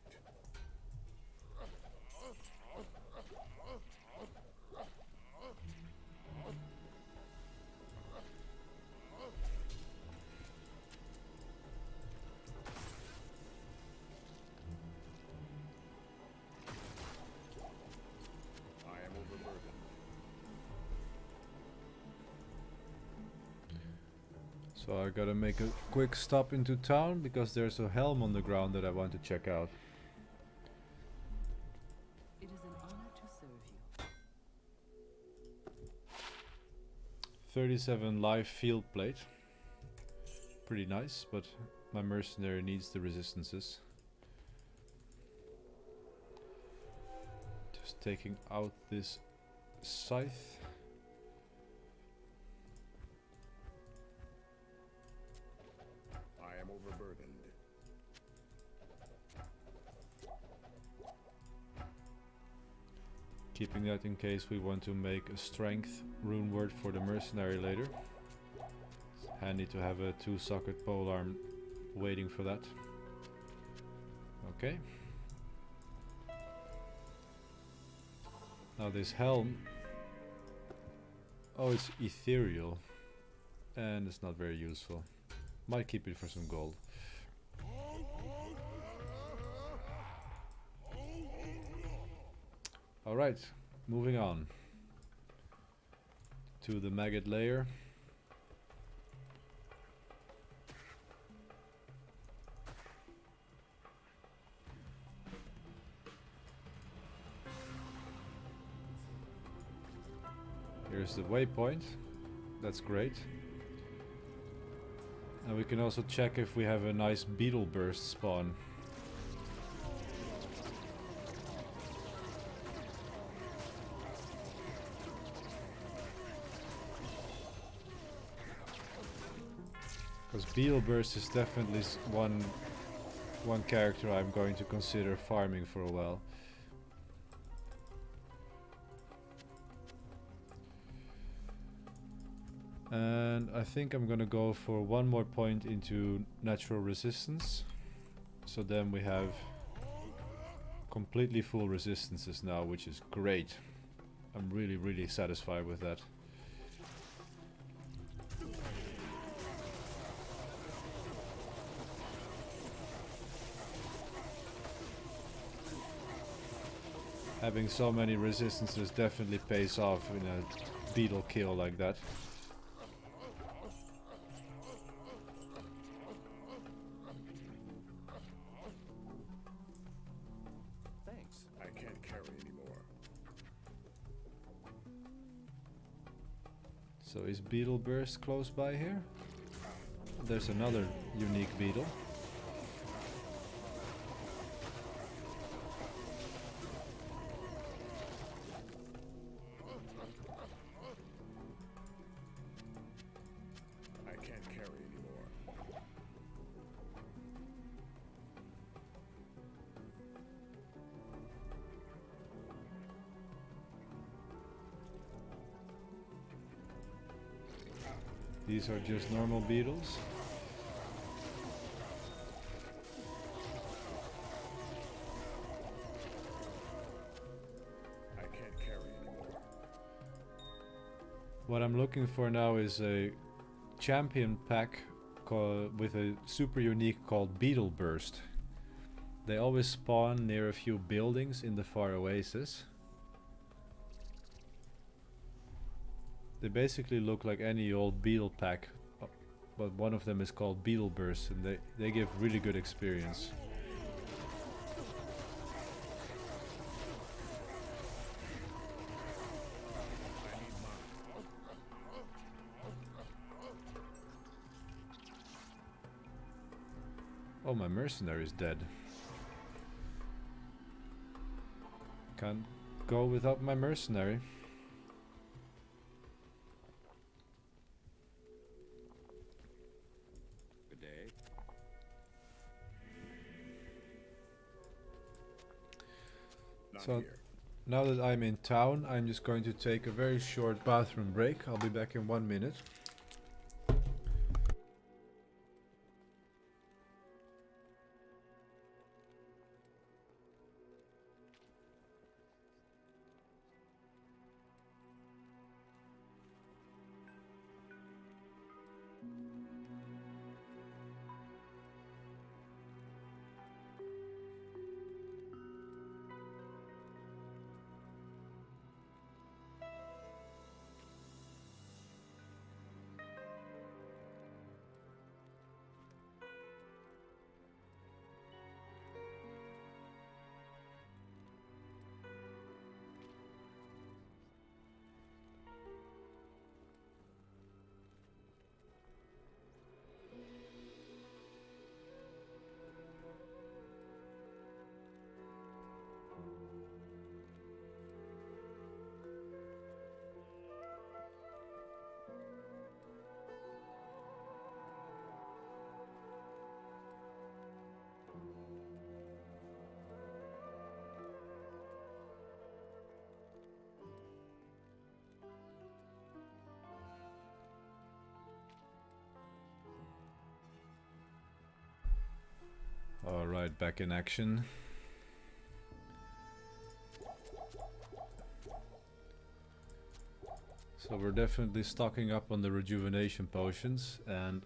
So I gotta make a quick stop into town because there's a helm on the ground that I want to check out. It is an honor to serve you. 37 live field plate. Pretty nice, but my mercenary needs the resistances. Just taking out this scythe. I am overburdened. Keeping that in case we want to make a strength rune word for the mercenary later. It's handy to have a 2-socket polearm waiting for that. Okay. Now this helm. Oh, it's ethereal. And it's not very useful. Might keep it for some gold. Alright, moving on to the maggot layer. Here's the waypoint. That's great. And we can also check if we have a nice beetle burst spawn. Because beetle burst is definitely one character I'm going to consider farming for a while. And I think I'm gonna go for one more point into natural resistance. So then we have completely full resistances now, which is great. I'm really satisfied with that. Having so many resistances definitely pays off in a beetle kill like that. Thanks. I can't carry anymore. So is Beetle Burst close by here? There's another unique beetle. I can't carry anymore. These are just normal beetles. I can't carry anymore. What I'm looking for now is a champion pack with a super unique called Beetle Burst. They always spawn near a few buildings in the far oasis. They basically look like any old beetle pack, but one of them is called Beetle Burst, and they give really good experience. Oh, my mercenary is dead. Can't go without my mercenary. Good day. Not So here. now that I'm in town, I'm just going to take a very short bathroom break. I'll be back in 1 minute. Alright, back in action. So we're definitely stocking up on the rejuvenation potions, and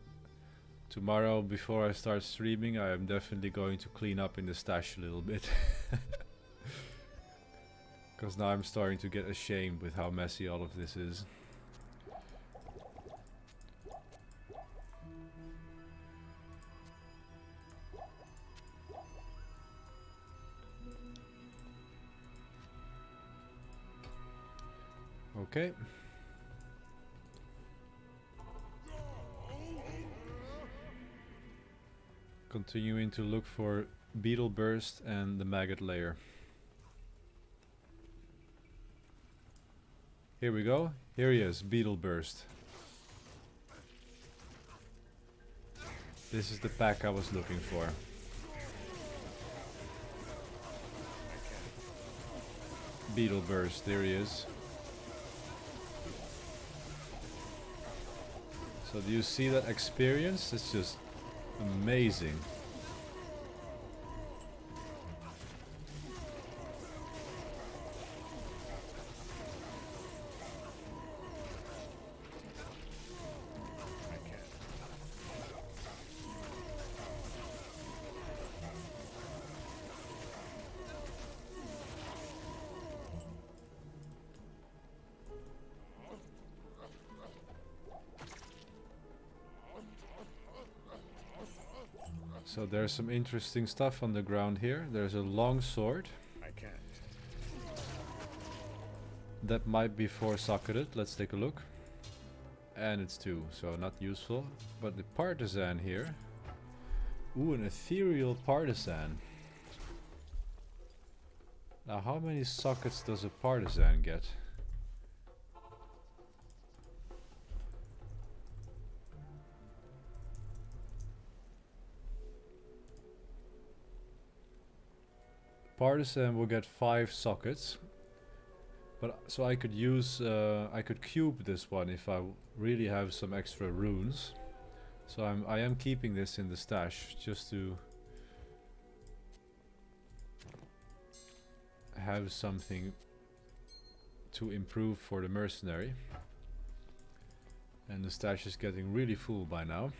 tomorrow before I start streaming I am definitely going to clean up in the stash a little bit. Because now I'm starting to get ashamed with how messy all of this is. Okay. Continuing to look for Beetle Burst and the Maggot Layer. Here we go. Here he is, Beetle Burst. This is the pack I was looking for. Beetle Burst, there he is. So do you see that experience? It's just amazing. So there's some interesting stuff on the ground here. There's a long sword. I can't. That might be 4-socketed. Let's take a look. And it's 2, so not useful. But the partisan here. Ooh, an ethereal partisan. Now how many sockets does a partisan get? Partisan will get 5 sockets, but so I could use, I could cube this one if I really have some extra runes. So I am keeping this in the stash just to have something to improve for the mercenary. And the stash is getting really full by now.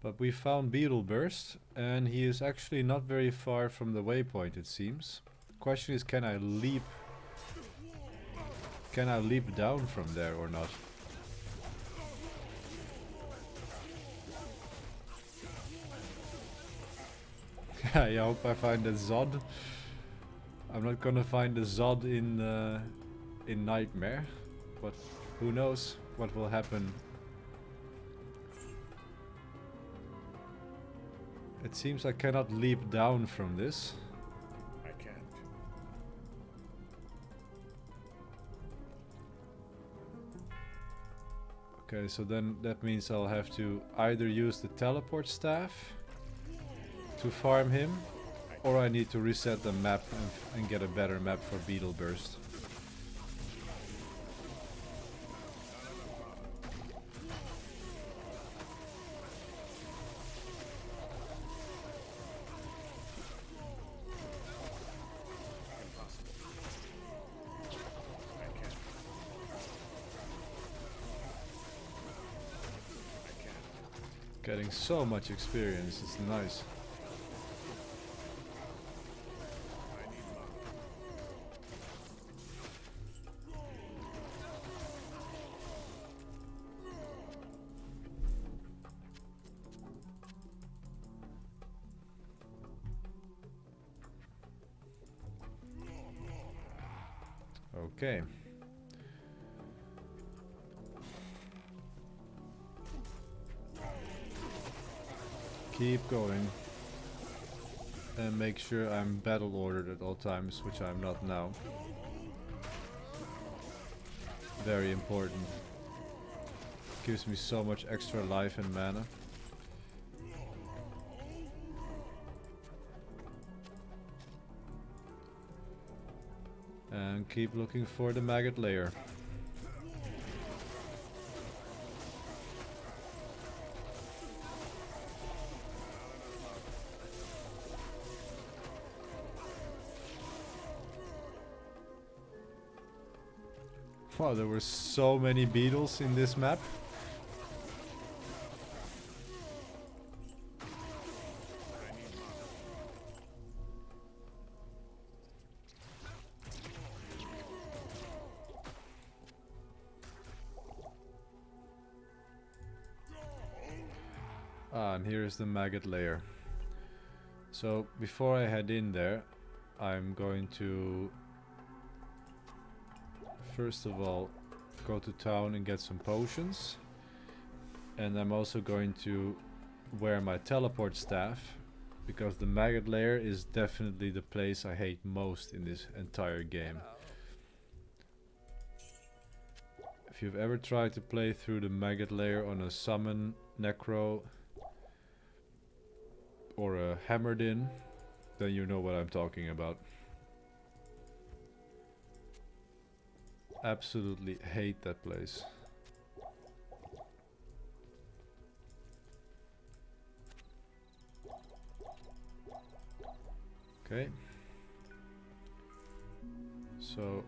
But we found Beetle Burst, and he is actually not very far from the waypoint, it seems. The question is, can I leap down from there or not? I hope I find a Zod. I'm not gonna find a Zod in Nightmare, but who knows what will happen. It seems I cannot leap down from this. I can't. Okay, so then that means I'll have to either use the teleport staff to farm him, or I need to reset the map and get a better map for Beetle Burst. Getting so much experience, it's nice. Okay. Keep going. And make sure I'm battle ordered at all times, which I'm not now. Very important. Gives me so much extra life and mana. And keep looking for the maggot layer. Wow, there were so many beetles in this map. Ah, and here's the maggot layer. So before I head in there, I'm going to first of all go to town and get some potions, and I'm also going to wear my teleport staff, because the maggot lair is definitely the place I hate most in this entire game. If you've ever tried to play through the maggot lair on a summon necro, or a hammered in, then you know what I'm talking about. Absolutely hate that place. Okay. So,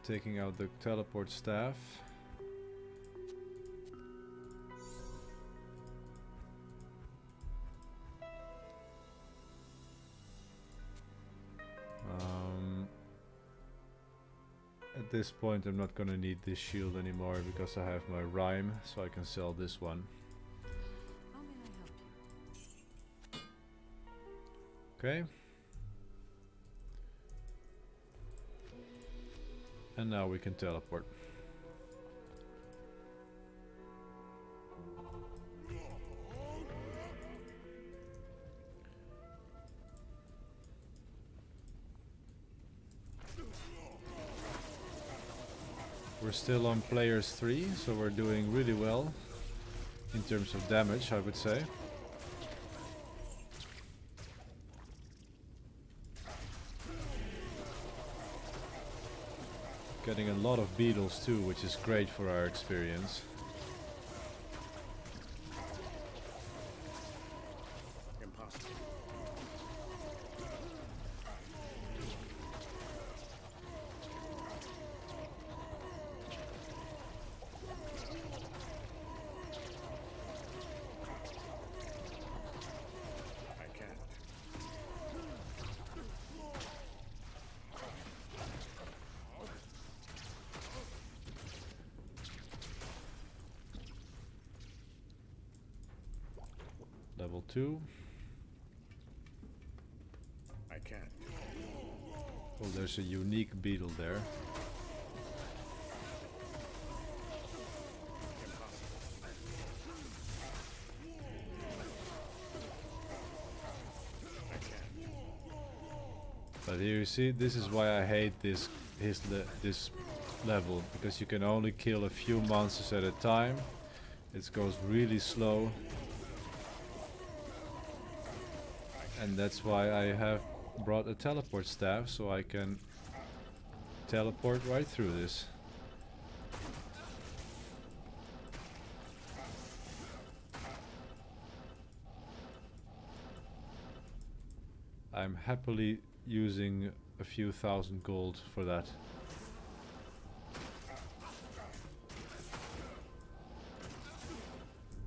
taking out the teleport staff. At this point I'm not gonna need this shield anymore because I have my rhyme, so I can sell this one. How may I help you? Okay. And now we can teleport. We're still on players 3, so we're doing really well in terms of damage, I would say. Getting a lot of beetles too, which is great for our experience. Impossible. I can't. Level 2. I can't. Oh, there's a unique beetle there. But here you see, this is why I hate this level, because you can only kill a few monsters at a time. It goes really slow. And that's why I have brought a teleport staff, so I can teleport right through this. I'm happily using a few thousand gold for that.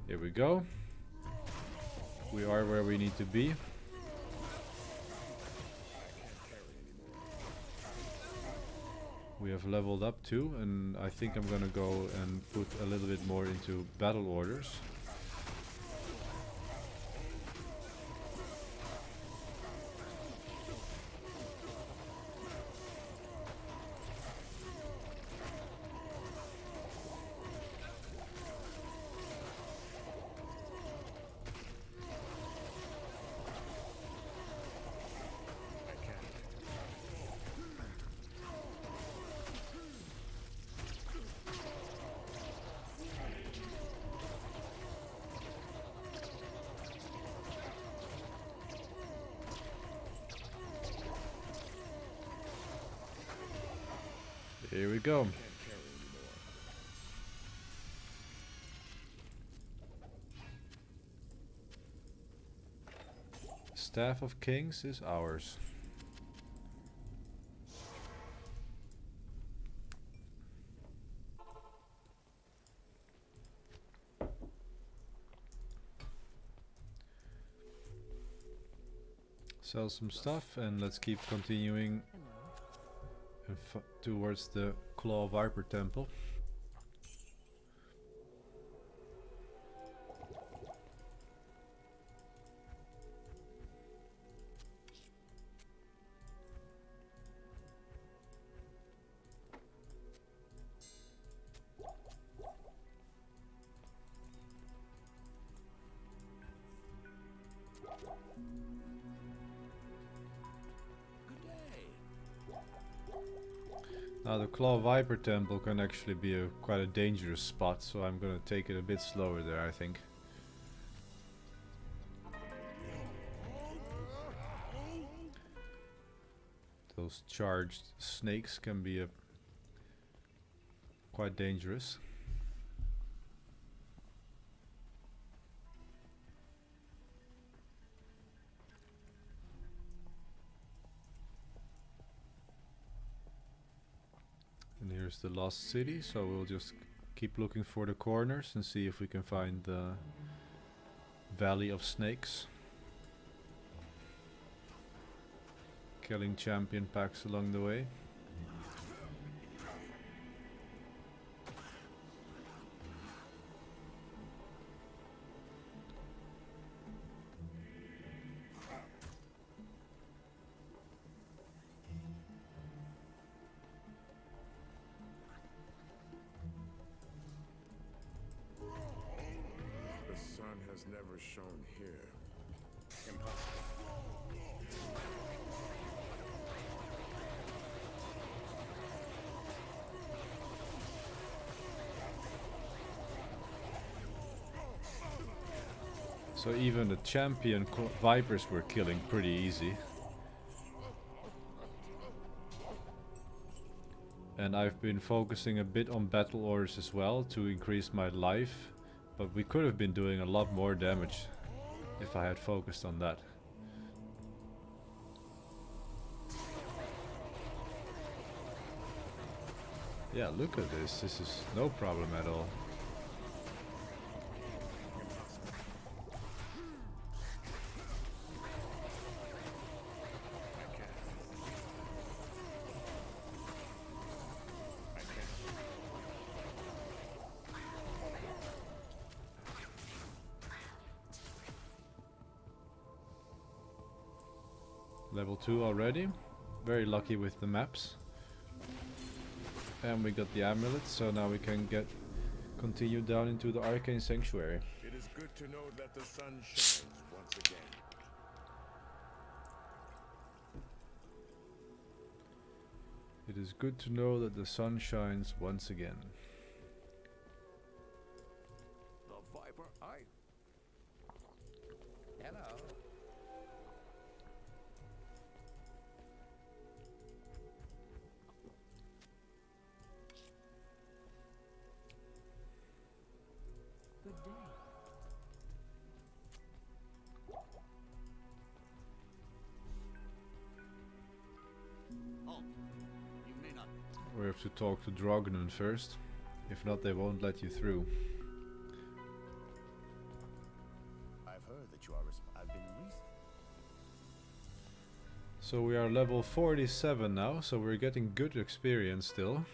Here we go. We are where we need to be. We have leveled up too, and I think I'm gonna go and put a little bit more into battle orders. Here we go. Staff of Kings is ours. Sell some stuff and let's keep continuing towards the Claw Viper Temple. Now the Claw Viper Temple can actually be quite a dangerous spot, so I'm gonna take it a bit slower there, I think. Those charged snakes can be quite dangerous. And here's the lost city, so we'll just keep looking for the corners and see if we can find the Valley of Snakes. Killing champion packs along the way. The sun has never shone here. Impossible. So even the champion vipers were killing pretty easy. And I've been focusing a bit on battle orders as well to increase my life, but we could have been doing a lot more damage if I had focused on that. Yeah, look at this. This is no problem at all. Level 2 already. Very lucky with the maps. And we got the amulet, so now we can continue down into the Arcane Sanctuary. It is good to know that the sun shines once again. It is good to know that the sun shines once again. The Viper Eye. Hello. Good day. Oh, you may not. We have to talk to Rune first. If not, they won't let you through. I've heard that you are. I've been So we are level 47 now, so we're getting good experience still.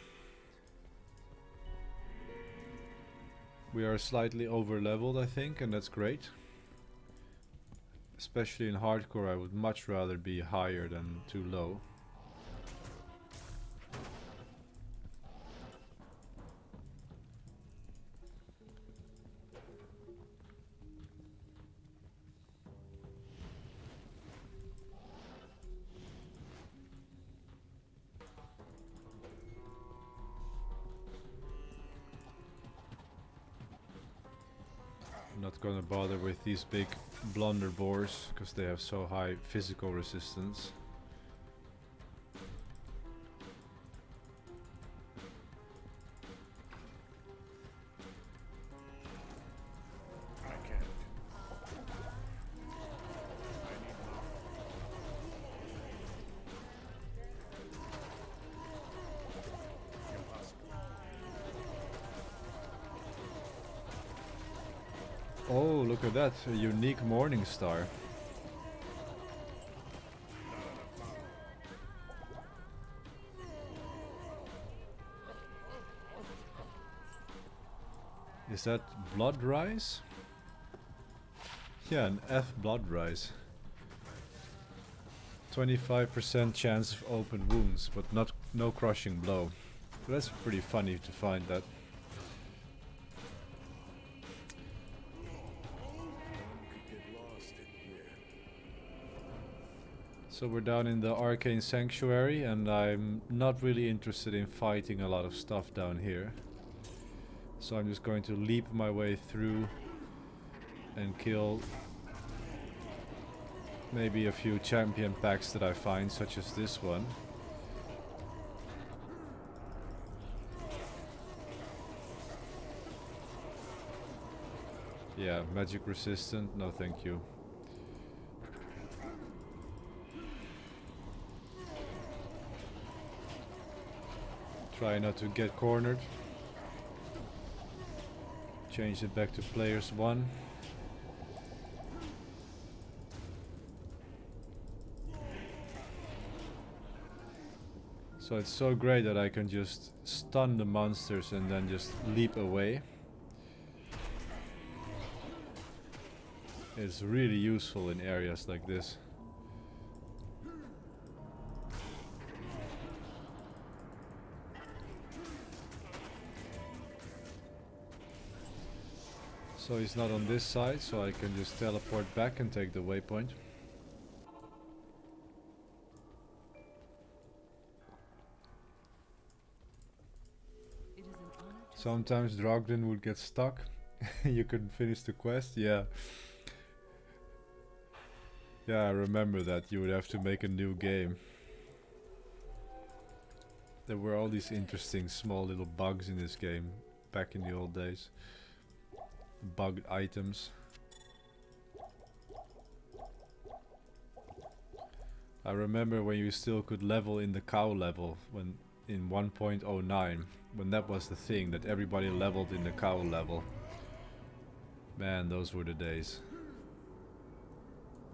We are slightly over leveled, I think, and that's great. Especially in hardcore, I would much rather be higher than too low. Not gonna bother with these big blunderboars because they have so high physical resistance. I can't. I need more. Impossible. Oh, look at that, a unique morning star. Is that blood rise? Yeah, an F blood rise. 25% chance of open wounds, but no crushing blow. So that's pretty funny to find that. So we're down in the Arcane Sanctuary, and I'm not really interested in fighting a lot of stuff down here. So I'm just going to leap my way through and kill maybe a few champion packs that I find, such as this one. Yeah, magic resistant, no thank you. Try not to get cornered. Change it back to players 1. So it's so great that I can just stun the monsters and then just leap away. It's really useful in areas like this. So he's not on this side, so I can just teleport back and take the waypoint. It is an honor to Sometimes Drogden would get stuck. You couldn't finish the quest, yeah. Yeah, I remember that. You would have to make a new game. There were all these interesting small little bugs in this game back in the old days. Bugged items. I remember when you still could level in the cow level when in 1.09, when that was the thing, that everybody leveled in the cow level. Man, those were the days.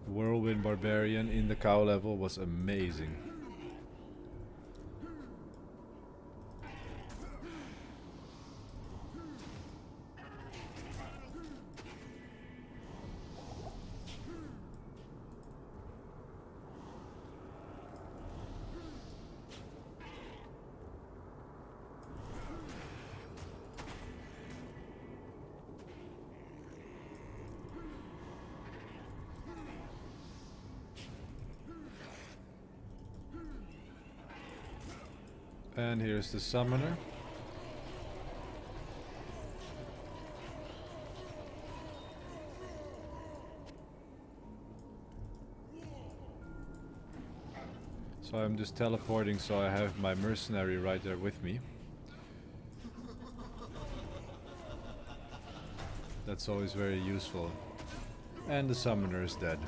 Whirlwind Barbarian in the cow level was amazing. And here's the summoner. So I'm just teleporting, so I have my mercenary right there with me. That's always very useful. And the summoner is dead.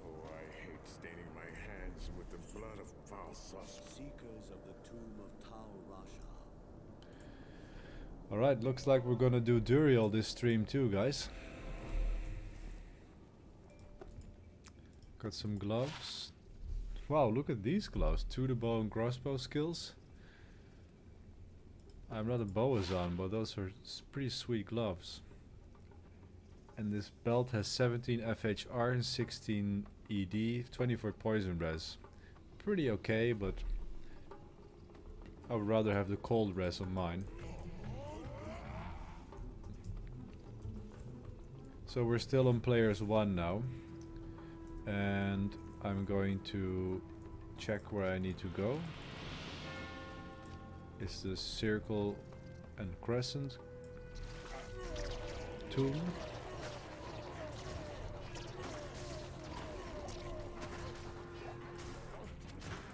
Oh, I hate staining my hands with the blood of foul sus. Seekers of the tomb of Tau Rasha. Alright, looks like we're gonna do Duriel this stream too, guys. Got some gloves. Wow, look at these gloves. 2 to bow and crossbow skills. I'm not a Boazon, but those are pretty sweet gloves. And this belt has 17 FHR and 16 ED, 24 poison res. Pretty okay, but I would rather have the cold res on mine. So we're still on players 1 now. And I'm going to check where I need to go. It's the circle and crescent tomb.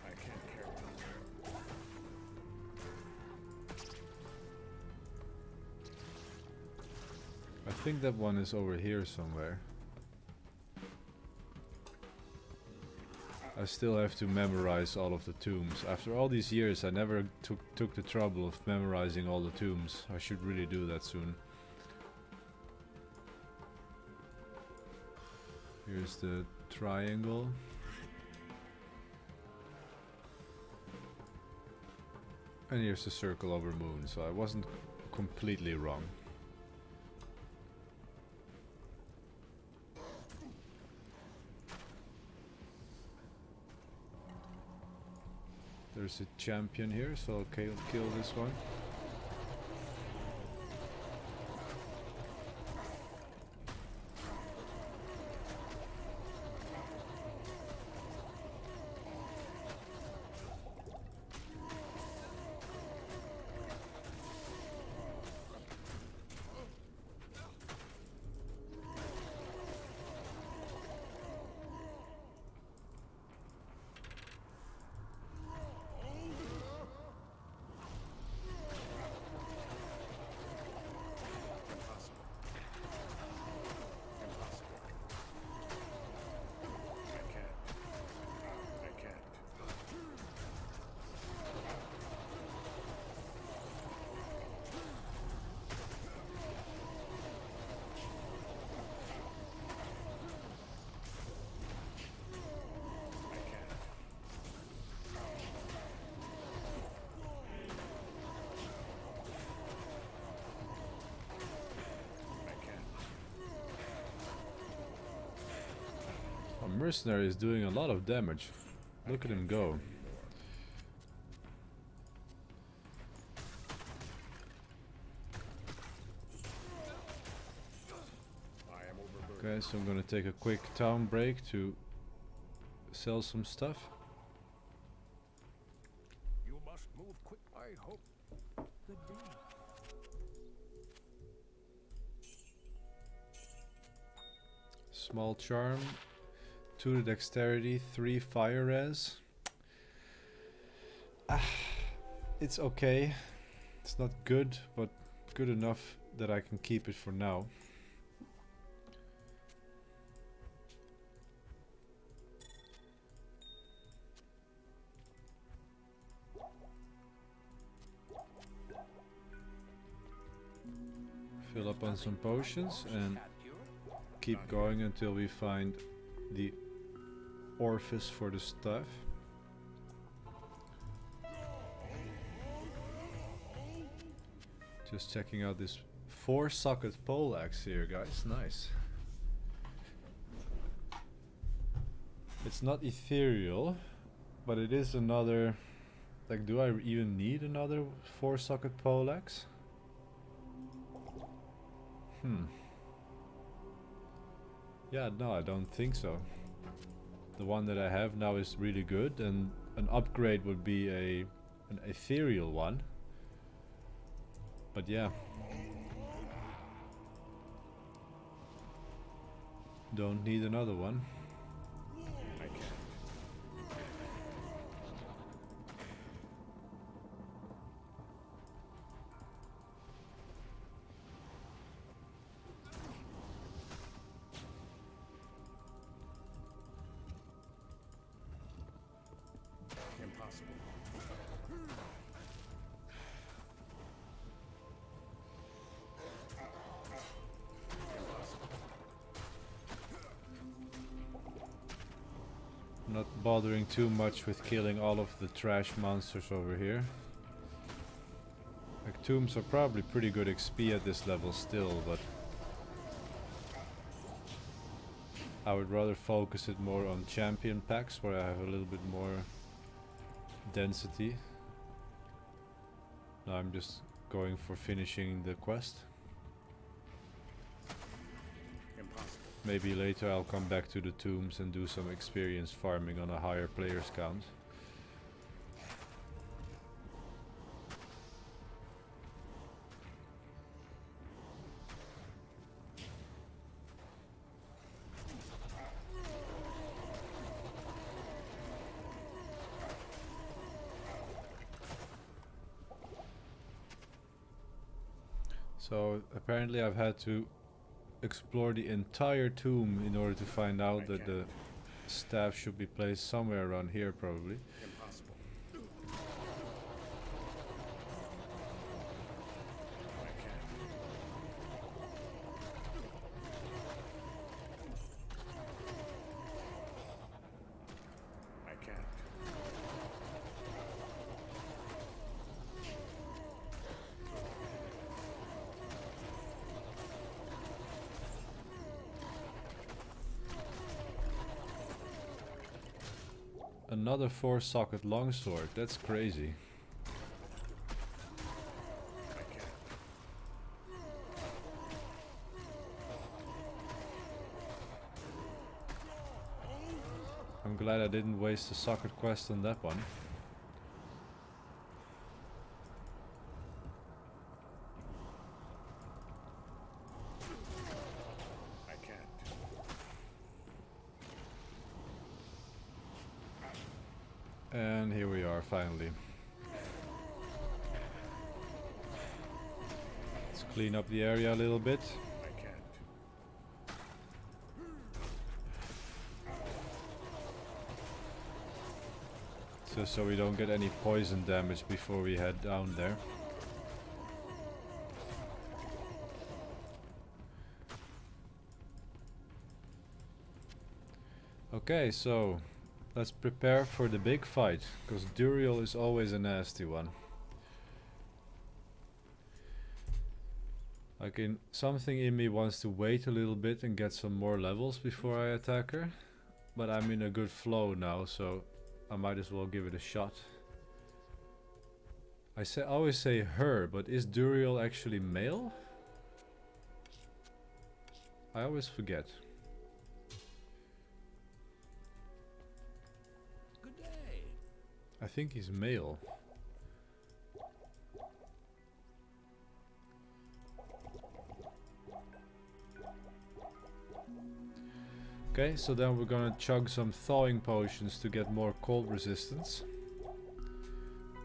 I can't carry I think that one is over here somewhere. I still have to memorize all of the tombs. After all these years, I never took the trouble of memorizing all the tombs. I should really do that soon. Here's the triangle. And here's the circle over moon, so I wasn't completely wrong. There's a champion here, so I'll kill this one. Mercenary is doing a lot of damage. Look at him go. Okay, so I'm gonna take a quick town break to sell some stuff. You must move quick. I hope. Good day. Small charm, 2 to dexterity, 3 fire res. It's okay. It's not good, but good enough that I can keep it for now. Fill up on some potions and keep going until we find the orifice for the stuff. Just checking out this 4-socket pole axe here, guys. Nice. It's not ethereal, but it is another... Like, do I even need another 4-socket pole axe? Yeah, no, I don't think so. The one that I have now is really good, and an upgrade would be an ethereal one. But yeah. Don't need another one. Not bothering too much with killing all of the trash monsters over here. Like, tombs are probably pretty good XP at this level still, but I would rather focus it more on champion packs where I have a little bit more density. Now I'm just going for finishing the quest. Maybe later I'll come back to the tombs and do some experience farming on a higher players count. So apparently I've had to explore the entire tomb in order to find out that the staff should be placed somewhere around here, probably. Another 4-socket longsword, that's crazy. I'm glad I didn't waste a socket quest on that one. And here we are, finally. Let's clean up the area a little bit. So we don't get any poison damage before we head down there. Okay, so let's prepare for the big fight, because Duriel is always a nasty one. Like, something in me wants to wait a little bit and get some more levels before I attack her. But I'm in a good flow now, so I might as well give it a shot. I always say her, but is Duriel actually male? I always forget. Good day. I think he's male. Okay, so then we're gonna chug some thawing potions to get more cold resistance.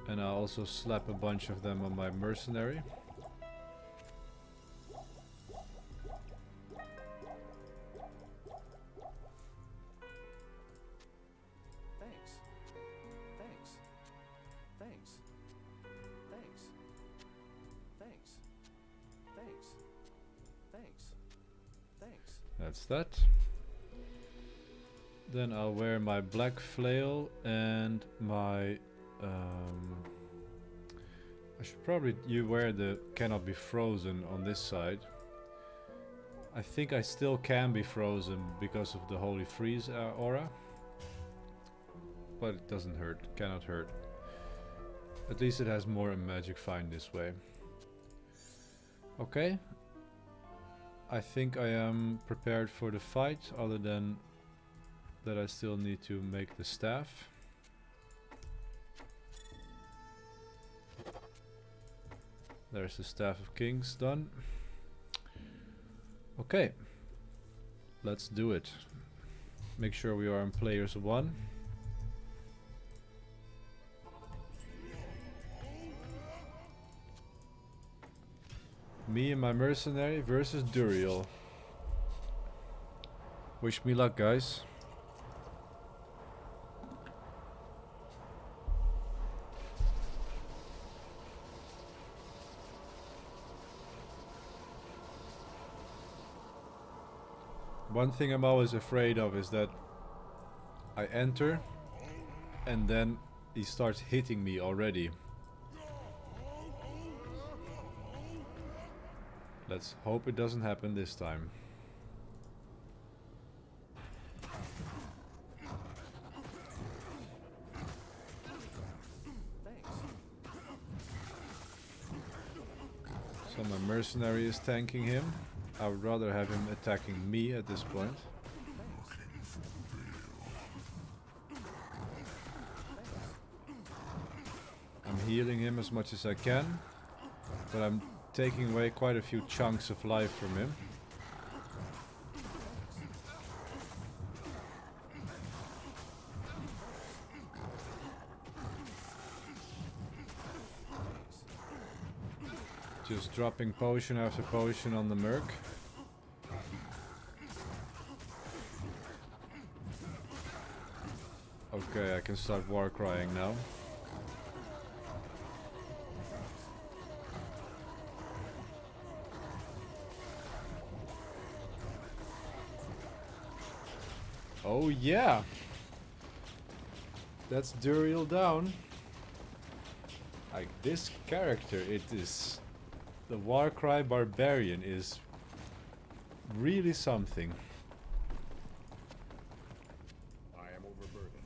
And I'll also slap a bunch of them on my mercenary. Thanks. Thanks. Thanks. Thanks. Thanks. Thanks. Thanks. Thanks. That's that. Then I'll wear my black flail and my... I should probably wear the cannot be frozen on this side. I think I still can be frozen because of the holy freeze aura. But it doesn't hurt, cannot hurt. At least it has more magic find this way. Okay. I think I am prepared for the fight, other than that I still need to make the staff. There's the Staff of Kings done. Okay, let's do it. Make sure we are in players 1. Me and my mercenary versus Duriel. Wish me luck, guys. One thing I'm always afraid of is that I enter and then he starts hitting me already. Let's hope it doesn't happen this time. So my mercenary is tanking him. I would rather have him attacking me at this point. I'm healing him as much as I can, but I'm taking away quite a few chunks of life from him. Just dropping potion after potion on the merc. Okay, I can start war crying now. Oh yeah! That's Duriel down. Like this character, it is... The warcry barbarian is really something. I am overburdened.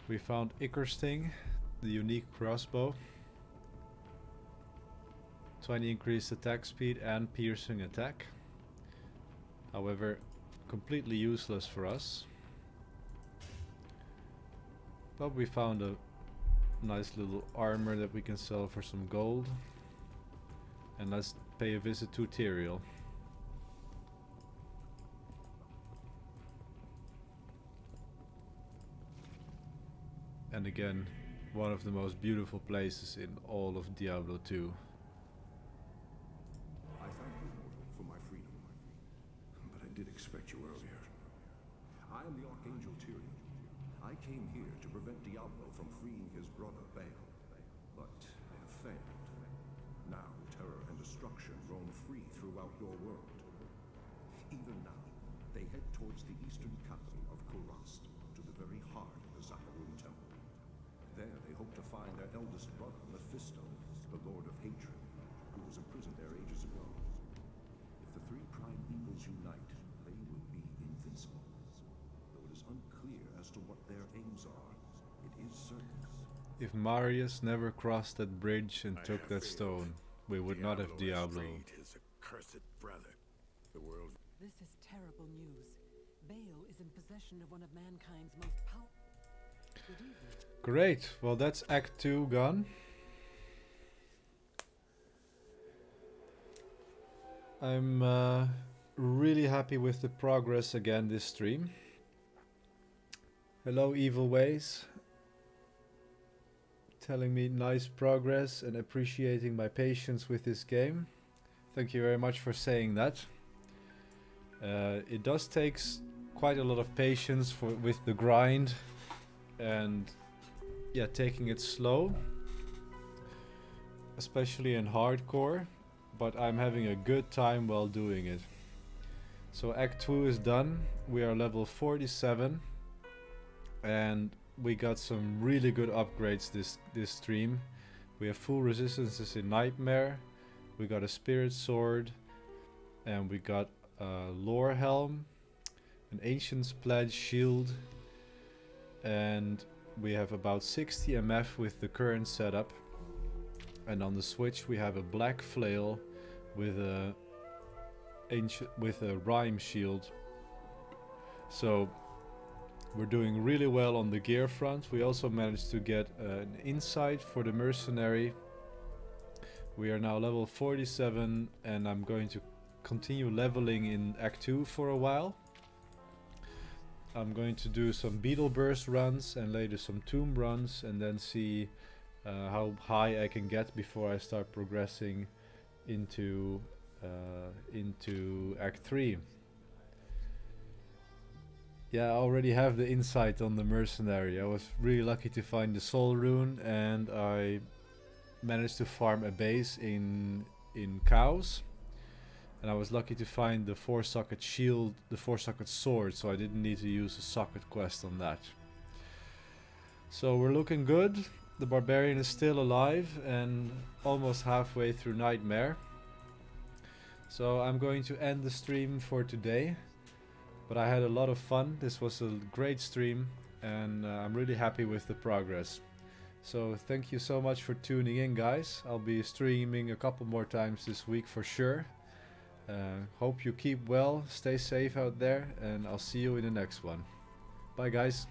We found Sting, the unique crossbow. 20 increased attack speed and piercing attack. However, completely useless for us. But we found a nice little armor that we can sell for some gold. And let's pay a visit to Duriel. And again, one of the most beautiful places in all of Diablo 2. I thank you, mortal, for my freedom. But I did expect you earlier. I am the Archangel Duriel. I came here to prevent Diablo from freeing his brother Baal. But I have failed. Now terror and destruction roam free throughout your world. Even now, they head towards the eastern capital of Kurast, to the very heart of the Zakarun Temple. There they hope to find their eldest brother, Mephisto, the Lord of Hatred, who was imprisoned there ages ago. If the three prime evils unite, they will be invincible. as to what their aims are, it is certain. If Marius never crossed that bridge and took that stone, we would not have Diablo. His accursed brother. The world. This is terrible news. Baal is in possession of one of mankind's most powerful. Good evening. Great, well that's Act 2 gone. I'm really happy with the progress again this stream. Hello Evil Ways. Telling me nice progress and appreciating my patience with this game. Thank you very much for saying that. It does take quite a lot of patience with the grind and yeah, taking it slow, especially in hardcore, but I'm having a good time while doing it. So Act 2 is done. We are level 47 and we got some really good upgrades this stream. We have full resistances in Nightmare, we got a Spirit Sword, and we got a Lore Helm, an Ancient's Pledge Shield, and we have about 60 MF with the current setup. And on the Switch we have a Black Flail with a Rhyme Shield. So we're doing really well on the gear front. We also managed to get an insight for the Mercenary. We are now level 47 and I'm going to continue leveling in Act 2 for a while. I'm going to do some Beetle Burst runs and later some Tomb runs and then see how high I can get before I start progressing into Act 3. Yeah, I already have the insight on the Mercenary. I was really lucky to find the Soul Rune and I managed to farm a base in Cows. And I was lucky to find the 4-socket shield, the 4-socket sword, so I didn't need to use a socket quest on that. So we're looking good. The Barbarian is still alive and almost halfway through Nightmare. So I'm going to end the stream for today. But I had a lot of fun. This was a great stream and I'm really happy with the progress. So thank you so much for tuning in, guys. I'll be streaming a couple more times this week for sure. Hope you keep well, stay safe out there, and I'll see you in the next one. Bye guys.